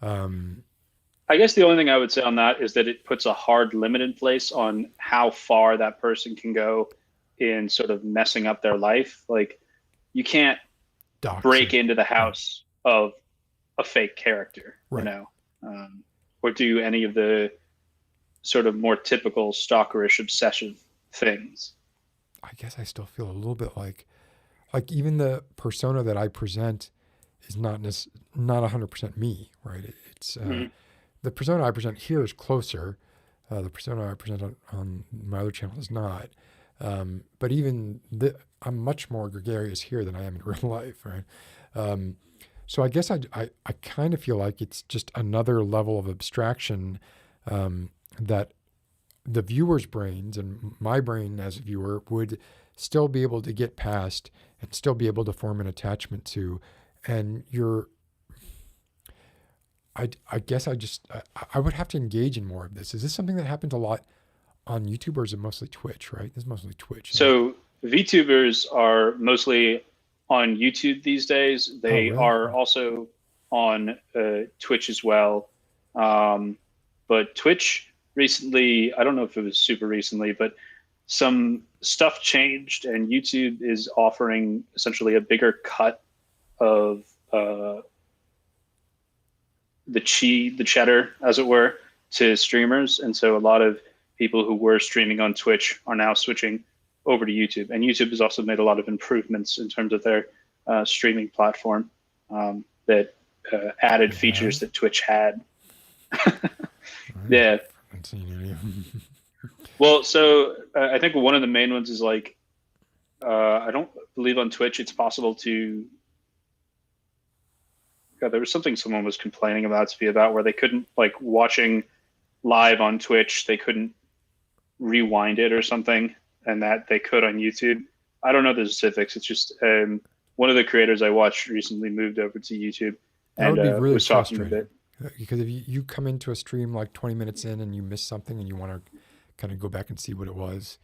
[SPEAKER 6] I guess the only thing I would say on that is that it puts a hard limit in place on how far that person can go in sort of messing up their life. Like, you can't break into the house of a fake character, right. Or do any of the sort of more typical stalkerish obsessive things.
[SPEAKER 4] I guess I still feel a little bit like even the persona that I present is not 100% me, right? It's the persona I present here is closer. The persona I present on my other channel is not. But even I'm much more gregarious here than I am in real life, right? So I guess I kind of feel like it's just another level of abstraction that the viewer's brains and my brain as a viewer would still be able to get past and still be able to form an attachment to. And I guess I would have to engage in more of this. Is this something that happens a lot on YouTube, or is it mostly Twitch, right? It's mostly Twitch.
[SPEAKER 6] So VTubers are mostly on YouTube these days. They are also on Twitch as well. But Twitch recently, I don't know if it was super recently, but some stuff changed, and YouTube is offering essentially a bigger cut of the cheddar, as it were, to streamers. And so a lot of people who were streaming on Twitch are now switching over to YouTube. And YouTube has also made a lot of improvements in terms of their streaming platform that added features that Twitch had. Yeah. Well, so I think one of the main ones is like, I don't believe on Twitch it's possible to. God, there was something someone was complaining about to be about where they couldn't, like, watching live on Twitch, they couldn't rewind it or something, and that they could on YouTube. I don't know the specifics. It's just one of the creators I watched recently moved over to YouTube and really was talking a bit.
[SPEAKER 4] Because if you come into a stream like 20 minutes in and you miss something and you want to kind of go back and see what it was,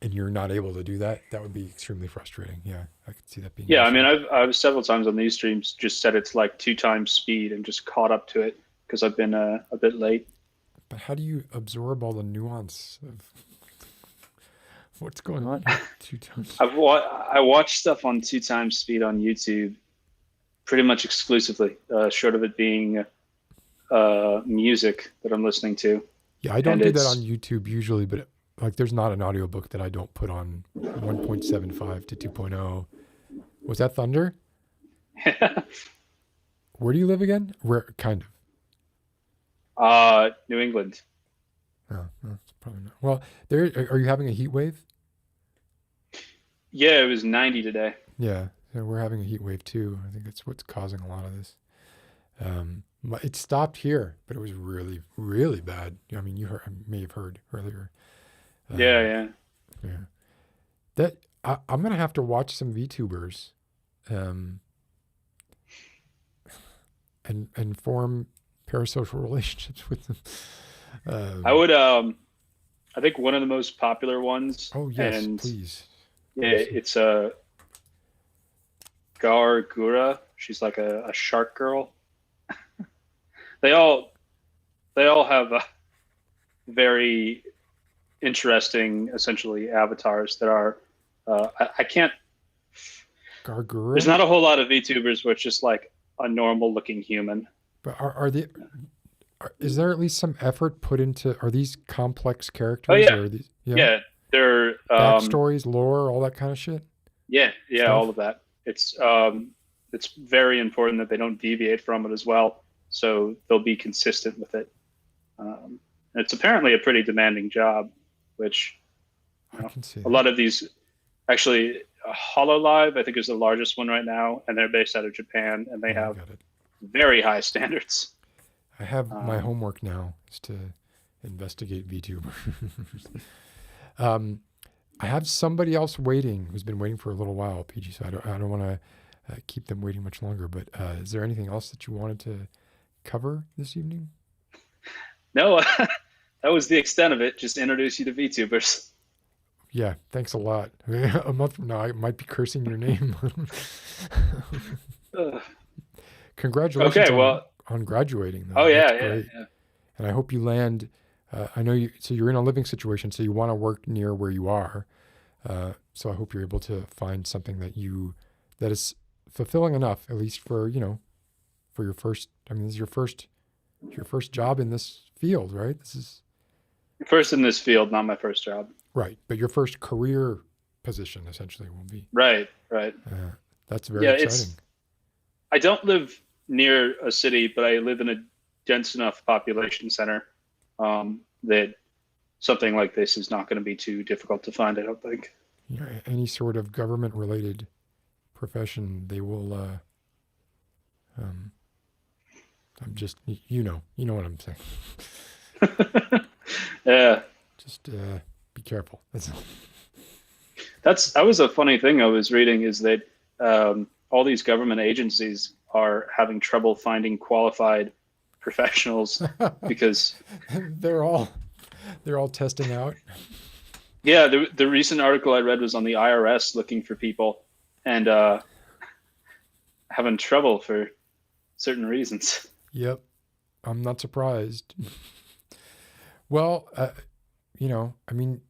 [SPEAKER 4] and you're not able to do that, that would be extremely frustrating. Yeah, I could see that being.
[SPEAKER 6] Yeah, I mean, I've several times on these streams just said it's like 2 times speed and just caught up to it because I've been a bit late.
[SPEAKER 4] But how do you absorb all the nuance of what's going on here? 2 times.
[SPEAKER 6] I watch stuff on 2 times speed on YouTube pretty much exclusively, short of it being music that I'm listening to.
[SPEAKER 4] Yeah, I don't do that on YouTube usually, but like there's not an audiobook that I don't put on 1.75 to 2.0. Was that Thunder? Where do you live again? Where, kind
[SPEAKER 6] of? New England.
[SPEAKER 4] Oh, no, it's probably not. Well, are you having a heat wave?
[SPEAKER 6] Yeah, it was 90 today.
[SPEAKER 4] Yeah, we're having a heat wave too. I think that's what's causing a lot of this. It stopped here, but it was really, really bad. I mean, I may have heard earlier.
[SPEAKER 6] Yeah.
[SPEAKER 4] That I'm gonna have to watch some VTubers, and form parasocial relationships with them.
[SPEAKER 6] I would. I think one of the most popular ones.
[SPEAKER 4] Oh yes, please.
[SPEAKER 6] Yeah, it's Gargura. She's like a shark girl. They all have very interesting, essentially, avatars that are. I can't.
[SPEAKER 4] Gargura.
[SPEAKER 6] There's not a whole lot of VTubers where it's just like a normal-looking human.
[SPEAKER 4] But is there at least some effort put into? Are these complex characters?
[SPEAKER 6] Oh yeah.
[SPEAKER 4] Or are these,
[SPEAKER 6] yeah, they're
[SPEAKER 4] backstories, lore, all that kind of shit.
[SPEAKER 6] Yeah, stuff? All of that. It's very important that they don't deviate from it as well, so they'll be consistent with it. It's apparently a pretty demanding job, which
[SPEAKER 4] I can see
[SPEAKER 6] a lot of these. Actually, HoloLive, I think, is the largest one right now, and they're based out of Japan, and they have very high standards.
[SPEAKER 4] I have my homework now is to investigate VTubers. I have somebody else waiting who's been waiting for a little while, PG. So I don't want to keep them waiting much longer. But is there anything else that you wanted to cover this evening?
[SPEAKER 6] No, that was the extent of it. Just introduce you to VTubers.
[SPEAKER 4] Yeah, thanks a lot. A month from now, I might be cursing your name. Congratulations on graduating. Though.
[SPEAKER 6] Oh, yeah.
[SPEAKER 4] And I hope you land. I know you're in a living situation, so you want to work near where you are. So I hope you're able to find something that is fulfilling enough, at least for your first. I mean, this is your first job in this field, right? This is
[SPEAKER 6] first in this field, not my first job.
[SPEAKER 4] Right, but your first career position essentially will be.
[SPEAKER 6] Right.
[SPEAKER 4] That's very exciting.
[SPEAKER 6] I don't live near a city, but I live in a dense enough population center that something like this is not going to be too difficult to find, I don't think.
[SPEAKER 4] Yeah, any sort of government-related profession, they will. I'm just, you know what I'm saying.
[SPEAKER 6] Yeah.
[SPEAKER 4] Just be careful. That's all.
[SPEAKER 6] That was a funny thing I was reading, is that all these government agencies are having trouble finding qualified professionals because
[SPEAKER 4] they're all testing out.
[SPEAKER 6] yeah, the recent article I read was on the IRS looking for people and having trouble for certain reasons.
[SPEAKER 4] Yep, I'm not surprised. Well, I mean,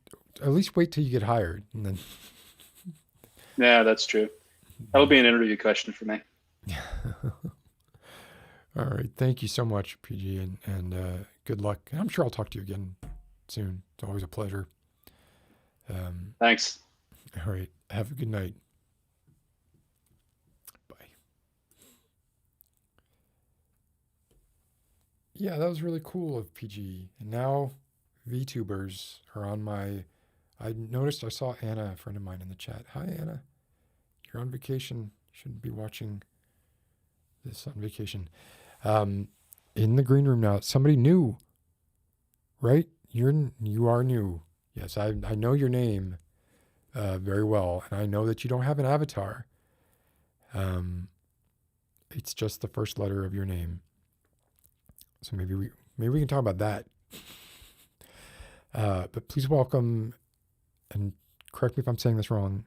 [SPEAKER 4] at least wait till you get hired, and then.
[SPEAKER 6] Yeah, that's true. That'll be an interview question for me.
[SPEAKER 4] All right. Thank you so much, PG, and good luck. I'm sure I'll talk to you again soon. It's always a pleasure.
[SPEAKER 6] Thanks.
[SPEAKER 4] All right. Have a good night. Bye. Yeah, that was really cool of PG. And now Vtubers are on my... I noticed I saw Anna, a friend of mine, in the chat. Hi, Anna. You're on vacation. You shouldn't be watching this on vacation. In the green room now. Somebody new, right? You are new. Yes, I know your name very well, and I know that you don't have an avatar. It's just the first letter of your name. So maybe we can talk about that. But please welcome, and correct me if I'm saying this wrong,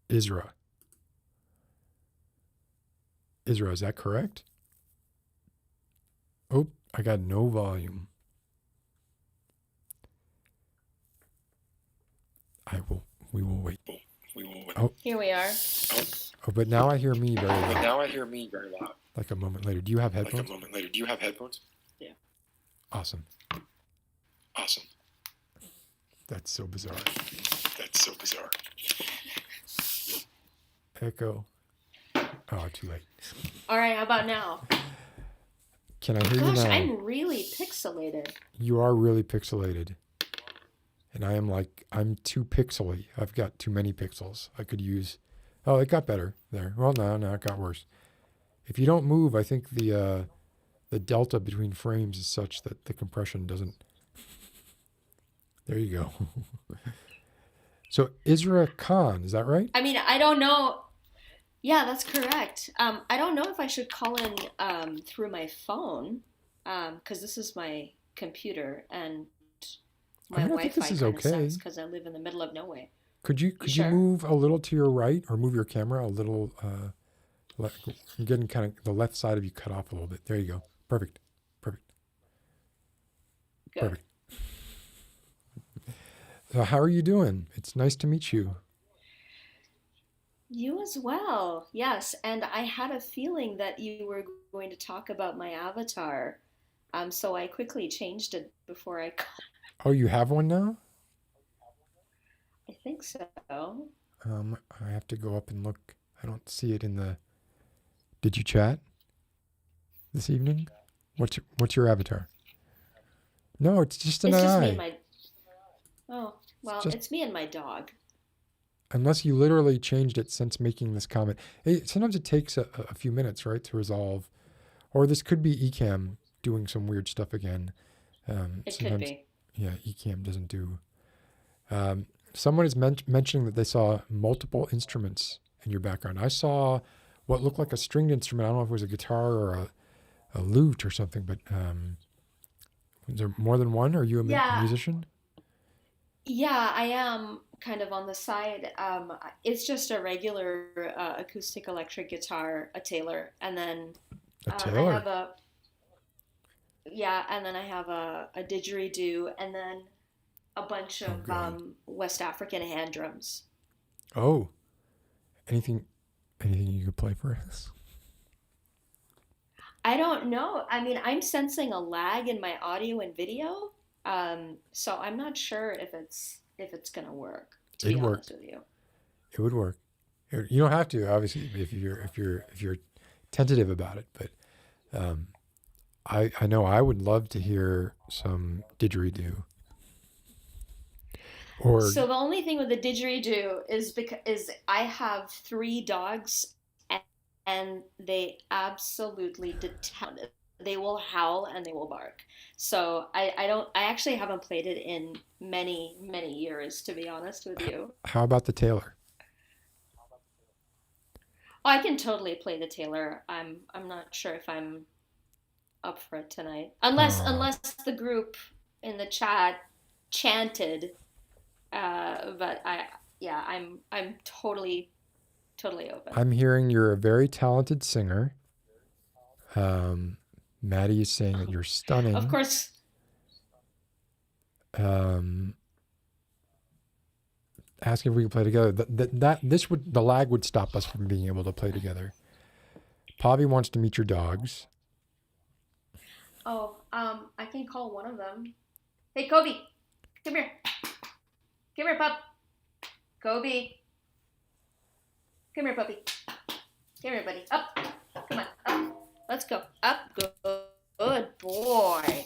[SPEAKER 4] Isra. Isra, is that correct? Oh, I got no volume. We will wait. Oh.
[SPEAKER 7] Here we are.
[SPEAKER 4] Oh, but now I hear me very loud. Like a moment later. Do you have headphones?
[SPEAKER 7] Yeah.
[SPEAKER 4] Awesome. That's so bizarre. Echo. Oh, too late.
[SPEAKER 7] All right, how about now?
[SPEAKER 4] Can I hear you
[SPEAKER 7] Gosh,
[SPEAKER 4] now?
[SPEAKER 7] I'm really pixelated.
[SPEAKER 4] You are really pixelated. And I'm too pixely. I've got too many pixels. I could use... Oh, it got better there. Well, no, it got worse. If you don't move, I think the delta between frames is such that the compression doesn't... There you go. So, Isra Khan, is that right?
[SPEAKER 7] I mean, I don't know. Yeah, that's correct. I don't know if I should call in through my phone, because this is my computer, and my Wi-Fi
[SPEAKER 4] this is
[SPEAKER 7] kind of
[SPEAKER 4] okay.
[SPEAKER 7] sucks because I live in the middle of nowhere.
[SPEAKER 4] Could you
[SPEAKER 7] Sure.
[SPEAKER 4] move a little to your right, or move your camera a little? You're getting kind of the left side of you cut off a little bit. There you go. Perfect.
[SPEAKER 7] Good.
[SPEAKER 4] Perfect. So how are you doing? It's nice to meet you.
[SPEAKER 7] You as well. Yes, and I had a feeling that you were going to talk about my avatar, so I quickly changed it before I.
[SPEAKER 4] Oh, you have one now?
[SPEAKER 7] I think so.
[SPEAKER 4] I have to go up and look. I don't see it in the... Did you chat this evening? What's your avatar? No, it's just an
[SPEAKER 7] It's just
[SPEAKER 4] eye.
[SPEAKER 7] me and my. Oh, well, it's me and my dog.
[SPEAKER 4] Unless you literally changed it since making this comment. Sometimes it takes a few minutes, right, to resolve. Or this could be Ecamm doing some weird stuff again.
[SPEAKER 7] It could be.
[SPEAKER 4] Yeah, Ecamm doesn't do... someone is mentioning that they saw multiple instruments in your background. I saw what looked like a stringed instrument. I don't know if it was a guitar or a lute or something, but was there more than one? Are you a musician?
[SPEAKER 7] Yeah, I am kind of on the side. It's just a regular acoustic electric guitar, a Taylor, and then
[SPEAKER 4] A Taylor?
[SPEAKER 7] I have I have a didgeridoo, and then a bunch of West African hand drums.
[SPEAKER 4] Oh, anything you could play for us?
[SPEAKER 7] I don't know. I mean, I'm sensing a lag in my audio and video, so I'm not sure if it's gonna work. To be honest with you,
[SPEAKER 4] it would work. You don't have to, obviously, if you're tentative about it. But I know I would love to hear some didgeridoo.
[SPEAKER 7] So the only thing with the didgeridoo is I have 3 dogs, and they absolutely detest it. They will howl and they will bark. So I actually haven't played it in many years, to be honest with you.
[SPEAKER 4] How about the Taylor?
[SPEAKER 7] Oh, I can totally play the tailor. I'm not sure if I'm up for it tonight. Unless the group in the chat chanted. But I'm totally open.
[SPEAKER 4] I'm hearing you're a very talented singer. Maddie is saying that you're stunning.
[SPEAKER 7] Of course.
[SPEAKER 4] Asking if we can play together. The lag would stop us from being able to play together. Pavi wants to meet your dogs.
[SPEAKER 7] Oh, I can call one of them. Hey, Kobe, come here. Come here, pup. Kobe. Come here, puppy. Come here, buddy. Up. Come on, up. Let's go. Up. Good boy.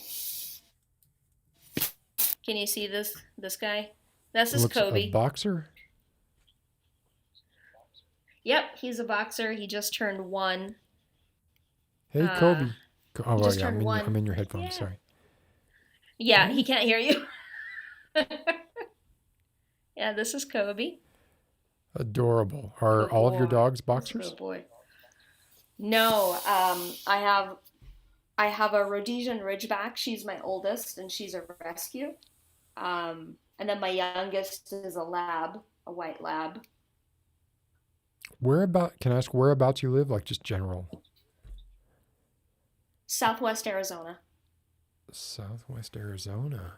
[SPEAKER 7] Can you see this guy? This is Kobe.
[SPEAKER 4] A boxer?
[SPEAKER 7] Yep, he's a boxer. He just turned 1.
[SPEAKER 4] Hey, Kobe. Oh,
[SPEAKER 7] yeah,
[SPEAKER 4] I'm in your headphones.
[SPEAKER 7] Yeah.
[SPEAKER 4] Sorry.
[SPEAKER 7] Yeah, he can't hear you. Yeah, this is Kobe.
[SPEAKER 4] Adorable. Are all of your dogs boxers?
[SPEAKER 7] Good boy. No, I have a Rhodesian Ridgeback. She's my oldest, and she's a rescue. And then my youngest is a lab, a white lab.
[SPEAKER 4] Can I ask whereabouts you live? Like just general.
[SPEAKER 7] Southwest Arizona.
[SPEAKER 4] Southwest Arizona.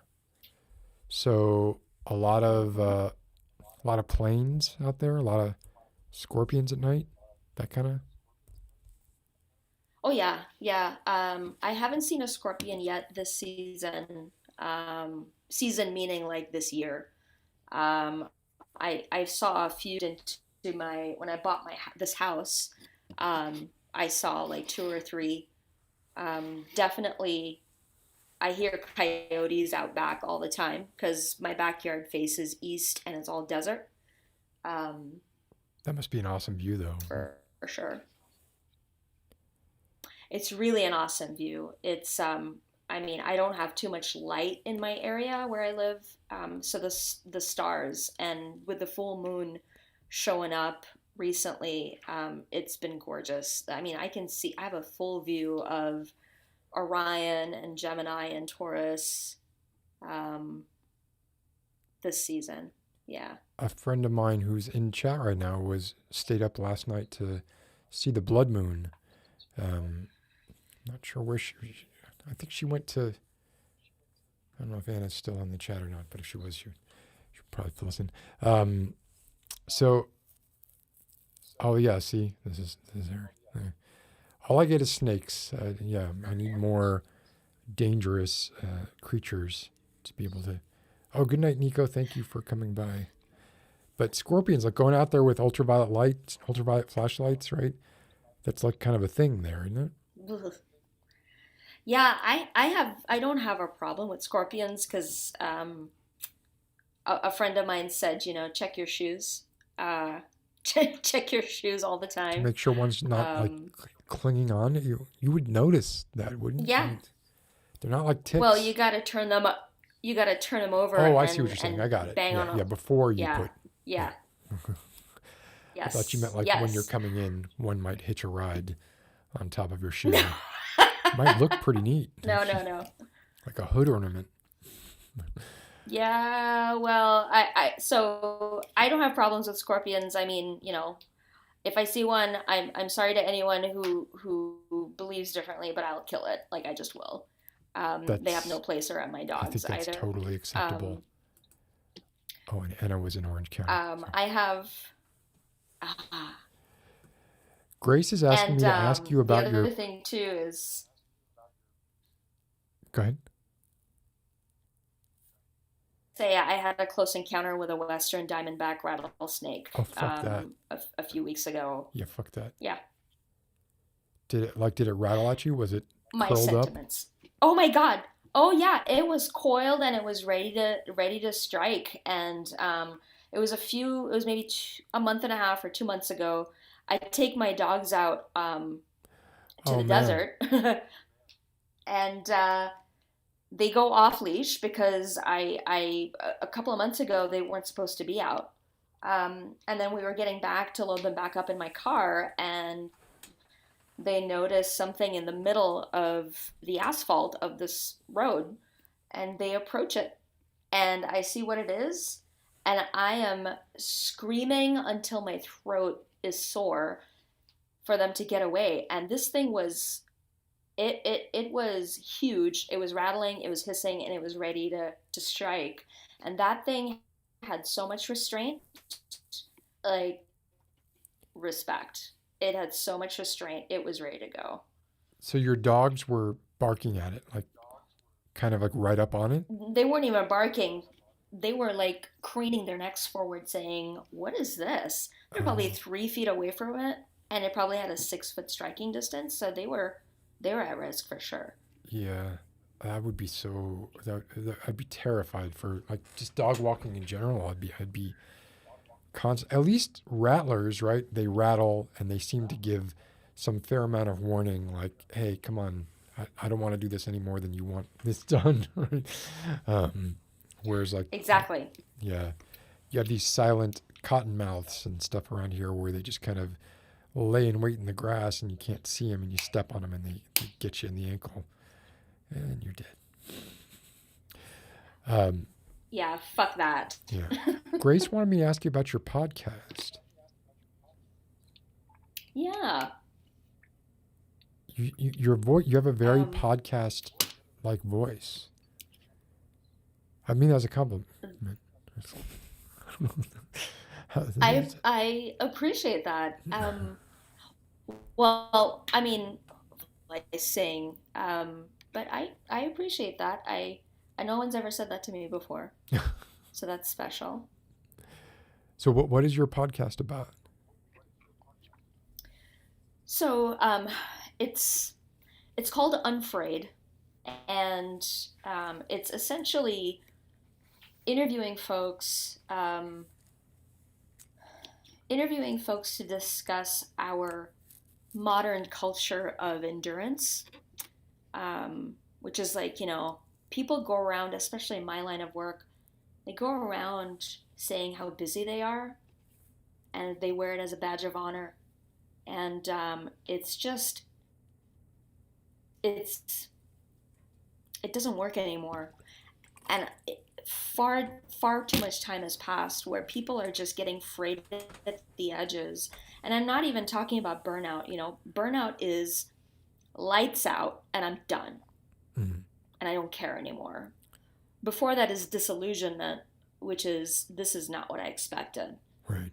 [SPEAKER 4] So a lot of planes out there, a lot of scorpions at night, that kind of.
[SPEAKER 7] Oh yeah. I haven't seen a scorpion yet this season. Season meaning like this year. I saw a few when I bought this house. I saw like 2 or 3. Definitely, I hear coyotes out back all the time because my backyard faces east and it's all desert.
[SPEAKER 4] That must be an awesome view, though.
[SPEAKER 7] For sure. It's really an awesome view. It's I don't have too much light in my area where I live, so the stars, and with the full moon showing up recently, it's been gorgeous. I mean, I have a full view of Orion and Gemini and Taurus this season. Yeah.
[SPEAKER 4] A friend of mine who's in chat right now stayed up last night to see the blood moon. Not sure where I think she went to. I don't know if Anna's still on the chat or not, but if she was, she probably fill us in. Oh yeah, see, this is her. All I get is snakes. I need more dangerous creatures to be able to. Oh, good night, Nico. Thank you for coming by. But scorpions, like going out there with ultraviolet flashlights, right? That's like kind of a thing there, isn't it?
[SPEAKER 7] Yeah, I don't have a problem with scorpions because a friend of mine said, check your shoes. Check your shoes all the time.
[SPEAKER 4] To make sure one's not like clinging on. You would notice that, wouldn't you?
[SPEAKER 7] Yeah.
[SPEAKER 4] They're not like ticks.
[SPEAKER 7] Well, you got to turn them up. You got to turn them over.
[SPEAKER 4] Oh, I see what you're saying. I got it. Yeah, before you put.
[SPEAKER 7] Yeah. Yes.
[SPEAKER 4] I thought you meant like when you're coming in, one might hitch a ride on top of your shoe. Might look pretty neat.
[SPEAKER 7] No.
[SPEAKER 4] Like a hood ornament.
[SPEAKER 7] Yeah, well, so I don't have problems with scorpions. I mean, if I see one, I'm sorry to anyone who believes differently, but I'll kill it. Like I just will. They have no place around my dogs
[SPEAKER 4] I think that's
[SPEAKER 7] either.
[SPEAKER 4] Totally acceptable. And Anna was in Orange County.
[SPEAKER 7] I have.
[SPEAKER 4] Grace is asking me to ask you about
[SPEAKER 7] the other thing too is.
[SPEAKER 4] Go ahead.
[SPEAKER 7] Say I had a close encounter with a western diamondback rattlesnake.
[SPEAKER 4] Oh, fuck that.
[SPEAKER 7] A few weeks ago.
[SPEAKER 4] Yeah, fuck that.
[SPEAKER 7] Yeah.
[SPEAKER 4] Did it rattle at you? Was it
[SPEAKER 7] my
[SPEAKER 4] curled
[SPEAKER 7] sentiments? Up? Oh my God. Oh yeah, it was coiled and it was ready to strike. And it was maybe a month and a half or 2 months ago. I take my dogs out to the desert, and they go off leash because a couple of months ago they weren't supposed to be out. And then we were getting back to load them back up in my car, and they noticed something in the middle of the asphalt of this road, and they approach it, and I see what it is, and I am screaming until my throat is sore for them to get away. And this thing was it was huge. It was rattling, it was hissing, and it was ready to strike. And that thing had so much restraint, like respect. It had so much restraint. It was ready to go.
[SPEAKER 4] So your dogs were barking at it, like kind of like right up on it?
[SPEAKER 7] They weren't even barking. They were like craning their necks forward saying, "What is this?" They're probably 3 feet away from it, and it probably had a 6-foot striking distance. So they were at risk for sure.
[SPEAKER 4] Yeah, that would be so. I'd be terrified for like just dog walking in general. I'd be constant. At least rattlers, right? They rattle and they seem to give some fair amount of warning, like, "Hey, come on, I don't want to do this any more than you want this done." Right? Whereas like
[SPEAKER 7] Exactly.
[SPEAKER 4] yeah, you have these silent cottonmouths and stuff around here where they just kind of lay in wait in the grass and you can't see them and you step on them and they get you in the ankle and you're dead.
[SPEAKER 7] Yeah, fuck that.
[SPEAKER 4] Yeah. Grace wanted me to ask you about your podcast.
[SPEAKER 7] Yeah.
[SPEAKER 4] Your voice, you have a very podcast like voice. I mean, as a compliment.
[SPEAKER 7] I appreciate that. Well, I mean, like I sing, but I appreciate that. I no one's ever said that to me before, so that's special.
[SPEAKER 4] So what is your podcast about?
[SPEAKER 7] So it's called Unfraid, and it's essentially interviewing folks to discuss our modern culture of endurance, which is like, people go around, especially in my line of work, they go around saying how busy they are, and they wear it as a badge of honor. And it doesn't work anymore. And far too much time has passed where people are just getting frayed at the edges. And I'm not even talking about burnout. Burnout is lights out and I'm done. Mm-hmm. And I don't care anymore. Before that is disillusionment, which is, this is not what I expected.
[SPEAKER 4] Right.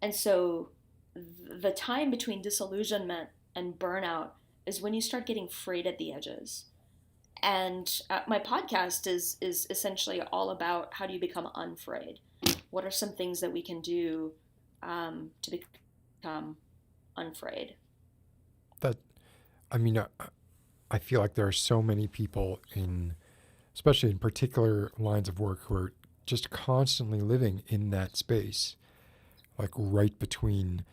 [SPEAKER 7] And so the time between disillusionment and burnout is when you start getting frayed at the edges. And my podcast is essentially all about how do you become unfrayed? What are some things that we can do to become unfrayed?
[SPEAKER 4] I feel like there are so many people especially in particular lines of work, who are just constantly living in that space, like right between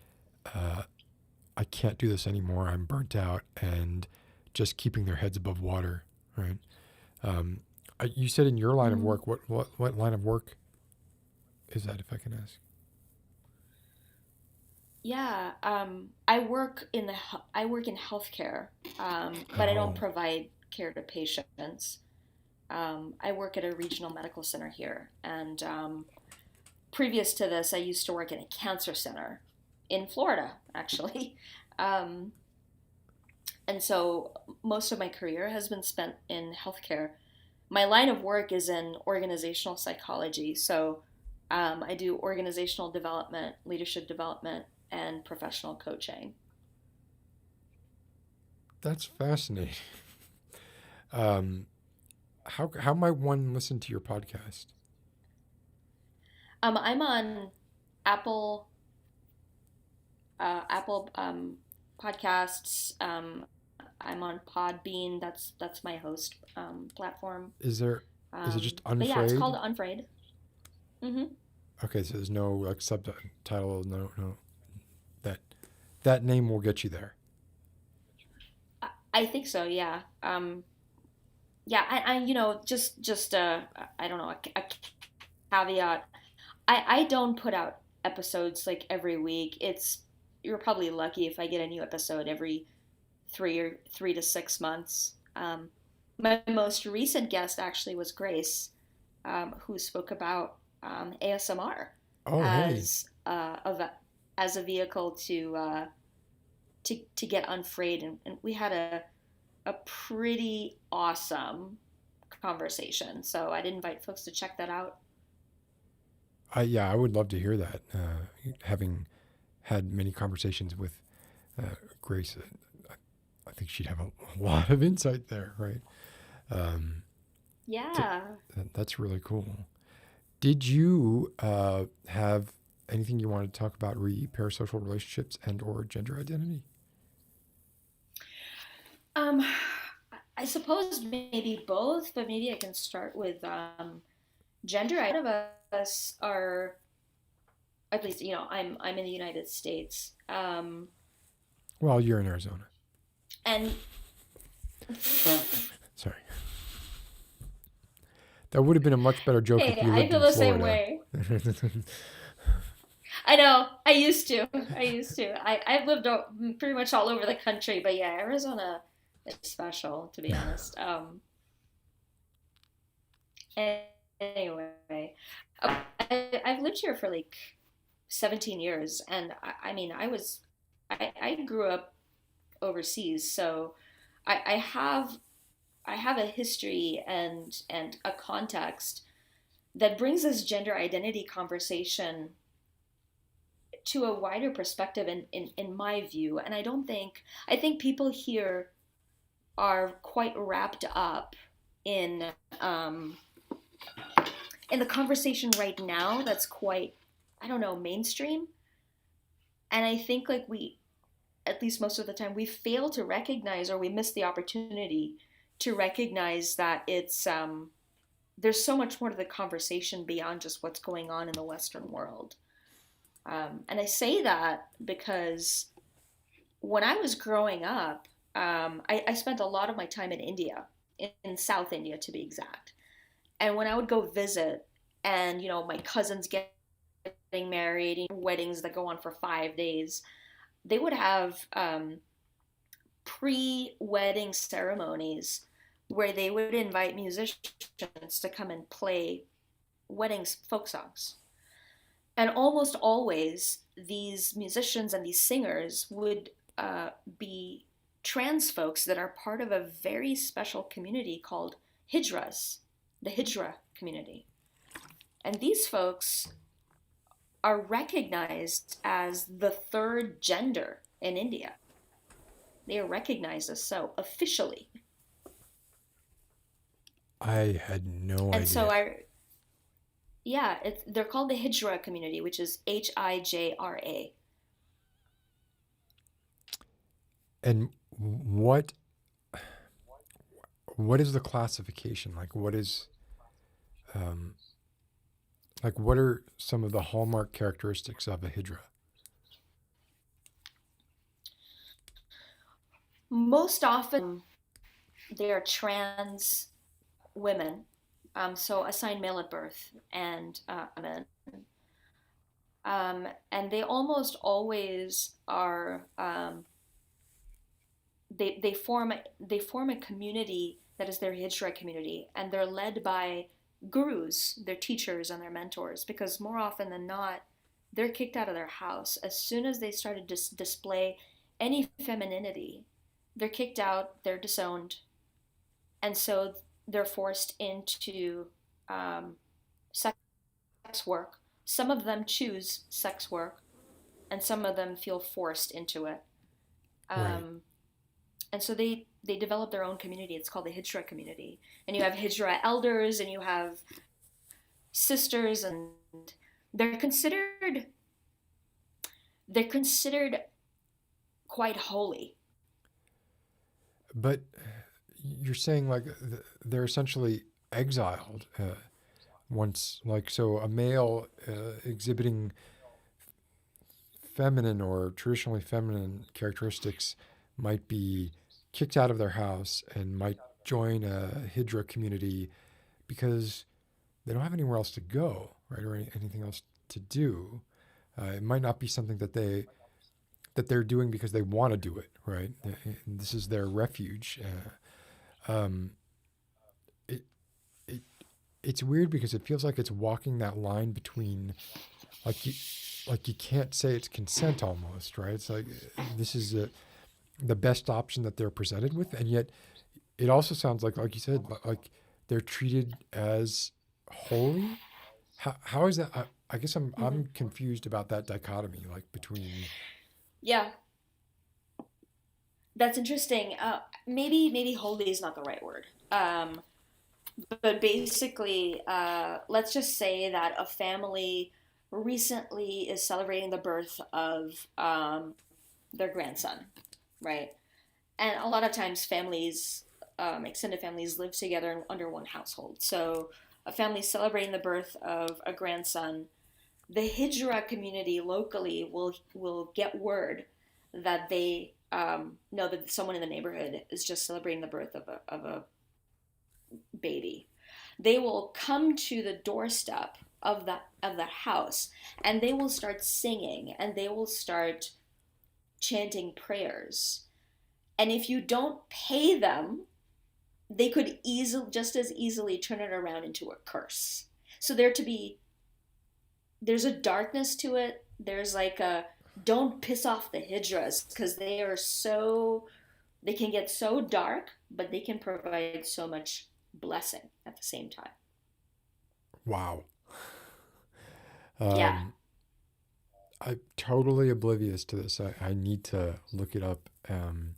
[SPEAKER 4] I can't do this anymore, I'm burnt out, and just keeping their heads above water. Right. You said in your line of work, what line of work is that, if I can ask?
[SPEAKER 7] Yeah, I work in healthcare, but I don't provide care to patients. I work at a regional medical center here, and previous to this, I used to work in a cancer center in Florida, actually. And so most of my career has been spent in healthcare. My line of work is in organizational psychology. So I do organizational development, leadership development, and professional coaching.
[SPEAKER 4] That's fascinating. How might one listen to your podcast?
[SPEAKER 7] I'm on Apple podcasts. I'm on Podbean. That's my host platform.
[SPEAKER 4] Is it just Unfraid?
[SPEAKER 7] But yeah, it's called Unfraid. Mm-hmm.
[SPEAKER 4] Okay, so there's no like subtitle. No. That name will get you there.
[SPEAKER 7] I think so. Yeah. Yeah. I just I don't know, a caveat. I don't put out episodes like every week. You're probably lucky if I get a new episode every 3 to 6 months. My most recent guest actually was Grace, who spoke about ASMR
[SPEAKER 4] Oh, hey.
[SPEAKER 7] as a vehicle to get unafraid, and we had a pretty awesome conversation. So I'd invite folks to check that out.
[SPEAKER 4] Yeah, I would love to hear that. Having had many conversations with Grace, I think she'd have a lot of insight there, right?
[SPEAKER 7] Yeah.
[SPEAKER 4] That's really cool. Did you have anything you wanted to talk about parasocial relationships and or gender identity?
[SPEAKER 7] I suppose maybe both, but maybe I can start with gender. A lot of us are, at least, I'm in the United States.
[SPEAKER 4] Well, you're in Arizona.
[SPEAKER 7] And
[SPEAKER 4] sorry. That would have been a much better joke if you lived in Florida. I feel the same way.
[SPEAKER 7] I know. I used to. I've lived pretty much all over the country, but yeah, Arizona is special, to be honest. Anyway, I've lived here for like 17 years, and I grew up overseas, so I have a history and a context that brings this gender identity conversation to a wider perspective in my view. And I think people here are quite wrapped up in the conversation right now that's quite, I don't know, mainstream. And I think like at least most of the time, we fail to recognize, or we miss the opportunity to recognize that it's there's so much more to the conversation beyond just what's going on in the Western world. And I say that because when I was growing up, I spent a lot of my time in India, in South India to be exact. And when I would go visit, and my cousins getting married, weddings that go on for 5 days, they would have pre-wedding ceremonies where they would invite musicians to come and play weddings folk songs. And almost always these musicians and these singers would be trans folks that are part of a very special community called Hijras, the Hijra community. And these folks are recognized as the third gender in India. They are recognized as so officially.
[SPEAKER 4] I had no idea.
[SPEAKER 7] And so they're called the Hijra community, which is Hijra.
[SPEAKER 4] And what is the classification? Like, what is, what are some of the hallmark characteristics of a Hijra?
[SPEAKER 7] Most often, they are trans women, so assigned male at birth, and men. And they almost always are. They form a community that is their Hijra community, and they're led by gurus, their teachers and their mentors, because more often than not, they're kicked out of their house as soon as they started to display any femininity. They're kicked out, they're disowned, and so they're forced into sex work. Some of them choose sex work, and some of them feel forced into it.
[SPEAKER 4] Right.
[SPEAKER 7] And so they develop their own community. It's called the Hijra community. And you have Hijra elders, and you have sisters, and they're considered quite holy.
[SPEAKER 4] But you're saying like they're essentially exiled once, like, so a male exhibiting feminine or traditionally feminine characteristics might be kicked out of their house and might join a Hijra community because they don't have anywhere else to go, right, or anything else to do. It might not be something that they're doing because they want to do it, right? This is their refuge. It, it it's weird because it feels like it's walking that line between like you can't say it's consent almost, right? It's like this is the best option that they're presented with, and yet it also sounds like you said, like they're treated as holy. How is that? I guess I'm confused about that dichotomy, like between.
[SPEAKER 7] Yeah, that's interesting. Maybe holy is not the right word. But basically, let's just say that a family recently is celebrating the birth of their grandson, right? And a lot of times families, extended families, live together under one household. So a family celebrating the birth of a grandson, the Hijra community locally will get word that they know that someone in the neighborhood is just celebrating the birth of a baby. They will come to the doorstep of the house, and they will start singing, and they will start chanting prayers. And if you don't pay them, they could just as easily turn it around into a curse. So there's a darkness to it. There's like a don't piss off the hijras because they can get so dark, but they can provide so much blessing at the same time.
[SPEAKER 4] Wow.
[SPEAKER 7] Yeah.
[SPEAKER 4] I'm totally oblivious to this. I need to look it up and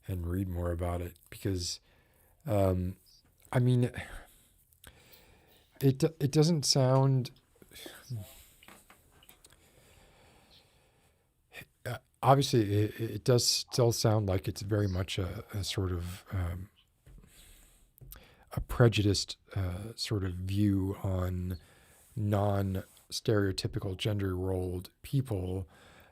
[SPEAKER 4] read more about it because, I mean, it doesn't sound. Obviously, it does still sound like it's very much a sort of a prejudiced sort of view on non-stereotypical gender-rolled people.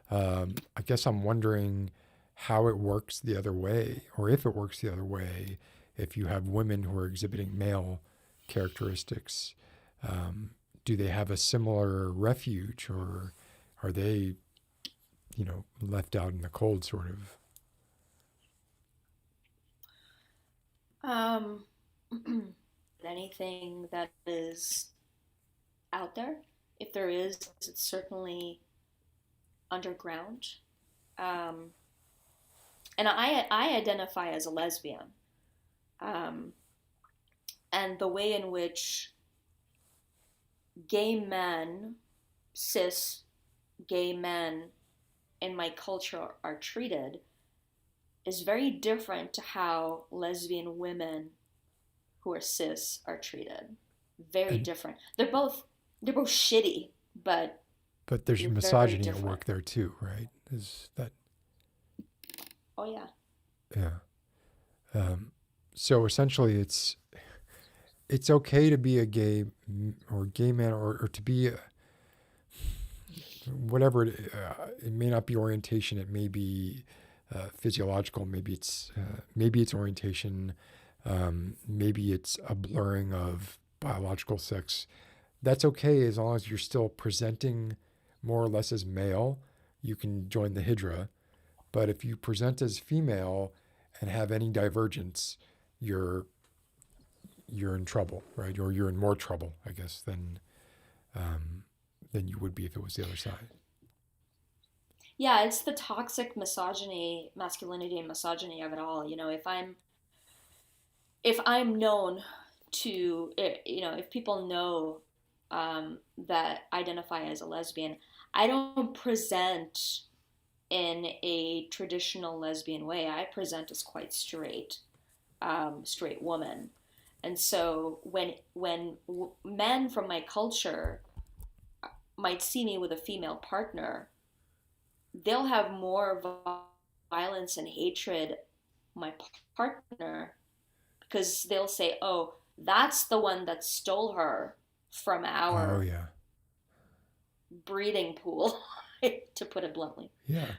[SPEAKER 4] I guess I'm wondering how it works the other way, or if it works the other way, if you have women who are exhibiting male characteristics. Do they have a similar refuge, or are they, left out in the cold, sort of?
[SPEAKER 7] Anything that is out there, if there is, it's certainly underground. And I identify as a lesbian. And the way in which cis gay men in my culture are treated is very different to how lesbian women who are cis are treated. Very different. They're both shitty, but
[SPEAKER 4] there's misogyny at work there too, right? Is that?
[SPEAKER 7] Oh yeah.
[SPEAKER 4] Yeah. So essentially, it's okay to be a gay man or to be whatever it may not be orientation. It may be physiological. Maybe it's orientation. Maybe it's a blurring of biological sex. That's okay as long as you're still presenting more or less as male. You can join the Hydra. But if you present as female and have any divergence, you're in trouble, right? Or you're in more trouble, I guess, than you would be if it was the other side.
[SPEAKER 7] Yeah, it's the toxic masculinity and misogyny of it all. If I'm known to, if people know that I identify as a lesbian, I don't present in a traditional lesbian way. I present as quite straight woman. And so when men from my culture might see me with a female partner, they'll have more violence and hatred my partner because they'll say, "Oh, that's the one that stole her from our breeding pool," to put it bluntly.
[SPEAKER 4] Yeah.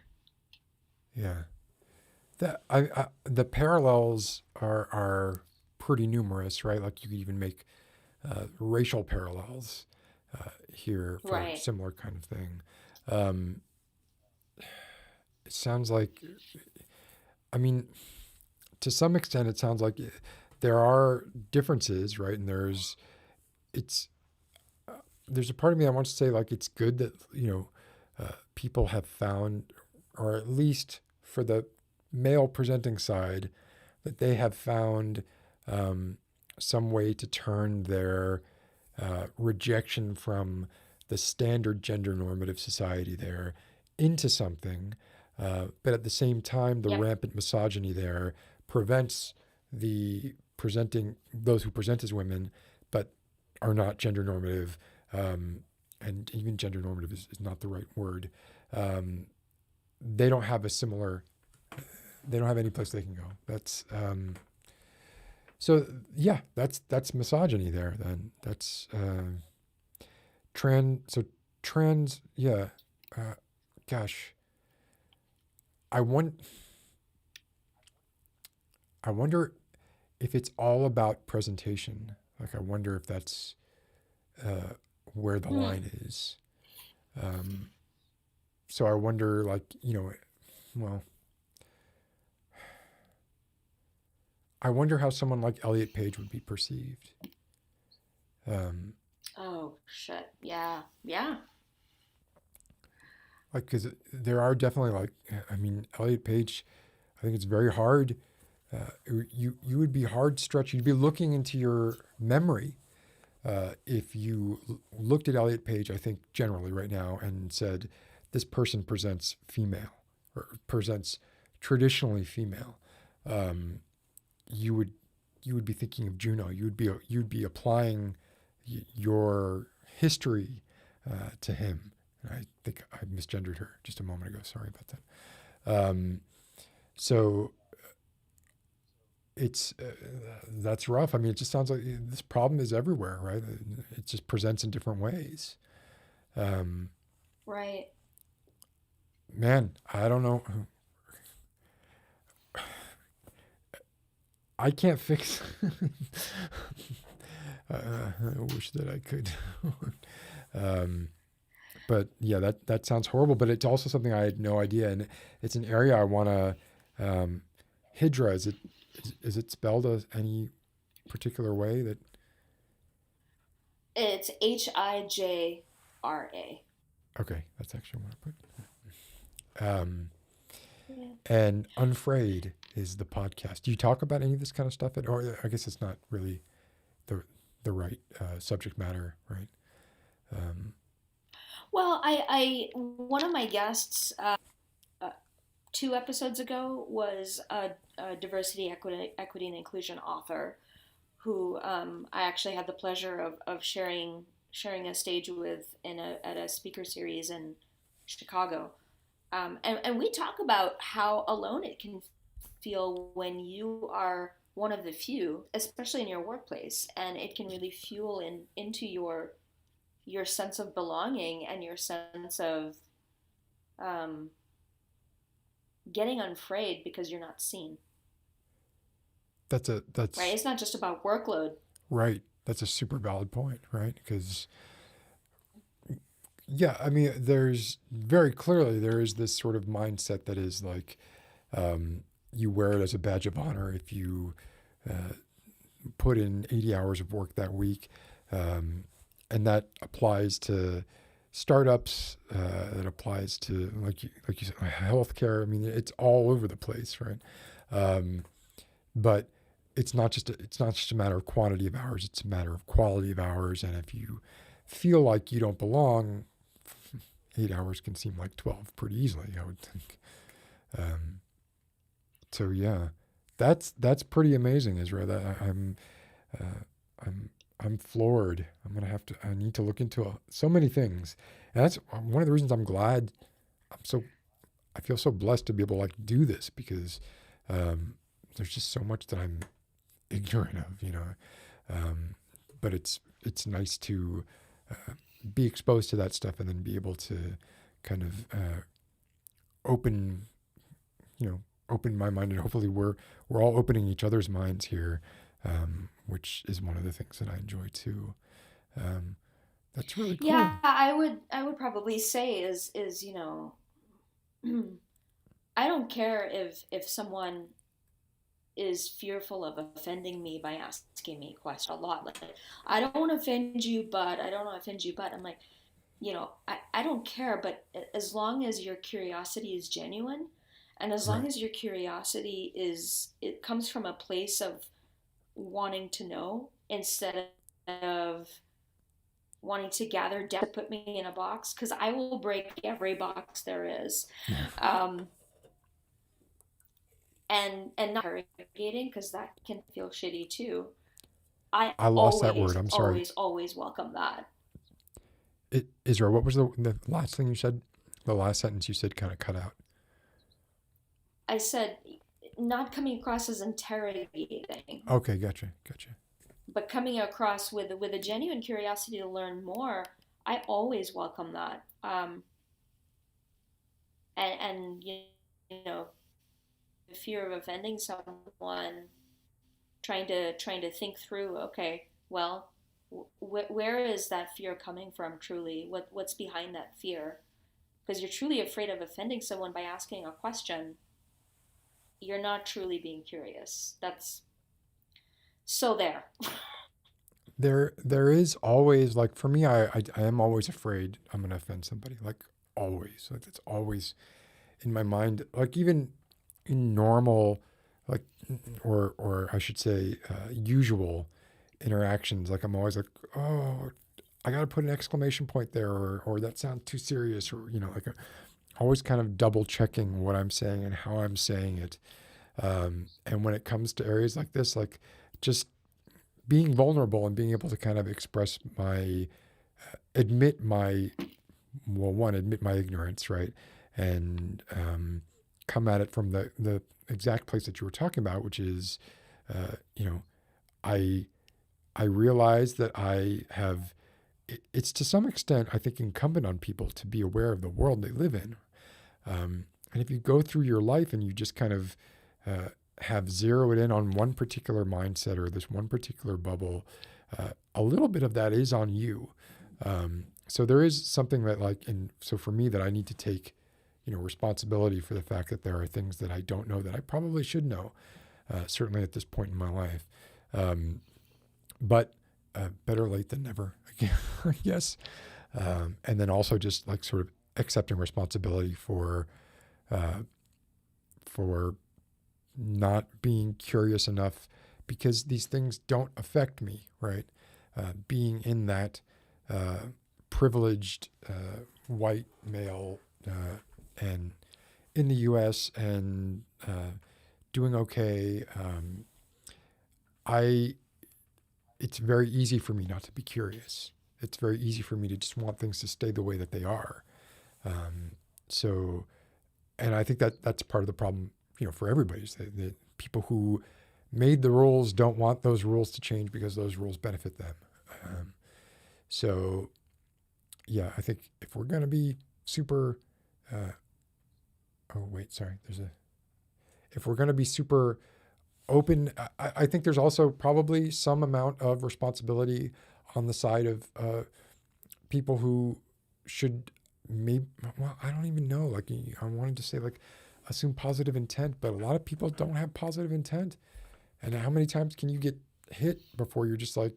[SPEAKER 4] The parallels are pretty numerous, right? Like you could even make racial parallels here for a similar kind of thing. Um, it sounds like, I mean, to some extent, it sounds like there are differences, right? And it's, there's a part of me that wants to say, like, it's good that, people have found, or at least for the male presenting side, that they have found some way to turn their rejection from the standard gender normative society there into something. But at the same time, the rampant misogyny there prevents those who present as women, but are not gender normative, and even gender normative is not the right word. They don't have any place they can go. That's so yeah, that's misogyny there. Then that's trans. Yeah, gosh, I wonder if it's all about presentation. Like, I wonder if that's where the line is. So I wonder, like, well, I wonder how someone like Elliot Page would be perceived.
[SPEAKER 7] Oh shit! Yeah, yeah.
[SPEAKER 4] Like, because there are definitely, like, I mean, Elliot Page, I think it's very hard. You would be hard stretched. You'd be looking into your memory if you looked at Elliot Page, I think generally right now, and said, this person presents female or presents traditionally female. You would be thinking of Juno. You'd be applying your history to him. I think I misgendered her just a moment ago. Sorry about that. So it's that's rough. I mean, it just sounds like this problem is everywhere, right? It just presents in different ways.
[SPEAKER 7] Right.
[SPEAKER 4] Man, I don't know. I can't fix. I wish that I could. But yeah, that sounds horrible. But it's also something I had no idea, and it's an area I want to. Hijra, is it spelled any particular way that?
[SPEAKER 7] It's Hijra.
[SPEAKER 4] Okay, that's actually what I put. And Unfraid is the podcast. Do you talk about any of this kind of stuff? Or I guess it's not really the right subject matter, right?
[SPEAKER 7] Well, I one of my guests 2 episodes ago was a diversity, equity, and inclusion author who I actually had the pleasure of sharing a stage with at a speaker series in Chicago. And we talk about how alone it can feel when you are one of the few, especially in your workplace, and it can really fuel into your sense of belonging and your sense of getting unafraid because you're not seen.
[SPEAKER 4] That's
[SPEAKER 7] right. It's not just about workload.
[SPEAKER 4] Right. That's a super valid point, right? Because yeah, I mean, there's very clearly there is this sort of mindset that is like you wear it as a badge of honor if you put in 80 hours of work that week, and that applies to startups. That applies to like you said, healthcare. I mean, it's all over the place, right? But it's not just a matter of quantity of hours. It's a matter of quality of hours. And if you feel like you don't belong, 8 hours can seem like 12 pretty easily, I would think. So yeah, that's pretty amazing, Israel. I'm floored. I need to look into so many things. And that's one of the reasons I'm glad I feel so blessed to be able to like do this, because there's just so much that I'm ignorant of, but it's nice to be exposed to that stuff and then be able to kind of open my mind, and hopefully we're all opening each other's minds here, which is one of the things that I enjoy too. That's really cool.
[SPEAKER 7] Yeah, I would probably say is I don't care if someone is fearful of offending me by asking me questions a lot. Like, I don't want to offend you, but I don't want to offend you, but I'm like, I don't care, but as long as your curiosity is genuine, and as long
[SPEAKER 4] Right.
[SPEAKER 7] as your curiosity it comes from a place of wanting to know instead of wanting to gather data to put me in a box, because I will break every box there is. Um, and not interrogating, because that can feel shitty too. I
[SPEAKER 4] I lost that word.
[SPEAKER 7] always,
[SPEAKER 4] I'm sorry.
[SPEAKER 7] always, always welcome that.
[SPEAKER 4] Israel, what was the last thing you said? The last sentence you said kind of cut out.
[SPEAKER 7] I said not coming across as interrogating,
[SPEAKER 4] Okay, gotcha.
[SPEAKER 7] but coming across with a genuine curiosity to learn more. I always welcome that. And you know, the fear of offending someone, trying to think through. Okay, well, where is that fear coming from? Truly, what's behind that fear? Because you're truly afraid of offending someone by asking a question. You're not truly being curious. That's so there.
[SPEAKER 4] There is always, like, for me, I am always afraid I'm gonna offend somebody. Like, always. Like, it's always in my mind. Like, even in normal, like, or I should say, usual interactions. Like, I'm always like, oh, I gotta put an exclamation point there, or that sounds too serious, or like always kind of double checking what I'm saying and how I'm saying it. And when it comes to areas like this, like, just being vulnerable and being able to kind of express admit my, well, one, admit my ignorance, right? And come at it from the exact place that you were talking about, which is, I, I realize that it's to some extent, I think, incumbent on people to be aware of the world they live in. And if you go through your life and you just kind of have zeroed in on one particular mindset or this one particular bubble, a little bit of that is on you. So there is something that, like, so for me, that I need to take, responsibility for the fact that there are things that I don't know that I probably should know, certainly at this point in my life. But better late than never, I guess. And then also just, like, sort of accepting responsibility for not being curious enough, because these things don't affect me, right? Being in that privileged white male and in the U.S. and doing okay, it's very easy for me not to be curious. It's very easy for me to just want things to stay the way that they are. And I think that's part of the problem, for everybody, is that people who made the rules don't want those rules to change because those rules benefit them. So, yeah, I think if we're going to be super, if we're going to be super open, I think there's also probably some amount of responsibility on the side of people who should I don't even know. Like, I wanted to say, like, assume positive intent, but a lot of people don't have positive intent. And how many times can you get hit before you're just like,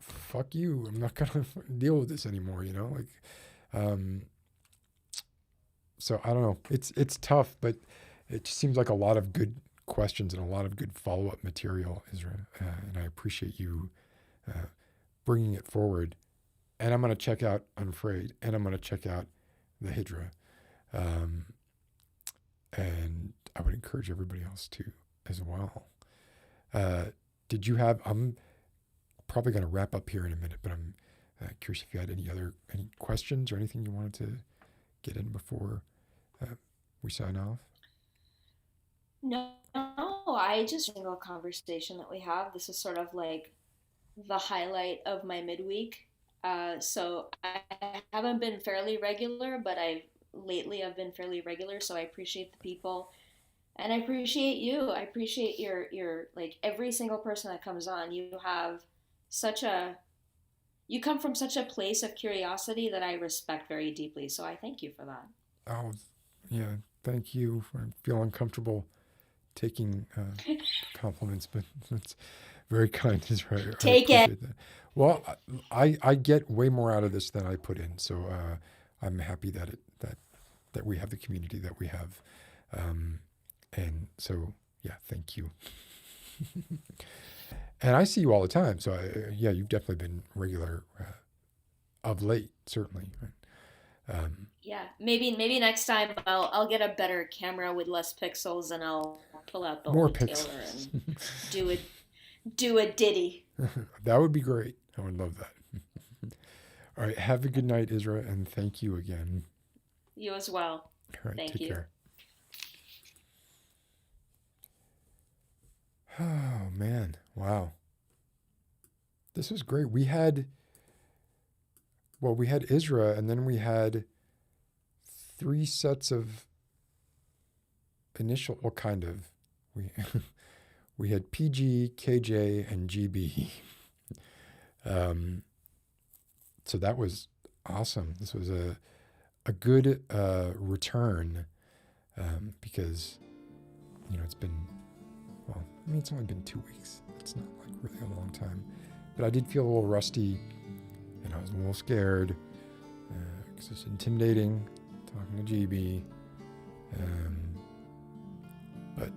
[SPEAKER 4] fuck you, I'm not going to deal with this anymore, so I don't know. It's tough, but it just seems like a lot of good questions and a lot of good follow-up material, Israel. And I appreciate you bringing it forward. And I'm going to check out Unafraid, and I'm going to check out the Hydra. And I would encourage everybody else to as well. Did you have, I'm probably going to wrap up here in a minute, but I'm curious if you had any questions or anything you wanted to get in before we sign off.
[SPEAKER 7] No, I just single conversation that we have. This is sort of like the highlight of my midweek. So I haven't been fairly regular, but lately I've been fairly regular. So I appreciate the people, and I appreciate you. I appreciate your like every single person that comes on. You have such a you come from such a place of curiosity that I respect very deeply. So I thank you for that.
[SPEAKER 4] Oh, yeah. Thank you. I feel uncomfortable taking compliments, but it's very kind. Israel.
[SPEAKER 7] Take
[SPEAKER 4] I
[SPEAKER 7] it.
[SPEAKER 4] appreciate that. Well, I get way more out of this than I put in, so I'm happy that that we have the community that we have, and so yeah, thank you. And I see you all the time, so yeah, you've definitely been regular of late, certainly.
[SPEAKER 7] Yeah, maybe next time I'll get a better camera with less pixels, and I'll pull out the
[SPEAKER 4] More
[SPEAKER 7] old Taylor
[SPEAKER 4] pixels.
[SPEAKER 7] and do a ditty.
[SPEAKER 4] That would be great. I would love that. All right, have a good night, Isra, and thank you again.
[SPEAKER 7] You as well.
[SPEAKER 4] All right,
[SPEAKER 7] Thank
[SPEAKER 4] take
[SPEAKER 7] you.
[SPEAKER 4] care. Oh man, wow. This was great. We had Isra, and then we had 3 sets of initial, well, kind of. We had PG, KJ, and GB. So that was awesome. This was a good return because, it's been, well, I mean, it's only been 2 weeks. It's not like really a long time. But I did feel a little rusty, and I was a little scared because it's intimidating talking to GB. But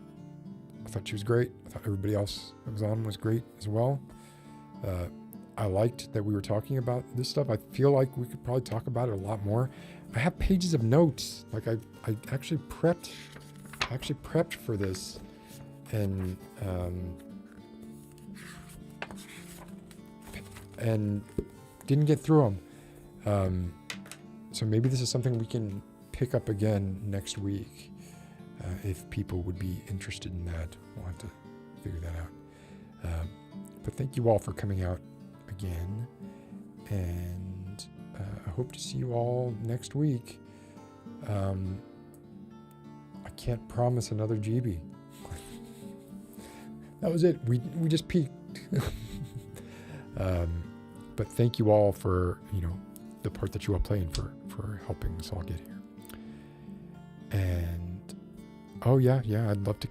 [SPEAKER 4] I thought she was great. I thought everybody else that was on was great as well. I liked that we were talking about this stuff. I feel like we could probably talk about it a lot more. I have pages of notes. Like I actually prepped for this, and didn't get through them. So maybe this is something we can pick up again next week if people would be interested in that. We'll have to figure that out. But thank you all for coming out again, and I hope to see you all next week. I can't promise another GB. That was it. We just peaked. But thank you all for the part that you all play in for helping us all get here. And I'd love to.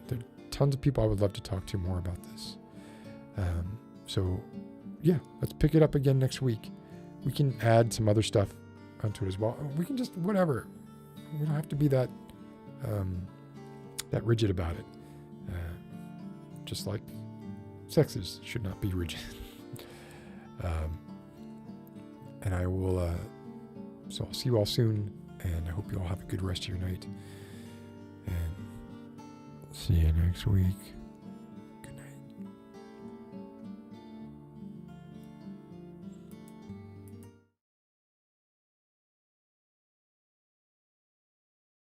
[SPEAKER 4] There are tons of people I would love to talk to more about this. So yeah, let's pick it up again next week. We can add some other stuff onto it as well. We can just whatever. We don't have to be that rigid about it. Just like sexes should not be rigid. And I will. So I'll see you all soon, and I hope you all have a good rest of your night. And see you next week.